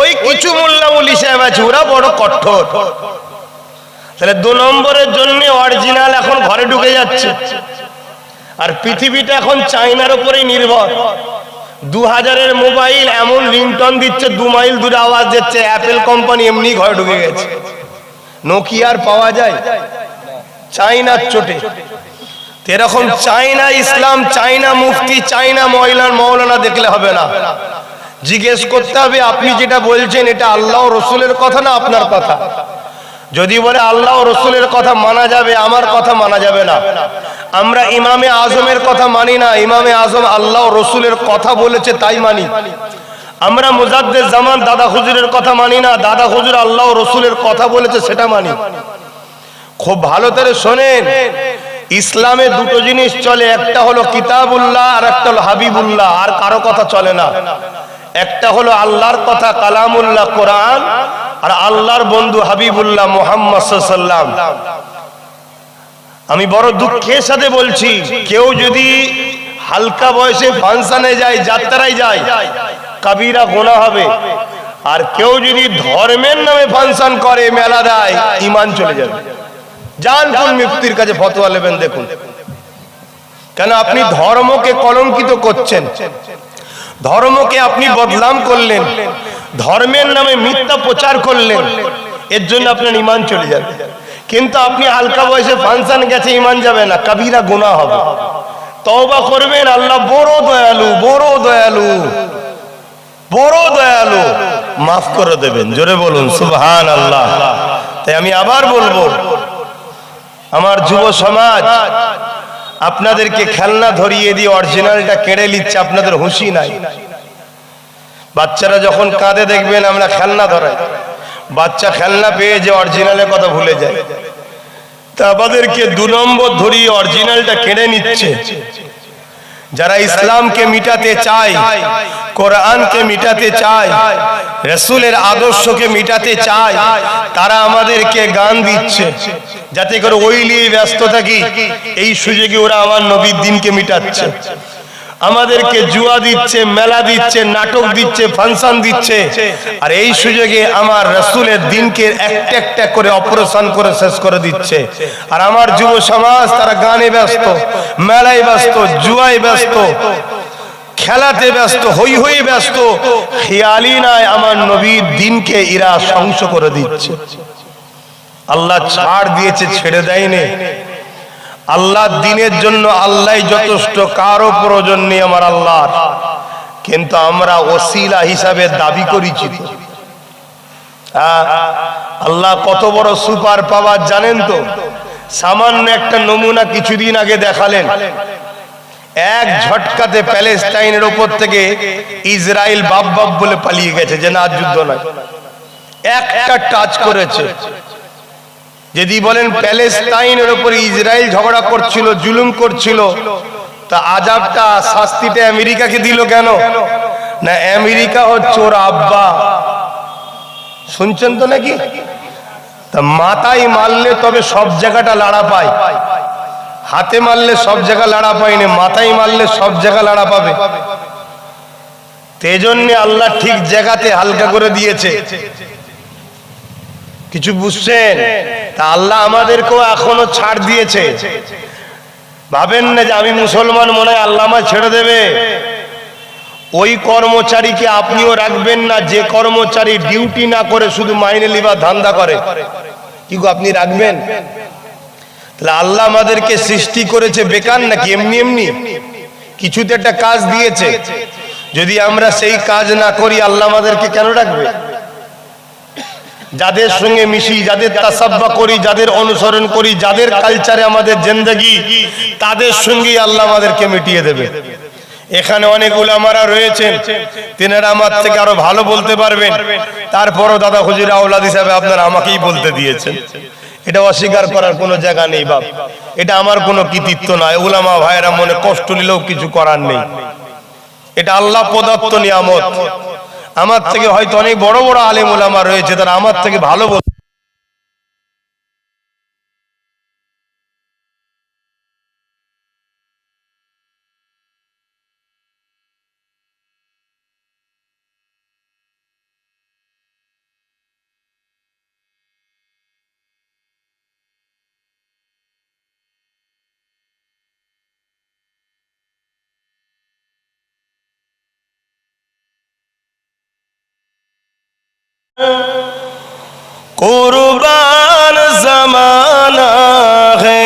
ওই কিছু মোল্লা মুলি সাহেব আছে ওরা বড় কঠোর তাহলে 2 নম্বরের জন্য অরিজিনাল এখন ঘরে ঢুকে যাচ্ছে আর পৃথিবীটা এখন চায়নার উপরেই নির্ভর 2000-এর মোবাইল এমন রিংটন দিচ্ছে 2 মাইল দূরে আওয়াজ দিচ্ছে অ্যাপল কোম্পানি এমনি ঘরে ঢুকে গেছে নোকিয়ার পাওয়া যায় চায়নার চোটে এরকম চায়না ইসলাম চায়না মুফতি চায়না মৌলানা দেখলে হবে না জিজ্ঞেস করতে হবে আপনি যেটা বলছেন এটা আল্লাহ ও রাসূলের কথা না আপনার কথা যদি বলে আল্লাহ ও রাসূলের কথা মানা যাবে আমার কথা মানা যাবে না আমরা ইমামে আজমের কথা মানি না ইমামে আজম আল্লাহ ও রাসূলের কথা বলেছে তাই মানি আমরা মুজাদ্দিদ জামান দাদা হুজুরের কথা মানি না দাদা হুজুর আল্লাহ ও রাসূলের কথা বলেছে সেটা মানি খুব ভালো করে শুনেন ইসলামে দুটো জিনিস চলে, একটা হলো কিতাবুল্লাহ আর একটা হলো হাবিবুল্লাহ, আর কারো কথা চলে না। একটা হলো আল্লাহর কথা কালামুল্লাহ কোরআন, আর আল্লাহর বন্ধু হাবিবুল্লাহ মুহাম্মদ সাল্লাল্লাহু আলাইহি ওয়াসাল্লাম। আমি বড় দুঃখের সাথে বলছি, কেউ যদি হালকা বয়সে ফাংশনে যায়, যাত্রায় যায়, কাবিরা গুনাহ হবে। আর কেউ যদি ধর্মের নামে ফাংশন করে, মেলা দেয়, ঈমান চলে যাবে। যান কোন মুফতির কাছে ফতোয়া নেবেন, দেখুন কেন আপনি ধর্মকে কলঙ্কিত করছেন, ধর্মকে আপনি বদনাম করলেন, ধর্মের নামে মিথ্যা প্রচার করলেন, এর জন্য আপনার ঈমান চলে যাবে। কিন্তু আপনি হালকা বয়সে ফাংশন গেছে, ঈমান যাবে না, কাবিরা গুনাহ হবে। তওবা করবেন, আল্লাহ বড় দয়ালু, বড় দয়ালু, বড় দয়ালু, মাফ করে দেবেন। জোরে বলুন সুবহানাল্লাহ। তাই আমি আবার বলবো, আমার যুব সমাজ, আপনাদেরকে খেলনা ধরিয়ে দিয়ে অরিজিনালটা কেড়ে নিচ্ছে, আপনাদের হুঁশি নাই। বাচ্চারা যখন কাঁদে দেখবেন আমরা খেলনা ধরাই, বাচ্চা খেলনা পেয়ে যে অরিজিনালের কথা ভুলে যায়। তা আমাদেরকে 2 নম্বর ধরিয়ে অরিজিনালটা কেড়ে নিচ্ছে। যারা ইসলামকে মিটাতে চায়, কোরআনকে মিটাতে চায়, রাসূলের আদর্শকে মিটাতে চায়, তারা আমাদেরকে গান দিচ্ছে, যাতে করে ওই নিয়ে ব্যস্ত থাকি। এই সুযোগে ওরা আমার নবীর দিনকে মিটাচ্ছে। আমাদেরকে জুয়া দিচ্ছে, মেলা দিচ্ছে, নাটক দিচ্ছে, ফাংশন দিচ্ছে, আর এই সুযোগে আমার রাসূলের দিনকে একটা একটা করে অপারেশন করে শেষ করে দিচ্ছে। আর আমার যুব সমাজ তারা গানে ব্যস্ত, মেলায় ব্যস্ত, জুয়ায় ব্যস্ত, খেলাতে ব্যস্ত, হই হই ব্যস্ত, খেয়ালই নাই আমার নবীর দিনকে এরা ধ্বংস করে দিচ্ছে। আল্লাহ ছাড় দিয়েছে, ছেড়ে দেয়নি। আল্লাহর দিনের জন্য আল্লাহ যথেষ্ট, কারো প্রয়োজন নেই আমার আল্লাহর। কিন্তু আমরা ওসিলা হিসাবে দাবি করেছি। আল্লাহ কত বড় সুপার পাওয়ার জানেন তো? সামান্য একটা নমুনা কিছুদিন আগে দেখালেন। এক ঝটকাতে প্যালেস্টাইনের উপর থেকে ইসরায়েল বাপ বাপ বলে পালিয়ে গেছে, যে না যুদ্ধ নয়। একটা টাচ করেছে। যদি বলেন প্যালেস্টাইনের উপর ইসরায়েল ঝগড়া করছিল, জুলুম করছিল, তা আযাবটা, শাস্তিটা আমেরিকাকে দিল কেন? না, আমেরিকা হচ্ছে ওর আব্বা। শুনছেন তো নাকি? তা মাথায় মারলে তবে সব জায়গাটা লাড়া পায়, হাতে মারলে সব জায়গা লাড়া পায়নি, মাথায় মারলে সব জায়গা লাড়া পাবে। তেজন্যে আল্লাহ ঠিক জায়গাতে হালকা করে দিয়েছে। কিছু বুঝছেন? তা আল্লাহ আমাদেরকেও এখনো ছাড় দিয়েছে। ভাবেন না যে আমি মুসলমান, মনে হয় আল্লাহ আমায় ছেড়ে দেবে। ওই কর্মচারীকে আপনিও রাখবেন না যে কর্মচারী ডিউটি না করে শুধু মাইনে লিবা ধান্দা করে। কি গো, আপনি রাখবেন? তাহলে আল্লাহ আমাদেরকে সৃষ্টি করেছে বেকার নাকি? এমনি এমনি কিছুতে একটা কাজ দিয়েছে। যদি আমরা সেই কাজ না করি, আল্লাহ আমাদেরকে কেন রাখবে? যাদের সঙ্গে মিশি, যাদের তাসাব্বা করি, যাদের অনুসরণ করি, যাদের কালচারে আমাদের জিন্দেগি, তাদের সঙ্গেই আল্লাহ আমাদেরকে মিটিয়ে দেবে। এখানে অনেক উলামারা রয়েছেন, তিনারা আমার থেকে আরো ভালো বলতে পারবেন। তারপরও দাদা হুজুর আওলাদ হিসাবে আপনারা আমাকেই বলতে দিয়েছেন। এটা অস্বীকার করার কোনো জায়গা নেই বাপ, এটা আমার কোনো কৃতিত্ব নয়। উলামা ভাইয়েরা মনে কষ্ট নিলেও কিছু করার নেই, এটা আল্লাহ প্রদত্ত নিয়ামত। আমার থেকে হয়তো অনেক বড় বড় আলেম উলামা রয়েছে, তারা আমার থেকে ভালো বলতে। कुर्बान जमाना है,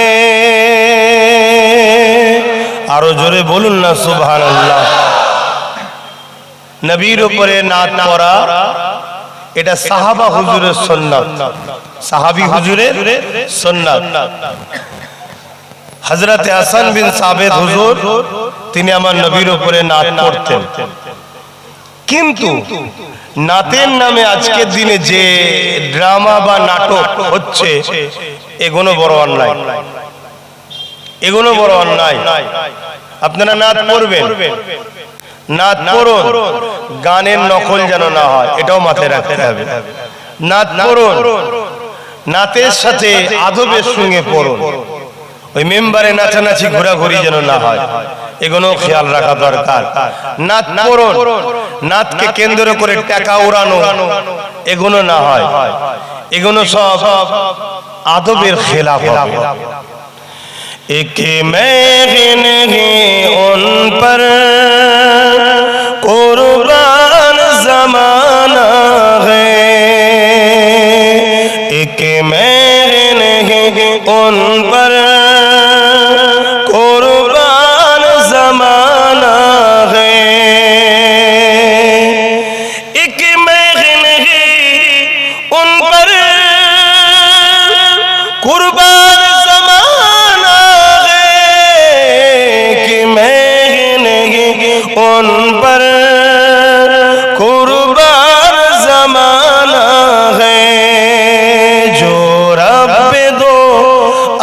आरो जोरे बोलुन ना सुबहानाल्लाह। नबीर उपरे नात पड़ा এটা সাহাবা হুজুরের সুন্নাত, সাহাবী হুজুরের সুন্নাত। হযরত হাসান বিন সাবিত হুজুর তিনি আমার নবীর উপরে নাত পড়তেন। কিন্তু নাতের নামে আজকের দিনে যে ড্রামা বা নাটক হচ্ছে, এগুলো বড় অন্যায়। এগুলো বড় অন্যায়। আপনারা নাত পড়বেন, নাত পড়ুন, গানের নকল যেন না হয়, এটাও মাথায় রাখতে হবে। নাত পড়ুন, নাতের সাথে আদবের সঙ্গে পড়ুন, ওই মেম্বারে নাচানাচি ঘোরাঘুরি যেন না হয়, এগুলো খেয়াল রাখা দরকার। নাত পড়ুন, নাতকে কেন্দ্র করে টাকা উড়ানো এগুলো না হয়, এগুলো সব আদবের খেলাফ হবে। एक मैं नहीं उन पर कुर्बान ज़माना है, एक मैं नहीं उन पर कुर्बान ज़माना है, एक मैं नहीं उन पर कुर्बान उन पर कुर्बान ज़माना है, जो रब दो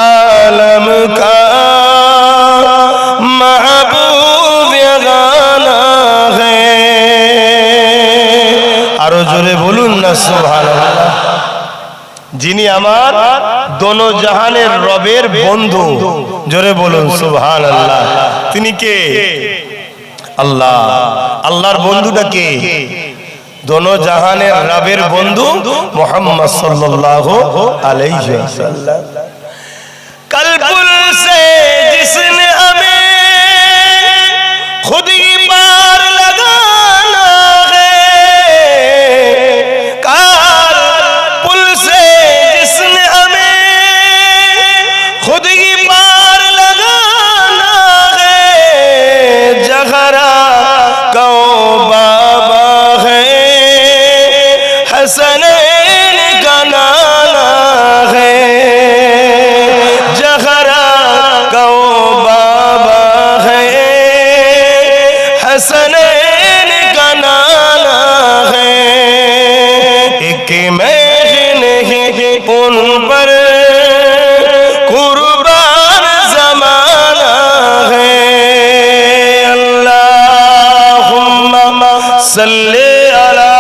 आलम का महबूब गाना है। आरो जोरे बोलून ना सुबहानाल्लाह। যিনি আমার দোনো জাহানের রবের বন্ধু, জোরে বলুন সুবহানাল্লাহ। তিনি কে? আল্লাহ। আল্লাহর বন্ধুটা কে? দোনো জাহানের রবের বন্ধু মুহাম্মদ সাল্লাল্লাহু আলাইহি ওয়াসাল্লাম। কলবুল সে जिसने हमें खुद ही पार लगाना है, कलबुल से जिसने हमें खुद ही पार लगाना है, जगरा कौ बाबा है, हसनैन का नाना है, जगरा कौ बाबा है, हसनैन का नाना है, एक मैं नहीं उन पर कुर्बान ज़माना है। अल्लाहुम्मा सल्ली अला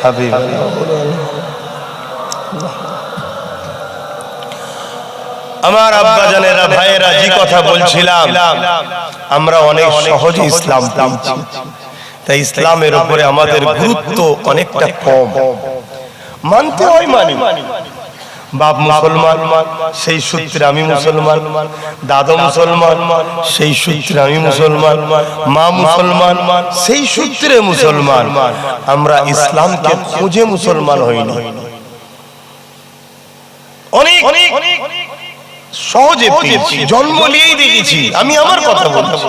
हबीब। আমার আব্বা জানেরা, ভাইয়েরা, যে কথা বলছিলাম, আমরা অনেক সহজে ইসলাম পেয়েছি, তাই ইসলামের উপরে আমাদের গুরুত্ব অনেকটা কম। মানতে হয় মানি, বাপ মুসলমান সেই সূত্রে আমি মুসলমান, দাদা মুসলমান সেই সূত্রে আমি মুসলমান, মা মুসলমান সেই সূত্রে মুসলমান। আমরা ইসলামকে খুঁজে মুসলমান হইনি, অনেক সহজে পেয়েছি, জন্ম নিয়েই দেখেছি। আমি আমার কথা বলছি,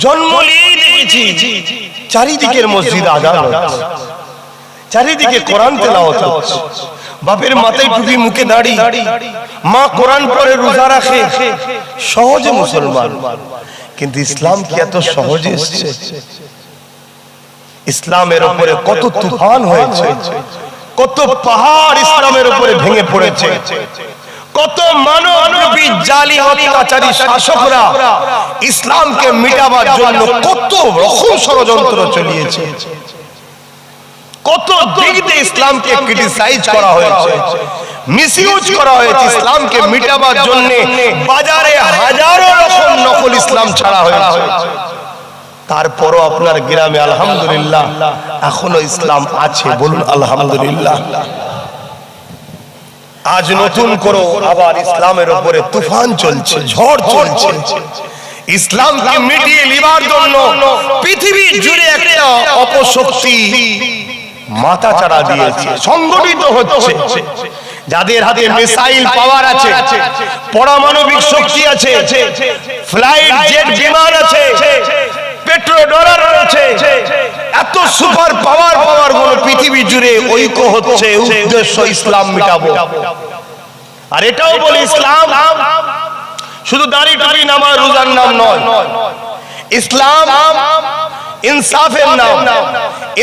জন্ম নিয়েই দেখেছি চারিদিকের মসজিদ আজান হচ্ছে, চারিদিকে কোরআন তেলাওয়াত হচ্ছে, বাপের মাথায় টুপি, মুখে দাড়ি, মা কোরআন পড়ে, রোজা রাখে, সহজে মুসলমান। কিন্তু ইসলাম কি এত সহজে এসেছে? ইসলামের উপরে কত তুফান হয়েছে, কত পাহাড় ইসলামের উপরে ভেঙে পড়েছে, কত মানবরূপী জালি অত্যাচারী শাসকরা ইসলামকে মিটাবার জন্য কত রকম ষড়যন্ত্র চালিয়েছে, কত দিক দিয়ে ইসলামকে ক্রিটিসাইজ করা হয়েছে, মিসইউজ করা হয়েছে। ইসলামকে মিটাবার জন্য বাজারে হাজারো রকম নকল ইসলাম ছাড়া হয়েছে, তারপরও আপনার গ্রামে আলহামদুলিল্লাহ এখনো ইসলাম আছে, বলুন আলহামদুলিল্লাহ। আজ নতুন করে আবার ইসলামের উপরে তুফান চলছে, ঝড় চলছে। ইসলামকে মিটিয়ে নেবার জন্য পৃথিবী জুড়ে একটা অপশক্তি মাথা চাড়া দিয়েছে, সংগঠিত হচ্ছে। যাদের হাতে মিসাইল পাওয়ার আছে, পারমাণবিক শক্তি আছে, ফ্লাইট জেট বিমান আছে, পেট্রো ডলার আছে, এত সুপার পাওয়ার গুলো পৃথিবী জুড়ে ঐক্য হচ্ছে, উদ্দেশ্য ইসলাম মিটাবো। আর এটাও বলে ইসলাম শুধু দাড়ি টুপি নামাজ রোজার নাম নয়, ইসলাম ইনসাফের নাম,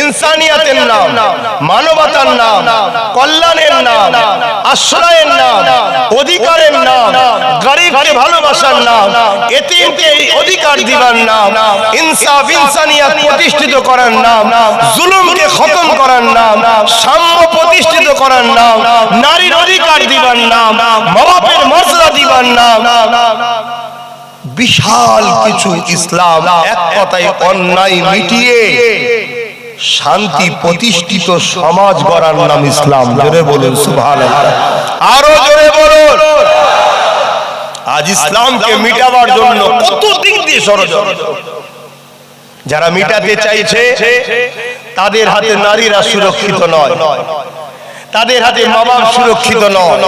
ইনসানিয়াতের নাম, মানবতার নাম, কল্যাণের নাম, আশ্রয়ের নাম, অধিকারের নাম, গরিবকে ভালোবাসার নাম, এতিমকে অধিকার দিবার নাম, ইনসাফ ইনসানিয়াত প্রতিষ্ঠিত করার নাম, জুলুমকে খতম করার নাম, সাম্য প্রতিষ্ঠিত করার নাম, নারীর অধিকার দিবার নাম, মা বাপের মর্যাদা দিবার নাম, বিশাল কিছু। ইসলাম এক কথায় অন্যায় মিটিয়ে শান্তি প্রতিষ্ঠিত সমাজ গড়ার নাম ইসলাম। জোরে বলুন সুবহানাল্লাহ, আরো জোরে বলুন। আজ ইসলামকে মিটাবার জন্য কত দিক দিয়ে ষড়যন্ত্র। যারা মিটাতে চাইছে তাদের হাতে নারীরা সুরক্ষিত নয়, তাদের হাতে মা বাপ সুরক্ষিত নয়,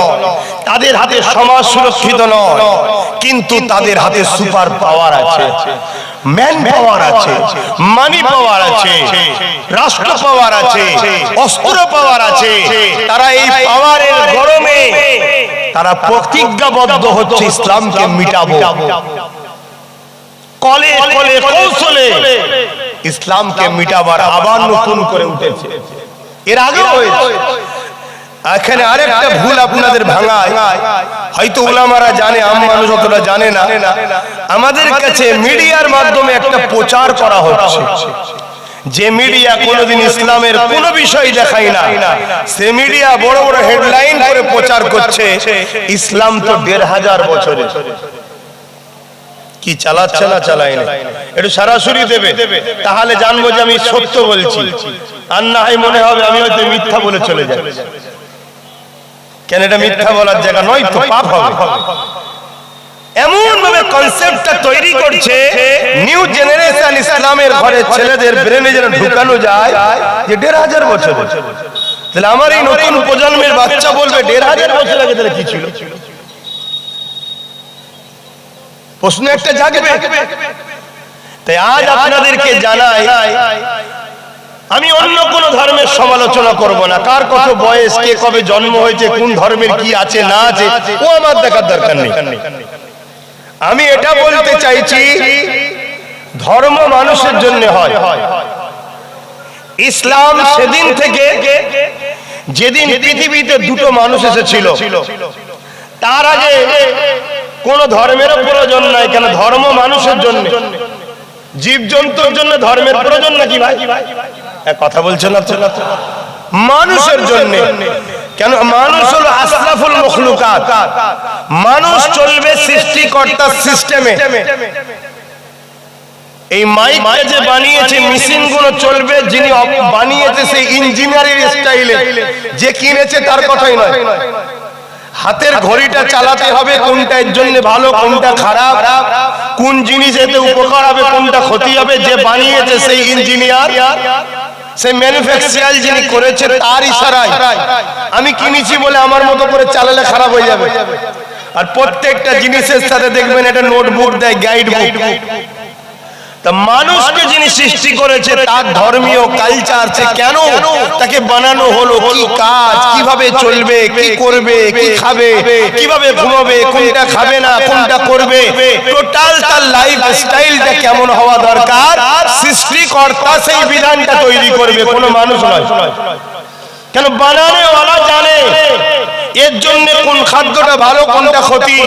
তাদের হাতে সমাজ সুরক্ষিত নয়, কিন্তু তাদের হাতে সুপার পাওয়ার আছে, ম্যান পাওয়ার আছে, মানি পাওয়ার আছে, রাষ্ট্র পাওয়ার আছে, অস্ত্র পাওয়ার আছে। তারা এই পাওয়ারের গরমে তারা প্রতিজ্ঞাবদ্ধ হচ্ছে ইসলামকে মিটাবো। কলে কলে কৌশলে ইসলামকে মিটাবার আবার নতুন করে উঠেছে। এর আগে হয়েছে। এখানে আরেকটা ভুল আপনাদের ভাঙায়, হয়তো উলামারা জানে, আম মানুষ অতটা জানে না। আমাদের কাছে মিডিয়ার মাধ্যমে একটা প্রচার করা হচ্ছে, যে মিডিয়া কোনোদিন ইসলামের কোন বিষয় দেখায় না, সে মিডিয়া বড় বড় হেডলাইন করে প্রচার করছে ইসলাম তো ১৫০০ বছরে। কি চালাচ্ছে না চালায় না, একটু সরাসরি দেবে, তাহলে জানবো যে আমি সত্য বলছি। আর না হয় মনে হবে আমি হয়তো মিথ্যা বলে চলে যাই। কেন এটা মিথ্যা বলার জায়গা নয় তো, পাপ হবে। এমন ভাবে কনসেপ্টটা তৈরি করছে নিউ জেনারেশন ইসলামের ঘরে ছেলেদের ব্রেনে যেন ঢুকানো যায় যে ১৫০০ বছর। তাহলে আমার এই নতুন প্রজন্মের বাচ্চা বলবে ১৫০০ বছর আগে তাহলে কি ছিল? প্রশ্ন একটা জাগবে। তাই আজ আপনাদেরকে জানাই, আমি অন্য কোন ধর্মের সমালোচনা করব না। কার কত বয়স, কে কবে জন্ম হয়েছে, কোন ধর্মের কি আছে না আছে, ও আমার দেখার দরকার নেই। আমি এটা বলতে চাইছি, ধর্ম মানুষের জন্য হয়। ইসলাম সেদিন থেকে যেদিন পৃথিবীতে দুটো মানুষ এসেছিল, তার আগে কোন ধর্মেরও প্রয়োজন নাই। কেন? ধর্ম মানুষের জন্য, জীবজন্তুর জন্য ধর্মের প্রয়োজন নাকি ভাই? কথা বলছেন না? মানুষের জন্য। কেন? মানুষ হলো আশরাফুল মখলুকাত। মানুষ চলবে সৃষ্টিকর্তার সিস্টেমে। এই মাইকটা যে বানিয়েছে, মেশিন গুলো চলবে যিনি বানিয়েছে সেই ইঞ্জিনিয়ারিং স্টাইলে। যে কিনেছে তার কথাই নয়। হাতের ঘড়িটা চালাতে হবে, কোনটা এর জন্য ভালো, কোনটা খারাপ, কোন জিনিস এতে উপকার হবে, কোনটা ক্ষতি হবে, যে বানিয়েছে সেই ইঞ্জিনিয়ার, সেই ম্যানুফ্যাকচারার যিনি করেছে তার ইশারায় আমি কিনেছি বলে আমার মতো করে চালালে খারাপ হয়ে যাবে। আর প্রত্যেকটা জিনিসের সাথে দেখবেন একটা নোটবুক দেয়, গাইড বুক। তা মানুষকে যিনি সৃষ্টি করেছে তার ধর্মীয় কালচার আছে। কেন তাকে বানানো হলো, কি কাজ, কিভাবে চলবে, কি করবে, কি খাবে, কিভাবে ঘুমাবে, কোনটা খাবে না, কোনটা করবে, টোটাল তার লাইফ স্টাইলটা কেমন হওয়া দরকার, সৃষ্টিকর্তা সেই বিধানটা তৈরি করবে, কোনো মানুষ নয়। কেন? বানানোওয়ালা জানে এর জন্য কোন খাদ্যটা ভালো, কোনটা ক্ষতি,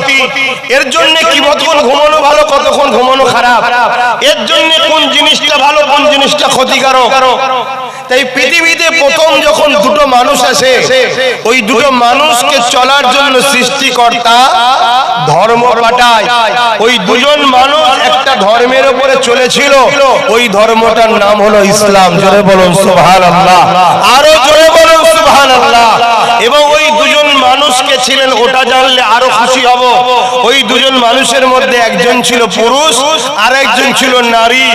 এর জন্য কি কতক্ষণ ঘুমানো ভালো, কতক্ষণ ঘুমানো খারাপ, এর জন্য কোন জিনিসটা ভালো, কোন জিনিসটা ক্ষতিকারক। তাই পৃথিবীতে প্রথম যখন দুটো মানুষ আসে, ওই দুটো মানুষকে চলার জন্য সৃষ্টিকর্তা ধর্ম পাঠায়। ওই দুজন মানুষ একটা ধর্মের উপরে চলেছিল, ওই ধর্মটার নাম হলো ইসলাম। জোরে বলুন সুবহানাল্লাহ, আরো জোরে বলুন সুবহানাল্লাহ। এবং ওই দুজন মানুষকে ছিলেন, ওটা জানলে আরো খুশি হব, ওই দুজন মানুষের মধ্যে একজন ছিল পুরুষ আর একজন ছিল নারী।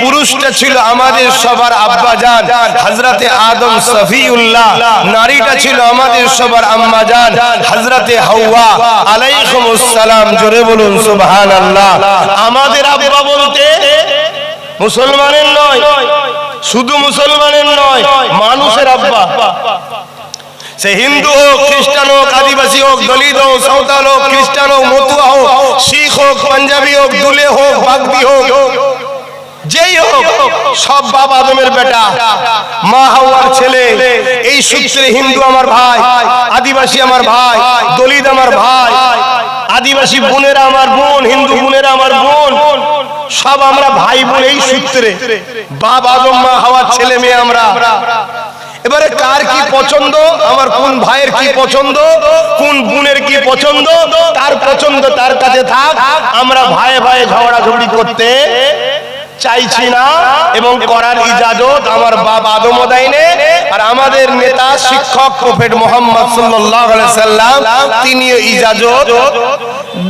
পুরুষটা ছিল আমাদের সবার আব্বাজান হযরতে আদম সফিউল্লাহ, নারীটা ছিল আমাদের সবার আম্মাজান হযরতে হাওয়া আলাইহিমুস সালাম। জোরে বলুন সুবহানাল্লাহ। আমাদের আব্বা বলতে মুসলমানের নয়, শুধু মুসলমানের নয়, মানুষের আব্বা। সে হিন্দু হোক, খ্রিস্টান হোক, আদিবাসী হোক, দলিত হোক, সাঁওতাল হোক, খ্রিস্টান হোক, মতুয়া হোক, শিখ হোক, পাঞ্জাবি হোক, দুলে হোক, বাগদি হোক, যেই হোক সব বাপ আদমের বেটা, মা হাওয়ার ছেলে। এই সূত্রে হিন্দু আমার ভাই, আদিবাসী আমার ভাই, দলিত আমার ভাই, আদিবাসী বোনেরা আমার বোন, হিন্দু বোনেরা আমার বোন, সব আমরা ভাই বোন এই সূত্রে। বাপ আদম মা হাওয়ার ছেলে মেয়ে আমরা। এবারে কার কি পছন্দ, আমার কোন ভাইয়ের কি পছন্দ, কোন বোনের কি পছন্দ, তার পছন্দ তার কাছে থাক। আমরা ভাইয়ে ভাইয়ে ঝগড়াঝগড়ি করতে চাইছি না, এবং করার ইজাজত আমার বাপ আদমও দেয়নি, আর আমাদের নেতা শিক্ষক প্রফেট মুহাম্মদ সাল্লাল্লাহু আলাইহি সাল্লাম তিনিও ইজাজত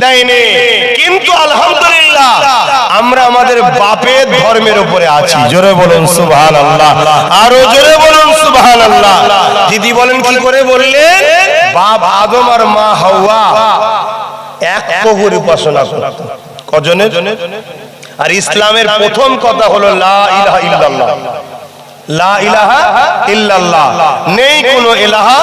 দেয়নি। কিন্তু আলহামদুলিল্লাহ আমরা আমাদের বাপের ধর্মের উপরে আছি। জোরে বলুন সুবহানাল্লাহ, আরো জোরে বলুন সুবহানাল্লাহ। দিদি বলেন কি করে বললেন? বাপ আদম আর মা হাওয়া এক প্রভুর উপাসনা করত। কজনের? আর ইসলামের প্রথম কথা হলো লা ইলাহা ইল্লাল্লাহ। লা ইলাহা ইল্লাল্লাহ, নেই কোনো ইলাহা,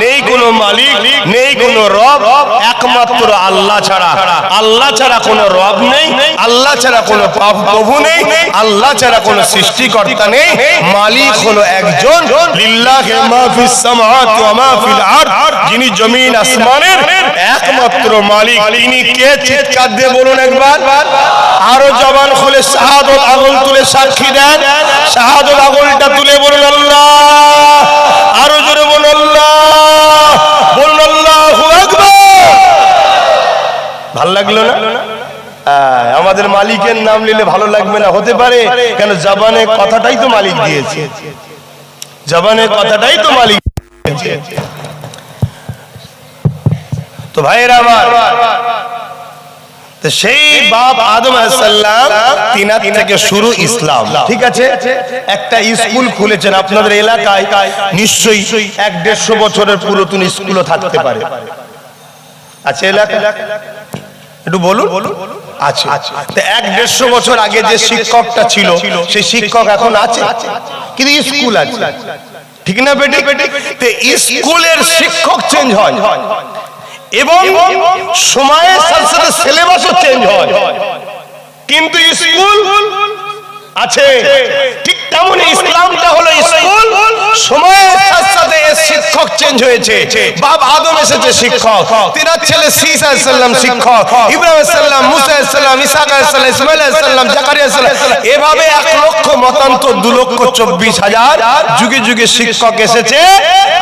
নেই কোনো মালিক, নেই কোনো রব, একমাত্র আল্লাহ ছাড়া। আল্লাহ ছাড়া কোনো রব নেই, আল্লাহ ছাড়া কোনো প্রভু নেই, আল্লাহ ছাড়া কোনো সৃষ্টিকর্তা নেই। মালিক হলো একজন, লিল্লাহি মা ফিস সামাওয়াতি ওয়া মা ফিল আরদ, যিনি জমিন আসমানের একমাত্র মালিক। তিনি কে? চিৎকার দিয়ে বলুন একবার, আরো জবান খুলে শাহাদত আগুন তুলে সাক্ষী দেন। শাহাদত আগুনটা তুলে বলুন আল্লাহ, আরো জোরে বলুন আল্লাহ, বলুন আল্লাহু আকবার। ভাল লাগলো না? আমাদের মালিকের নাম নিলে ভালো লাগবে না? হতে পারে, কেন জবানে কথাটাই তো মালিক দিয়েছে, জবানে কথাটাই তো মালিক দিয়েছে। তো ভাইয়েরা আমার, সেই বাপ আদম আলাইহিস সালাম তিনার থেকে শুরু ইসলাম। ঠিক আছে, একটা স্কুল খুলেছেন আপনাদের এলাকায়, নিশ্চয়ই 150 বছরের পুরাতন স্কুলও থাকতে পারে। আচ্ছা, এলাকায় একটু বলুন। আচ্ছা, তো 150 বছর আগে যে শিক্ষকটা ছিল সেই শিক্ষক এখন আছে, কিন্তু স্কুল আছে, ঠিক না বেটি? তো স্কুলের শিক্ষক চেঞ্জ হয় এবং সময়ের সাথে সাথে সিলেবাসও চেঞ্জ হয়, কিন্তু স্কুল আছে। ঠিক তেমনি ইসলামটা হলো স্কুল, সময়ের সাথে সাথে শিক্ষক চেঞ্জ হয়েছে। বাপ আদম এসেছে শিক্ষক, তিনার ছেলে ঈসা আলাইহিস সালাম শিক্ষক, ইব্রাহিম আলাইহিস সালাম, মুসা আলাইহিস সালাম, ইসহাক আলাইহিস সালাম, ইসমাঈল আলাইহিস সালাম, জাকারিয়া আলাইহিস সালাম, এভাবে 1 লক্ষ মতান্তর 2,24,000 যুগে যুগে শিক্ষক এসেছে।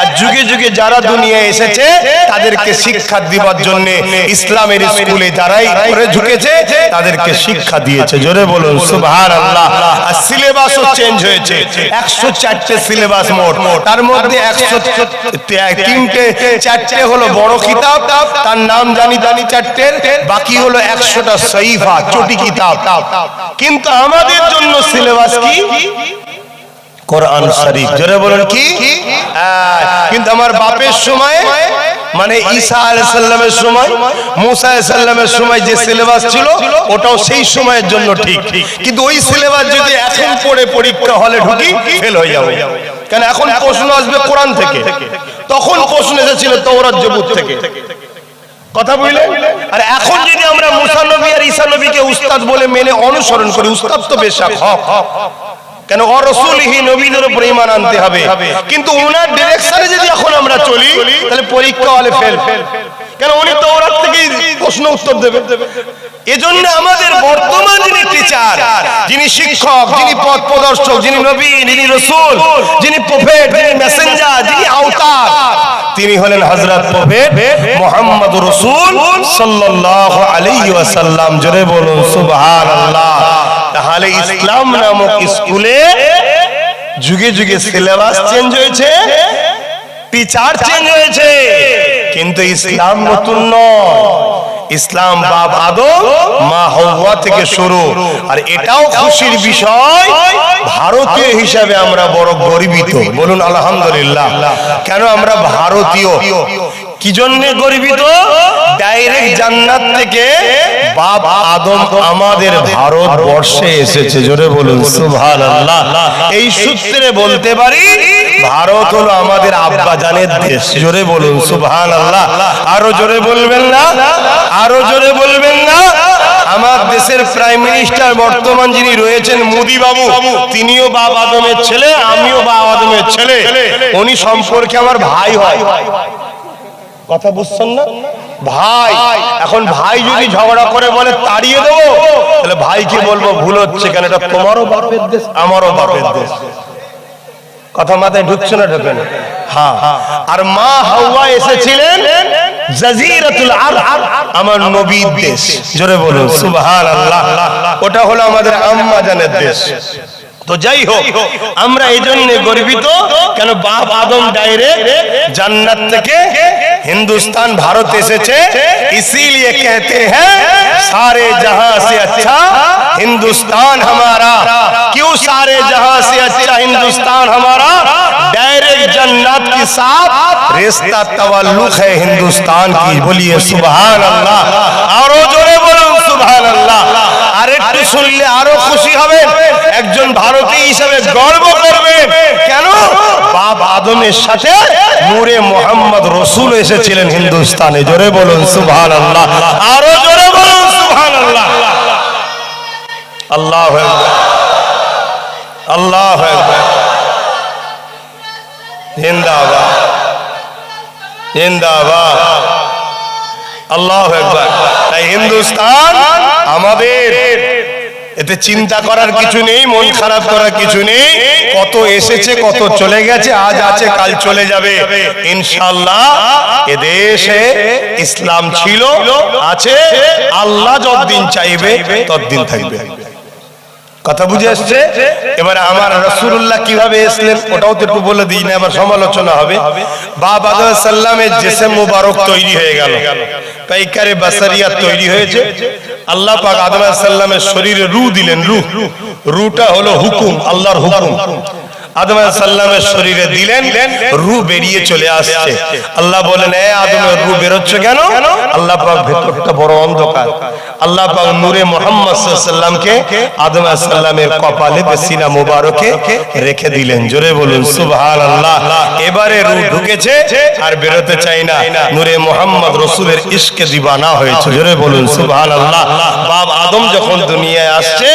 আর যুগে যুগে যারা দুনিয়ায় এসেছে তাদেরকে শিক্ষা দিবার জন্য ইসলামের স্কুলে যারাই করে ঝুঁকেছে তাদেরকে শিক্ষা দিয়েছে। জোরে বলুন সুবহানাল্লাহ। আর সিলেবাসও চেঞ্জ হয়েছে, 104টে সিলেবাস মোট, তার মধ্যে 103টে হলো বড় কিতাব, তার নাম জানি 4টের, বাকি হলো 100টা সহিফা ছোট কিতাব। কিন্তু আমাদের জন্য সিলেবাস কি? কোরআন শরীফ। জোরে বলুন কি? কিন্তু আমার বাপের সময়, মানে ঈসা আলাইহিস সালামের সময়, মুসা আলাইহিস সালামের সময় যে সিলেবাস ছিল ওটাও সেই সময়ের জন্য ঠিক, কিন্তু ওই সিলেবাস যদি এখন পড়ে পরীক্ষা হলে ঢুকি ফেল হয়ে যাবে। কেন? এখন প্রশ্ন আসবে কোরআন থেকে, তখন প্রশ্ন এসেছিল তাওরাত জবুর থেকে। কথা বুঝলেন? আর এখন যদি আমরা মুসা নবী আর ঈসা নবীকে উস্তাদ বলে মেনে অনুসরণ করি, উস্তাদ তো বেশক হক, কেন ও রাসূলহি, নবীদের উপর ঈমান আনতে হবে, কিন্তু ওনার ডাইরেকশনে যদি এখন আমরা চলি তাহলে পরীক্ষা হলে ফেল। কেন? উনি তাওরাত থেকেই প্রশ্ন উত্তর দেবে। এজন্য আমাদের বর্তমান যিনি টিচার, যিনি শিক্ষক, যিনি পথ প্রদর্শক, যিনি নবী, যিনি রাসূল, যিনি প্রফেট, যিনি মেসেঞ্জার, যিনি আওতার, তিনি হলেন হযরত প্রফেট মুহাম্মদুর রাসূল সাল্লাল্লাহু আলাইহি ওয়াসাল্লাম। জোরে বলুন সুবহানাল্লাহ। তাহলে ইসলাম নামক স্কুলে যুগে যুগে সিলেবাস চেঞ্জ হয়েছে, টিচার চেঞ্জ হয়েছে, কিন্তু ইসলাম নতুন নয়। ইসলাম বাপ আদম মা হাওয়া থেকে শুরু। আর এটাও খুশির বিষয়, ভারতীয় হিসাবে আমরা বড় গর্বিত। বলুন আলহামদুলিল্লাহ। কেন আমরা ভারতীয়? কি জন্য গর্বিত? ডাইরেক্ট জান্নাত থেকে বাপ আদম আমাদের ভারতবর্ষে এসেছে। জোরে বলুন সুবহানাল্লাহ। এই সূত্রে বলতে পারি ভারত হলো আমাদের আব্বা জানের দেশ। জোরে বলুন সুবহানাল্লাহ। আরো জোরে বলবেন না? আরো জোরে বলবেন না? আমার দেশের প্রাইম মিনিস্টার বর্তমান যিনি রয়েছেন মোদি বাবু, তিনিও বাপ আদমের ছেলে, আমিও বাপ আদমের ছেলে। উনি সম্পর্কে আমার ভাই হয়। কথা বুঝছেন না? ভাই। এখন ভাই যদি ঝগড়া করে বলে তাড়িয়ে দেবো, তাহলে ভাইকে বলবো ভুল হচ্ছে, কেন এটা তোমারও বাপের দেশ, আমারও বাপের দেশ। কথা মাথায় ঢুকছে না? ঢুকে না? হ্যাঁ। আর মা হাওয়া এসেছিলেন জাজিরাতুল আরব, আমার নবীর দেশ। জোরে বলুন সুবহানাল্লাহ। ওটা হলো আমাদের আম্মা জানের দেশ। তো যাই হোক, আমরা এই জন্য গর্বিত, কেন বাপ আদম ডাইরেক্ট জান্নাত থেকে हिंदुस्तान भारत এসেছে। इसीलिए कहते हैं सारे जहां से अच्छा हिंदुस्तान हमारा। क्यों सारे जहां से अच्छा हिंदुस्तान हमारा? डायरेक्ट जन्नत के साथ रिश्ता तवल्लुक है हिंदुस्तान की। बोलिए सुभान अल्लाह। और जोरे बोलুন सुभान अल्लाह। আর একটু শুনলে আরো খুশি হবেন, একজন ভারতীয় হিসেবে গর্ব করবেন। কেন? বাপ আদমের সাথে নূরে মোহাম্মদ রসুল এসেছিলেন হিন্দুস্তানে। জোরে বলুন সুবহানাল্লাহ। আরো জোরে বলুন সুবহানাল্লাহ। আল্লাহু আকবার, আল্লাহু আকবার। জিন্দাবাদ, জিন্দাবাদ, আল্লাহু আকবার। তাই হিন্দুস্তান আমাদের, এতে চিন্তা করার কিছু নেই, মন খারাপ করার কিছু নেই। কত এসেছে, কত চলে গেছে, আজ আছে কাল চলে যাবে ইনশাআল্লাহ। এদেশে ইসলাম ছিল, আছে, আল্লাহ যতদিন চাইবে ততদিন থাকবে। কথা বুঝে আসছে? এবারে আমার রাসূলুল্লাহ কিভাবে এসলেন ওটাও তো একটু বলে দিই, না আবার সমালোচনা হবে। বাপ আদম সাল্লামের জিসম মুবারক তৈরি হয়ে গেল, পাইকারে বাসারিয়াত তৈরি হয়েছে। আল্লাহ পাক আদম সাল্লামের শরীরে রূহ দিলেন। রূহটা হলো হুকুম, আল্লাহর হুকুম। আদম সাল্লামের শরীরে দিলেন, রূহ বেরিয়ে চলে আসছে। আল্লাহ বলেন, এ আদমের রূহ বেরোচ্ছে কেন? আল্লাহ পাক ভেতরটা বড় অন্ধকার। আল্লাহ পাক নূরে মুহাম্মদ সাল্লাল্লাহু আলাইহি ওয়াসাল্লামকে আদম সাল্লামের কপালে সিনা মুবারকে রেখে দিলেন। জোরে বলুন সুবহানাল্লাহ। এবারে রূহ ঢুকেছে আর বেরোতে চাই না, নূরে মুহাম্মদ রাসূলের ইশকে দিওয়ানা হয়েছে। জোরে বলুন সুবহানাল্লাহ। বাপ আদম যখন দুনিয়ায় আসছে,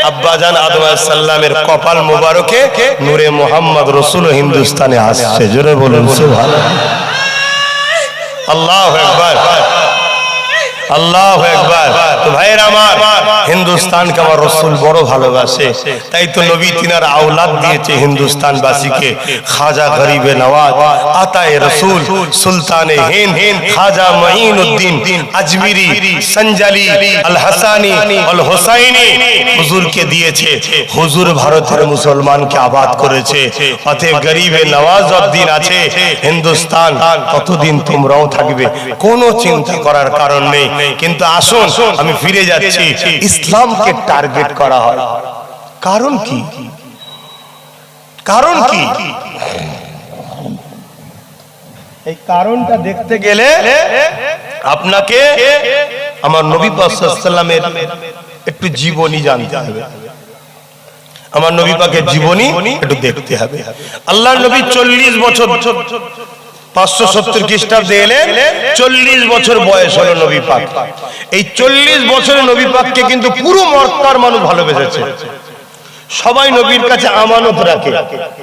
আব্বাজান আদম সাল্লামের কপাল মুবারকে নূরে মোহাম্মদ রসুল হিন্দুস্তানে আসছে। জোরে বলুন সুবহানাল্লাহ। আল্লাহু আকবার, আল্লাহু আকবার। তো ভাইয়ের আমার, হিন্দুস্তানকে আমার রসুল বড় ভালোবাসে, তাই তো নবী তিনার আওলাদ দিয়েছে হিন্দুস্তানবাসীকে। খাজা গরিবে নওয়াজ, আতায়ে রসুল, সুলতানে হিন্দ, খাজা মঈনুদ্দিন আজমিরি, সঞ্জালি, আল হাসানি, আল হুসাইনি হুজুরকে দিয়েছে। হুজুর ভারতের মুসলমানকে আবাদ করেছে। অতএব গরিবে নওয়াজ যতদিন আছে হিন্দুস্তান, ততদিন তোমরাও থাকবে, কোনো চিন্তা করার কারণ নেই। কিন্তু আসুন, আমি ফিরে যাচ্ছি, ইসলামকে টার্গেট করা হয়, কারণ কি? কারণ কি? এই কারণটা দেখতে গেলে আপনাকে আমার নবী পাক সাল্লাল্লাহু আলাইহি ওয়াসাল্লামের একটু জীবনী জানতে হবে। আমার নবী পাকের জীবনী একটু দেখতে হবে। আল্লাহর নবী 40 বছর 570 খ্রিস্টাব্দে এলেন, 40 বছর বয়স হলো নবী পাক। এই 40 বছরের নবী পাককে কিন্তু পুরো মক্কার মানুষ ভালোবেসেছে। সবাই নবীর কাছে আমানত রাখে,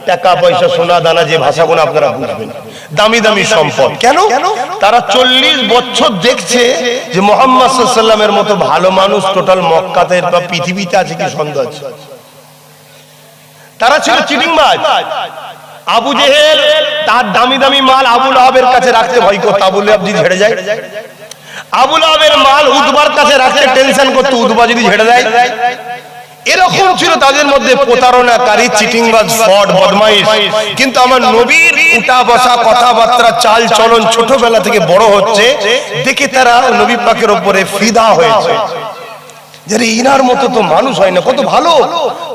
টাকা পয়সা সোনা দানা, যে ভাষাগুলো আপনারা বুঝবেন, দামি দামি সম্পদ। কেন? তারা 40 বছর দেখছে যে মুহাম্মদ সাল্লাল্লাহু আলাইহি ওয়াসাল্লামের মতো ভালো মানুষ টোটাল মক্কাতে বা পৃথিবীতে আছে কি সন্দেহ আছে। তারা ছিল চিটিংবাজ। আবু জেহেল তার দামি দামি মাল আবু লাহাবের কাছে রাখতে ভয় করত, আবু লাহাব যদি ঝেড়ে যায়। আবু লাহাবের মাল উতবার কাছে রাখতে টেনশন করত, উতবা যদি ঝেড়ে যায়। এরকম ছিল তাদের মধ্যে প্রতারণাকারী, চিটিংবাজ, ফ্রড, বদমাইশ। কিন্তু আমার নবীর উঠা বসা, কথাবার্তা, চাল চলন ছোটবেলা থেকে বড় হচ্ছে দেখে তারা নবী পাকের উপরে ফিদা হয়েছে। যারে ইনার মতো তো মানুষ হয় না, কত ভালো।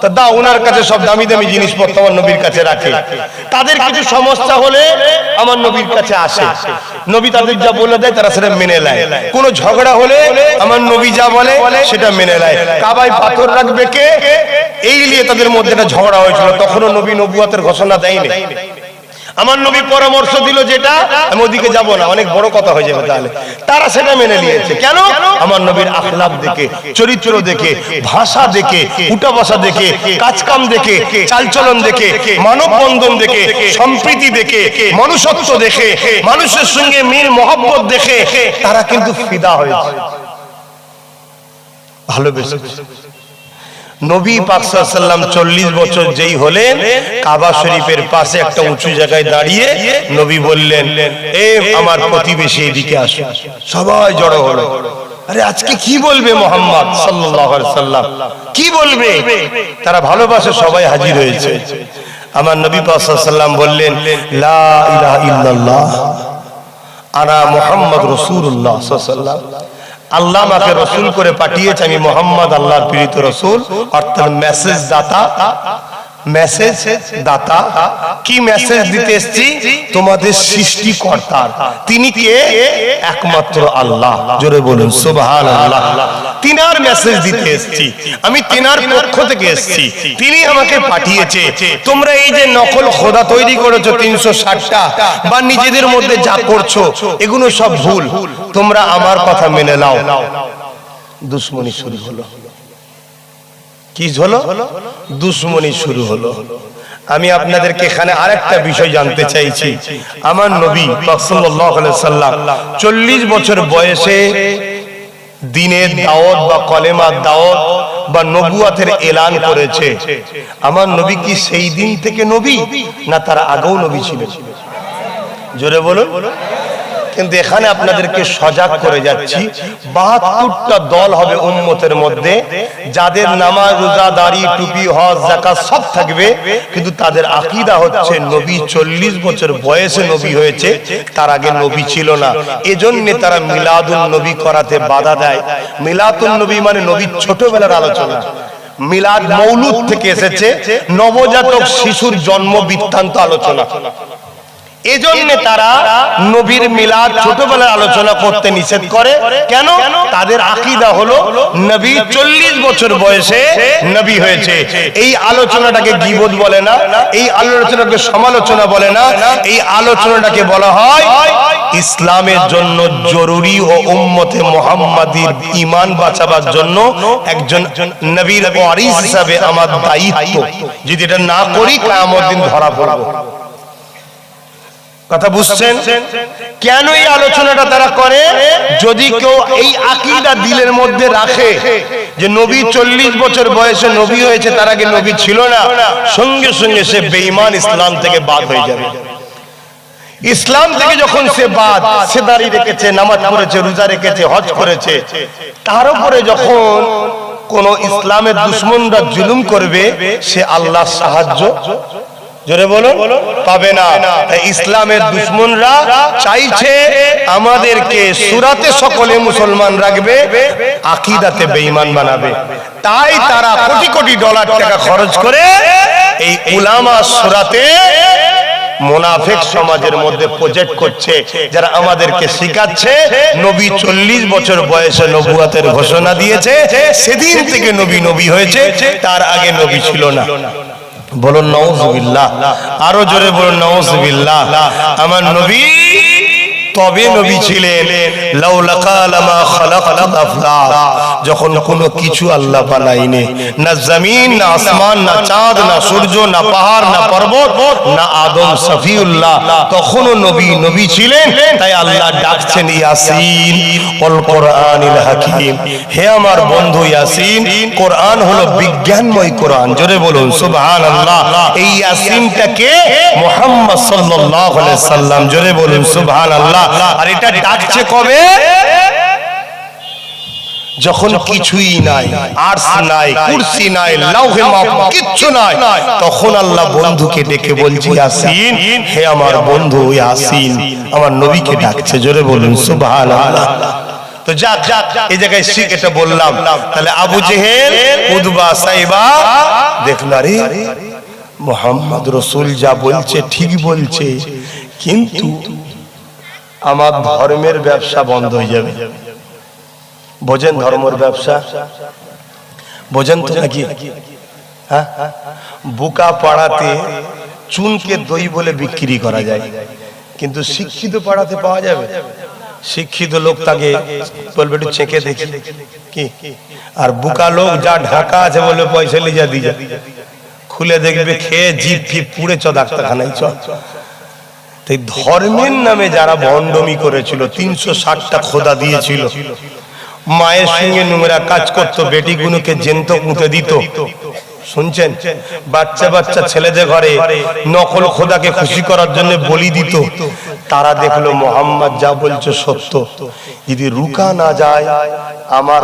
তা দা ওনার কাছে সব দামি দামি জিনিসপত্র আমার নবীর কাছে রাখে। তাদের কিছু সমস্যা হলে আমার নবীর কাছে আসে, নবী তাদের যা বলে দেয় তারা সেটা মেনে নেয়। কোনো ঝগড়া হলে আমার নবী যা বলে সেটা মেনে নেয়। কাবায় পাথর রাখবে কে, এই নিয়ে তাদের মধ্যে একটা ঝগড়া হয়েছিল। তখনও নবী নবুয়তের ঘোষণা দেয়নি। আমার নবী পরামর্শ দিল যেটা, আমি ওদিকে যাব না, অনেক বড় কথা হয়ে যাবে তাহলে। তারা সেটা মেনে নিয়েছে। কেন? আমার নবীর আখলাক দেখে, চরিত্র দেখে, ভাষা দেখে, উঠা বসা দেখে, কাজকাম দেখে, চালচলন দেখে, মানববন্ধন দেখে, সম্প্রীতি দেখে, মনুষ্যত্ব দেখে, মানুষের সঙ্গে মিল মহব্বত দেখে তারা কিন্তু ফিদা হয়েছে, ভালোবেসেছে। নবী পাক সাল্লাল্লাহু আলাইহি ওয়াসাল্লাম 40 বছর যেই হলেন, কাবা শরীফের পাশে একটা উঁচু জায়গায় দাঁড়িয়ে নবী বললেন, এ আমার প্রতিবেশী এদিকে আসো। সবাই জড়ো হলো। আরে আজকে কি বলবে মুহাম্মদ সাল্লাল্লাহু আলাইহি ওয়াসাল্লাম, কি বলবে? তারা ভালোবাসে, সবাই হাজির হয়েছে। আমার নবী পাক সাল্লাল্লাহু আলাইহি ওয়াসাল্লাম বললেন, লা ইলাহা ইল্লাল্লাহ আনা মুহাম্মদ রাসূলুল্লাহ সাল্লাল্লাহু আলাইহি ওয়াসাল্লাম। আল্লাহ আমাকে রসুল করে পাঠিয়েছে, আমি মোহাম্মদ আল্লাহর প্রেরিত রসুল, অর্থাৎ মেসেজ দাতা। মেসেজ দাতা কি মেসেজ দিতে এসেছি? তোমাদের সৃষ্টিকর্তার। তিনি কে? একমাত্র আল্লাহ। জোরে বলুন সুবহানাল্লাহ। তিনার মেসেজ দিতে এসেছি, আমি তিনার পক্ষ থেকে এসেছি, তিনি আমাকে পাঠিয়েছে। তোমরা এই যে নকল খোদা তৈরি করেছো 360টা, বা নিজেদের মধ্যে যা করছো, এগুলো সব ভুল। তোমরা আমার কথা মেনে নাও। দুশ্মনী শুরু হলো। কি হলো? দুশ্মনী শুরু হলো। আমি আপনাদেরকে এখানে আরেকটা বিষয় জানতে চাইছি। আমার নবী সাল্লাল্লাহু আলাইহি ওয়াসাল্লাম 40 বছর বয়সে দ্বীনের দাওয়াত বা কলেমার দাওয়াত বা নবুয়াতের এলান করেছে। আমার নবী কি সেই দিন থেকে নবী, না তার আগেও নবী ছিলেন? জোরে বলুন। কিন্তু এখানে আপনাদেরকে সজাগ করে যাচ্ছি, 72টা দল হবে উম্মতের মধ্যে, যাদের নামাজ, রোজা, দাড়ি, টুপি, হজ, যাকাত সব থাকবে, কিন্তু তাদের আকীদা হচ্ছে নবী 40 বছর বয়সে নবী হয়েছে, তার আগে নবী ছিল না। এজন্য তারা মিলাদুন নবী করাতে বাধা দেয়। মিলাদুন নবী মানে নবীর ছোটবেলার আলোচনা। মিলাদ মৌলুদ থেকে এসেছে, নবজাতক শিশুর জন্ম বৃত্তান্ত আলোচনা। এজন্য তারা নবীর মিলাদ ছোটবেলায় আলোচনা করতে নিষেধ করে। কেন? তাদের আকীদা হলো নবী 40 বছর বয়সে নবী হয়েছে। এই আলোচনাটাকে গীবত বলে না, এই আলোচনাকে সমালোচনা বলে না, এই আলোচনাটাকে বলা হয় ইসলামের জন্য জরুরি ও উম্মতে মুহাম্মাদীর ঈমান বাঁচাবার জন্য একজন নবীর ওয়ারিস হিসাবে আমার দায়িত্ব। যদি এটা না করি কিয়ামত দিন ধরা পড়ব। কথা বুঝছেন? কেন এই আলোচনাটা তারা করে? যদি কেউ এই আকীদা দিলের মধ্যে রাখে যে নবী 40 বছর বয়সে নবী হয়েছে, তার আগে নবী ছিল না, সঙ্গে সঙ্গে সে বেঈমান, ইসলাম থেকে বাদ হয়ে যাবে। ইসলাম থেকে যখন সে বাদ, সে দাড়ি রেখেছে, নামাজ পড়েছে, রোজা রেখেছে, হজ করেছে, তার উপরে যখন কোন ইসলামের দুশমনরা জুলুম করবে, সে আল্লাহর সাহায্য, জোরে বলুন, পাবে না। ইসলামের দুশমনরা চাইছে আমাদেরকে সূরাতে সকলে মুসলমান রাখবে, আকীদাতে বেঈমান বানাবে। তাই তারা কোটি কোটি ডলার টাকা খরচ করে এই উলামা সূরাতে মুনাফিক সমাজের মধ্যে প্রজেক্ট করছে, যারা আমাদেরকে শিখাচ্ছে নবী 40 বছর বয়সে নবুয়তের ঘোষণা দিয়েছে, সেদিন থেকে নবী নবী হয়েছে, তার আগে নবী ছিল না। বলুন নাউযুবিল্লাহ। আরো জোরে বলুন নাউযুবিল্লাহ। আমার নবী তবে নবী ছিলেন লাউলা কালামা খালাকাল আফলাক, যখন কোনো কিছু আল্লাহ বানায়নি, না জমিন, না আসমান, না চাঁদ, না সূর্য, না পাহাড়, না পর্বত, না আদম সফিউল্লাহ, তখনও নবী নবী ছিলেন। তাই আল্লাহ ডাকছেন ইয়াসিন ওয়াল কোরআনিল হাকীম। হে আমার বন্ধু ইয়াসিন, কোরআন হলো বিজ্ঞানময় কোরআন। জোরে বলুন সুবহানাল্লাহ। এই ইয়াসিনটাকে মুহাম্মদ সাল্লাল্লাহু আলাইহি সাল্লাম, জোরে বলুন সুবহানাল্লাহ। আর এটা ডাকছে কবে? যখন কিছুই নাই, আরশ নাই, কুরসি নাই, লাউহে মাহফুজ কিচ্ছু নাই, তখন আল্লাহ বন্ধুকে ডেকে বলছে ইয়াসিন, হে আমার বন্ধু ইয়াসিন, আমার নবীকে ডাকছে। জোরে বলুন সুবহানাল্লাহ। তো যাক, এই জায়গায় শিখ এটা বললাম। তাহলে আবু জেহেল, উতবা, সাইবা দেখল, আরে মুহাম্মদ রাসূল যা বলছে ঠিক বলছে, কিন্তু আমার ধর্মের ব্যবসা বন্ধ হয়ে যাবে। বোঝেন ধর্মের ব্যবসা? বোঝেন তো নাকি? হ্যাঁ, বুকা পাড়াতে চুনকে দই বলে বিক্রি করা যায়, কিন্তু শিক্ষিত পাড়াতে পাওয়া যাবে? শিক্ষিত লোক তাকে বলবে একটু চেখে দেখি কি, আর বোকা লোক যা ঢাকা আছে বলবে পয়সা লিজা দিয়ে খুলে দেখবে খেয়ে জিভ ফিপ পুড়ে চ ডাক্তারখানায় চ। তাই ধর্মের নামে যারা ভণ্ডমি করেছিল, 360টা খোদা দিয়েছিল, মায়ের সঙ্গে নোংরা কাজ করতো, বেটিগুলোকে জ্যান্ত পুঁতে দিত, শুনছেন? বাচ্চা বাচ্চা ছেলেদের ঘরে নকল খোদাকে খুশি করার জন্য বলি দিত। তারা দেখলো মোহাম্মদ যা বলছে সত্য, যদি রুকা না যায় আমার